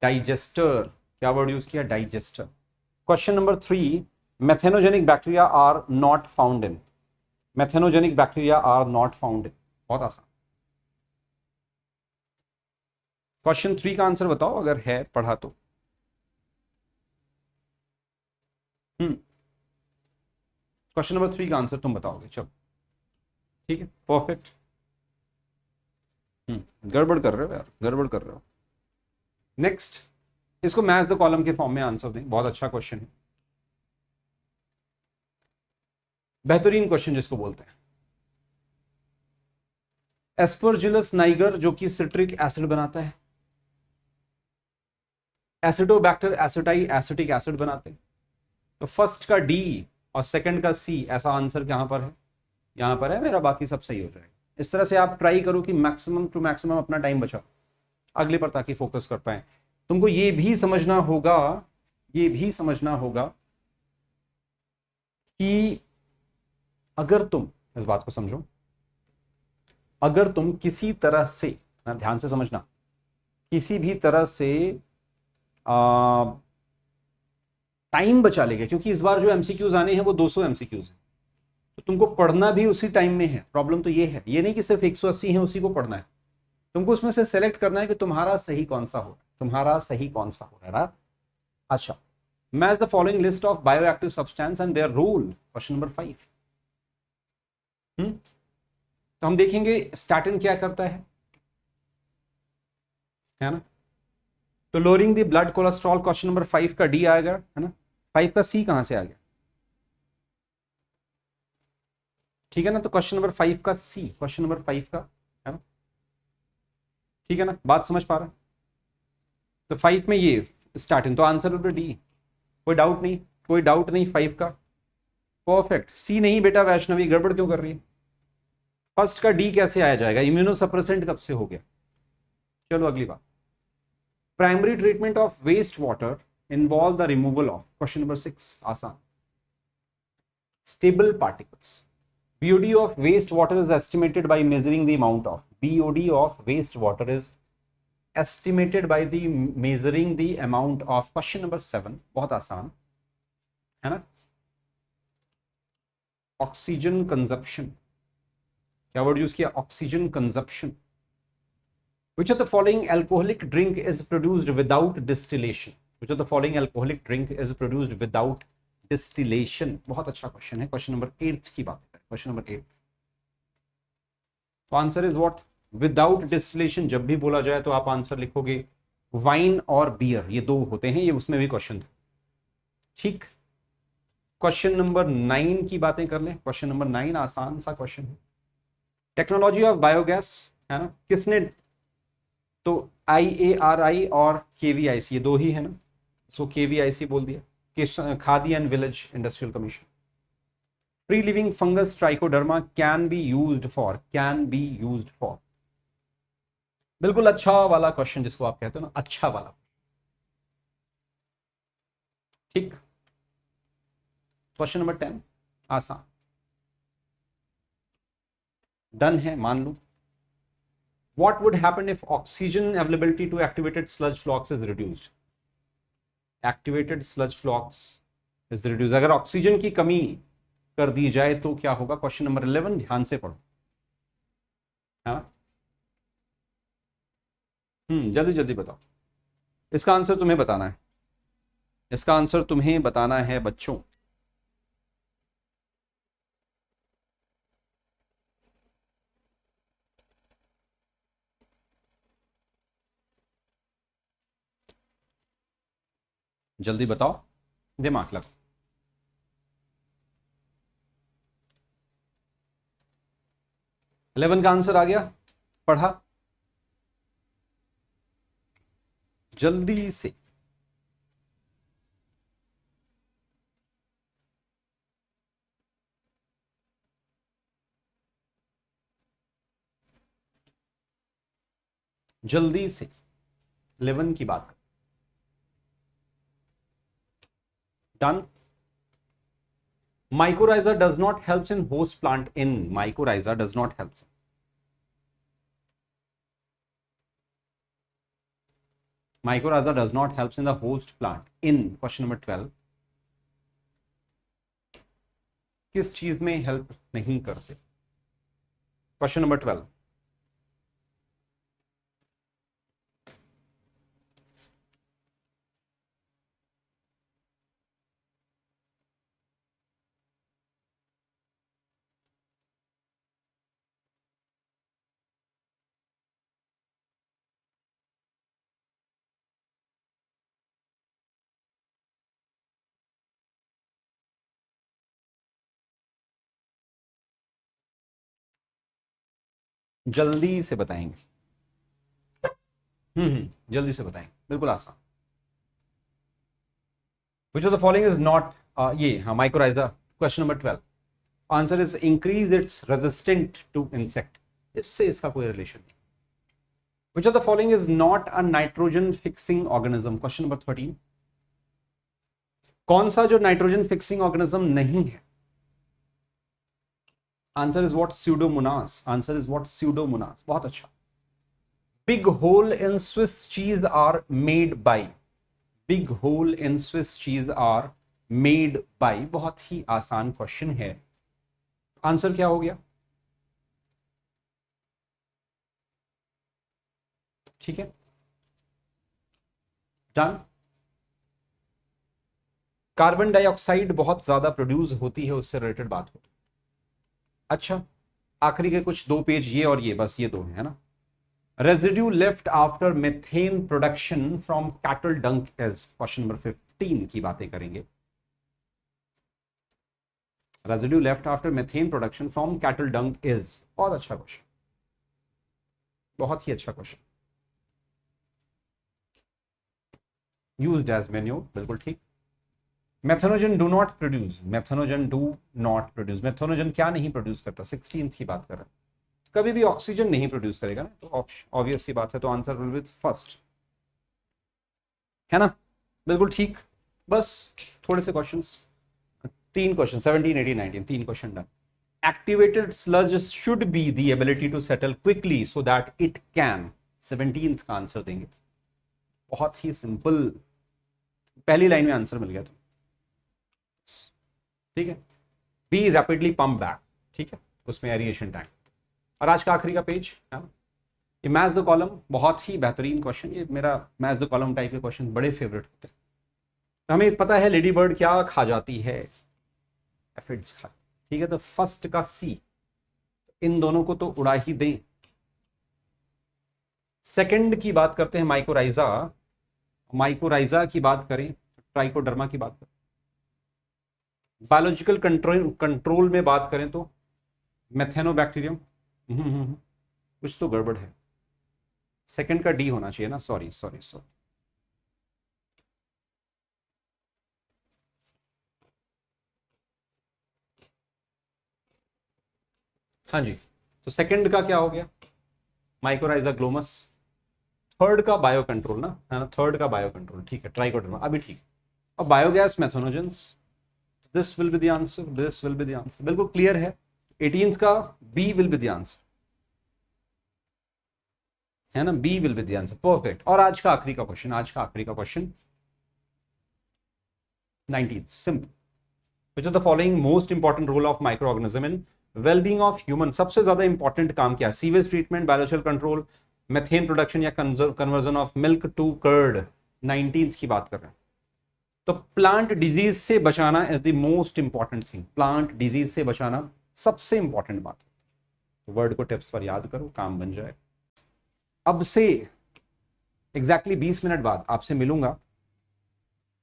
digester. क्या वर्ड यूज किया? Digester. Question number 3। Methanogenic bacteria are not found in. Methanogenic bacteria are not found in. बहुत आसान। Question 3 का answer बताओ अगर है पढ़ा तो। क्वेश्चन नंबर 3 का आंसर तुम बताओगे। चलो ठीक है, परफेक्ट। गड़बड़ कर रहे हो यार, गड़बड़ कर रहे हो। नेक्स्ट, इसको मैच द कॉलम के फॉर्म में आंसर दें। बहुत अच्छा क्वेश्चन है, बेहतरीन क्वेश्चन जिसको बोलते हैं। एस्परजिलस नाइगर जो कि सिट्रिक एसिड बनाता है, एसिडोबैक्टर एसिटाई एसिटिक एसिड बनाते हैं। तो फर्स्ट का डी और सेकंड का सी, ऐसा आंसर कहां पर है? यहां पर है मेरा। बाकी सब सही हो जाएगा। इस तरह से आप ट्राई करो कि मैक्सिमम टू मैक्सिमम अपना टाइम बचाओ अगले पर, ताकि फोकस कर पाए। तुमको ये भी समझना होगा, ये भी समझना होगा कि अगर तुम इस बात को समझो, अगर तुम किसी तरह से, ध्यान से समझना, किसी भी तरह से टाइम बचा लेगा, क्योंकि इस बार जो एमसीक्यूज आने हैं वो 200 एमसीक्यूज हैं, तो तुमको पढ़ना भी उसी टाइम में है। प्रॉब्लम तो ये है, ये नहीं कि सिर्फ 180 है उसी को पढ़ना है, तुमको उसमें से सेलेक्ट करना है कि तुम्हारा सही कौन सा हो, तुम्हारा सही कौन सा हो रहा है। अच्छा, match the following list of bioactive substance and their role. Question number 5। तो हम देखेंगे स्टैटिन क्या करता है ना। तो lowering the blood cholesterol, question number 5 का डी आएगा, है ना। 5 का सी कहां से आ गया? ठीक है ना। तो क्वेश्चन नंबर 5 का सी, क्वेश्चन नंबर 5 का, है ना। ठीक है ना, बात समझ पा रहे हैं? तो 5 में ये स्टार्टिंग, तो आंसर विल बी डी। कोई डाउट नहीं, कोई डाउट नहीं 5 का। परफेक्ट। सी नहीं बेटा वैष्णवी, गड़बड़ क्यों कर रही है? फर्स्ट का डी कैसे आया जाएगा? इम्यूनोसप्रेसेंट कब से हो गया? चलो अगली बात। Primary treatment of waste water involve the removal of, question number 6 आसान, stable particles. BOD of wastewater is estimated by measuring the amount of, BOD of wastewater is estimated by the measuring the amount of, question number 7 बहुत आसान है ना। Oxygen consumption, क्या word use किया? Oxygen consumption. Which of the following alcoholic drink is produced without distillation? Which of the following alcoholic drink is produced without distillation? बहुत अच्छा question है। Question number 8 की बात करें, क्वेश्चन नंबर 8। तो answer is what? Without distillation जब भी बोला जाए तो आप आंसर लिखोगे वाइन और बियर, ये दो होते हैं, ये उसमें भी क्वेश्चन था। ठीक, क्वेश्चन नंबर 9 की बातें कर लें। क्वेश्चन नंबर 9 आसान सा क्वेश्चन है, टेक्नोलॉजी ऑफ बायोगैस, है ना, किसने? तो IARI और KVIC ये दो ही है ना, सो KVIC बोल दिया। Khadi and village industrial commission. Free living fungus trichoderma can be used for, can be used for, बिल्कुल अच्छा वाला क्वेश्चन जिसको आप कहते हो ना, अच्छा वाला। ठीक, क्वेश्चन नंबर 10 आसान, डन है, मान लो। What would happen if oxygen availability to activated sludge flocks is reduced? Activated sludge flocks is reduced. अगर ऑक्सीजन की कमी कर दी जाए तो क्या होगा? क्वेश्चन नंबर 11 ध्यान से पढ़ो। हाँ, जल्दी जल्दी बताओ। इसका आंसर तुम्हें बताना है, इसका आंसर तुम्हें बताना है बच्चों। जल्दी बताओ, दिमाग लगाओ। 11 का आंसर आ गया, पढ़ा जल्दी से। जल्दी से 11 की बात। Done. Mycorrhiza does not helps in host plant in, mycorrhiza does not helps, mycorrhiza does not helps in the host plant in question number 12, किस चीज में हेल्प नहीं करते? क्वेश्चन नंबर 12, जल्दी से बताएंगे। जल्दी से बताएंगे, बिल्कुल आसान। Which of the following is not ये हाँ mycorrhiza, question number 12, answer is increase its resistant to insect, इससे इसका कोई रिलेशन नहीं। Which of the following is not a nitrogen fixing organism, question number 13, कौन सा जो नाइट्रोजन फिक्सिंग ऑर्गेनिज्म नहीं है? Answer is what? Pseudomonas, answer is what? Pseudomonas, बहुत अच्छा। Big hole in Swiss cheese are made by, big hole in Swiss cheese are made by, बहुत ही आसान क्वेश्चन है। आंसर क्या हो गया? ठीक है, डन। कार्बन डाइऑक्साइड बहुत ज्यादा प्रोड्यूस होती है, उससे रिलेटेड बात होती है। अच्छा, आखिरी के कुछ दो पेज ये और ये, बस ये दो है ना। Residue left after methane production from cattle डंक इज, क्वेश्चन नंबर 15 की बातें करेंगे। Residue left after methane production from cattle डंक इज, बहुत अच्छा क्वेश्चन, बहुत ही अच्छा क्वेश्चन। यूज्ड एज मेन्यूर, बिल्कुल ठीक। Methanogen do not produce, methanogen do not produce, methanogen क्या नहीं प्रोड्यूस करता? 16th की बात कर रहे हैं, कभी भी ऑक्सीजन नहीं प्रोड्यूस करेगा ना, तो ऑब्वियस सी बात है, तो आंसर विल बी फर्स्ट, है ना, बिल्कुल ठीक। बस थोड़े से questions, 3 question, 17, 18, 19, 3 question done. Activated sludge should be the ability to settle quickly so that it can, 17th का आंसर देंगे, बहुत ही सिंपल, पहली लाइन में आंसर मिल गया तो ठीक है। बी रैपिडली पंप बैक, ठीक है, उसमें एरिएशन टैंक। और आज का आखिरी का पेज है ना, ये मैच द कॉलम, बहुत ही बेहतरीन क्वेश्चन, ये मेरा मैच द कॉलम टाइप के क्वेश्चन बड़े फेवरेट होते हैं। तो हमें पता है लेडी बर्ड क्या खा जाती है? एफिड्स खा, ठीक है, तो फर्स्ट का सी, इन दोनों को तो उड़ा ही दें। सेकंड की बात करते हैं, माइकोराइजा। माइकोराइजा की बात करें, ट्राइकोडर्मा की बात करें, बायोलॉजिकल कंट्रोल में बात करें तो मेथेनोबैक्टीरियम। कुछ तो गड़बड़ है, सेकंड का डी होना चाहिए ना, सॉरी सॉरी सॉरी। हाँ जी, तो सेकंड का क्या हो गया, माइकोराइजा ग्लोमस। थर्ड का बायो कंट्रोल ना, है ना, थर्ड का बायो कंट्रोल, ठीक है, ट्राइकोडर्मा अभी ठीक। अब biogas methanogens, this will be the answer, this will be the answer, बिल्कुल क्लियर है। 18th का B will be the answer, है ना, B will be the answer, perfect. और आज का आखिरी का क्वेश्चन, आज का आखिरी का question 19th, simple. Which are the following most important role of micro organism in wellbeing of human. सबसे ज्यादा इंपॉर्टेंट काम क्या है, sewage treatment, biological control, methane production या conversion of milk to curd. 19th की बात कर रहे हैं। तो प्लांट डिजीज से बचाना is the most important thing, plant disease से बचाना सबसे इंपॉर्टेंट बात है। वर्ड को टिप्स पर याद करो, काम बन जाए। अब से एग्जैक्टली 20 मिनट बाद आपसे मिलूंगा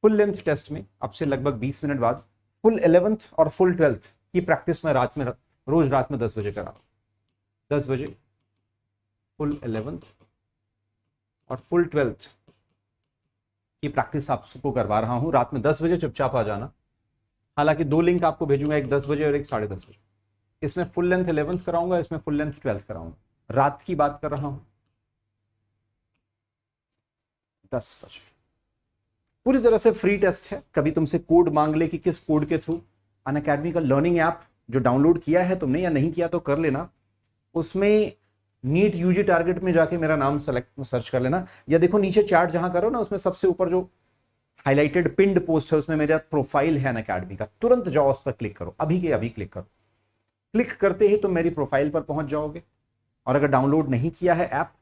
फुल लेंथ टेस्ट में। अब से लगभग 20 मिनट बाद फुल 11th और फुल 12th की प्रैक्टिस में रोज रात में 10 बजे करा, 10 बजे फुल 11th और फुल 12th की प्रैक्टिस आपको करवा रहा हूं रात में 10 बजे, चुपचाप आ जाना। हालांकि 2 लिंक आपको भेजूंगा, एक 10 बजे और एक 10:30 बजे। इसमें फुल लेंथ 11th कराऊंगा, इसमें फुल लेंथ 12th कराऊंगा। रात की बात कर रहा हूं, 10 बजे। पूरी तरह से फ्री टेस्ट है। कभी तुमसे कोड मांग ले कि किस कोड के थ्रू, अनअकैडमी का लर्निंग ऐप जो डाउनलोड किया है तुमने या नहीं किया तो कर लेना, उसमें नीट यूजी टारगेट में जाके मेरा नाम सर्च कर लेना, या देखो नीचे चैट जहां करो ना, उसमें सबसे ऊपर जो हाईलाइटेड पिंड पोस्ट है उसमें मेरा प्रोफाइल है अनअकैडमी का, तुरंत जाओ उस पर क्लिक करो, अभी के अभी क्लिक करो। क्लिक करते ही तुम मेरी प्रोफाइल पर पहुंच जाओगे। और अगर डाउनलोड नहीं किया है ऐप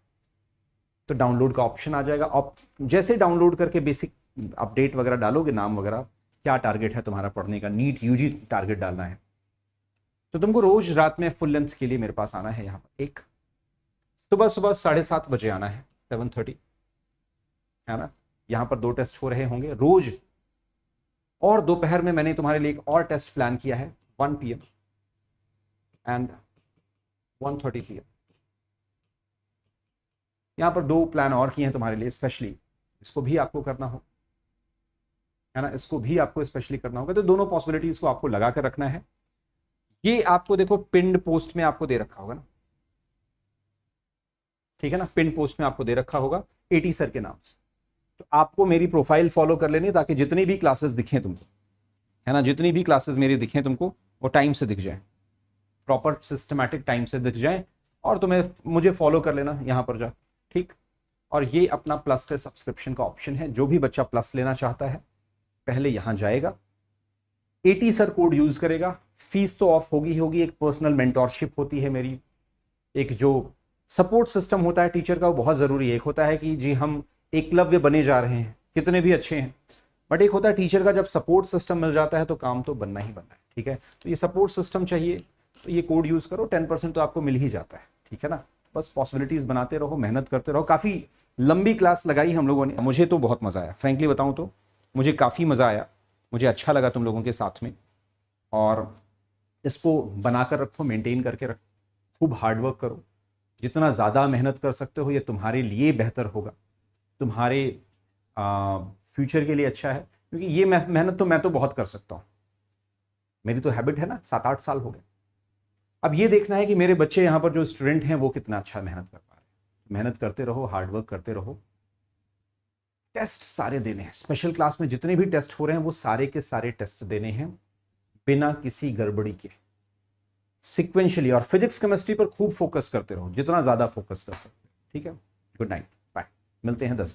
तो डाउनलोड का ऑप्शन आ जाएगा। जैसे डाउनलोड करके बेसिक अपडेट वगैरह डालोगे, नाम वगैरह, क्या टारगेट है तुम्हारा पढ़ने का, नीट यूजी टारगेट डालना है, तो तुमको रोज रात में फुल लेंथ के लिए मेरे पास आना है। यहाँ पर एक सुबह 7:30 बजे आना है, 7:30, है ना। यहाँ पर 2 टेस्ट हो रहे होंगे रोज, और दोपहर में मैंने तुम्हारे लिए एक और टेस्ट प्लान किया है, 1 PM एंड 1:30 PM। यहाँ पर 2 प्लान और किए हैं तुम्हारे लिए स्पेशली, इसको भी आपको करना हो, है ना, इसको भी आपको स्पेशली करना होगा। तो दोनों पॉसिबिलिटीज को आपको लगा कर रखना है। ये आपको देखो पिंड पोस्ट में आपको दे रखा होगा ना, ठीक है ना, पिंड पोस्ट में आपको दे रखा होगा AT सर के नाम से। तो आपको मेरी प्रोफाइल फॉलो कर लेनी, ताकि जितनी भी क्लासेस दिखें तुमको, है ना, जितनी भी क्लासेस मेरी दिखें तुमको, वो टाइम से दिख जाए, प्रॉपर सिस्टमैटिक टाइम से दिख जाए, और तुम्हें मुझे फॉलो कर लेना यहाँ पर जा, ठीक। और ये अपना प्लस के सब्सक्रिप्शन का ऑप्शन है, जो भी बच्चा प्लस लेना चाहता है पहले यहाँ जाएगा, AT सर कोड यूज करेगा, फीस तो ऑफ होगी होगी, एक पर्सनल मेंटोरशिप होती है मेरी, एक जो सपोर्ट सिस्टम होता है टीचर का वो बहुत जरूरी है। एक होता है कि जी हम एकलव्य बने जा रहे हैं, कितने भी अच्छे हैं, बट एक होता है टीचर का जब सपोर्ट सिस्टम मिल जाता है तो काम तो बनना ही बनना है, ठीक है। तो ये सपोर्ट सिस्टम चाहिए तो ये कोड यूज करो, 10% तो आपको मिल ही जाता है, ठीक है ना। बस पॉसिबिलिटीज बनाते रहो, मेहनत करते रहो। काफी लंबी क्लास लगाई हम लोगों ने, मुझे तो बहुत मजा आया, फ्रेंकली बताऊं तो मुझे काफी मजा आया, मुझे अच्छा लगा तुम लोगों के साथ में। और इसको बनाकर रखो, मेंटेन करके रखो, खूब हार्डवर्क करो, जितना ज़्यादा मेहनत कर सकते हो ये तुम्हारे लिए बेहतर होगा, तुम्हारे फ्यूचर के लिए अच्छा है। क्योंकि ये मेहनत तो मैं तो बहुत कर सकता हूँ, मेरी तो हैबिट है ना, 7-8 साल हो गए। अब ये देखना है कि मेरे बच्चे यहाँ पर जो स्टूडेंट हैं वो कितना अच्छा मेहनत कर पा रहे हैं। मेहनत करते रहो, हार्डवर्क करते रहो। टेस्ट सारे देने हैं, स्पेशल क्लास में जितने भी टेस्ट हो रहे हैं वो सारे के सारे टेस्ट देने हैं बिना किसी गड़बड़ी के, सिक्वेंशियली। और फिजिक्स केमिस्ट्री पर खूब फोकस करते रहो, जितना ज्यादा फोकस कर सकते हो, ठीक है। गुड नाइट, बाय, मिलते हैं 10 बजे।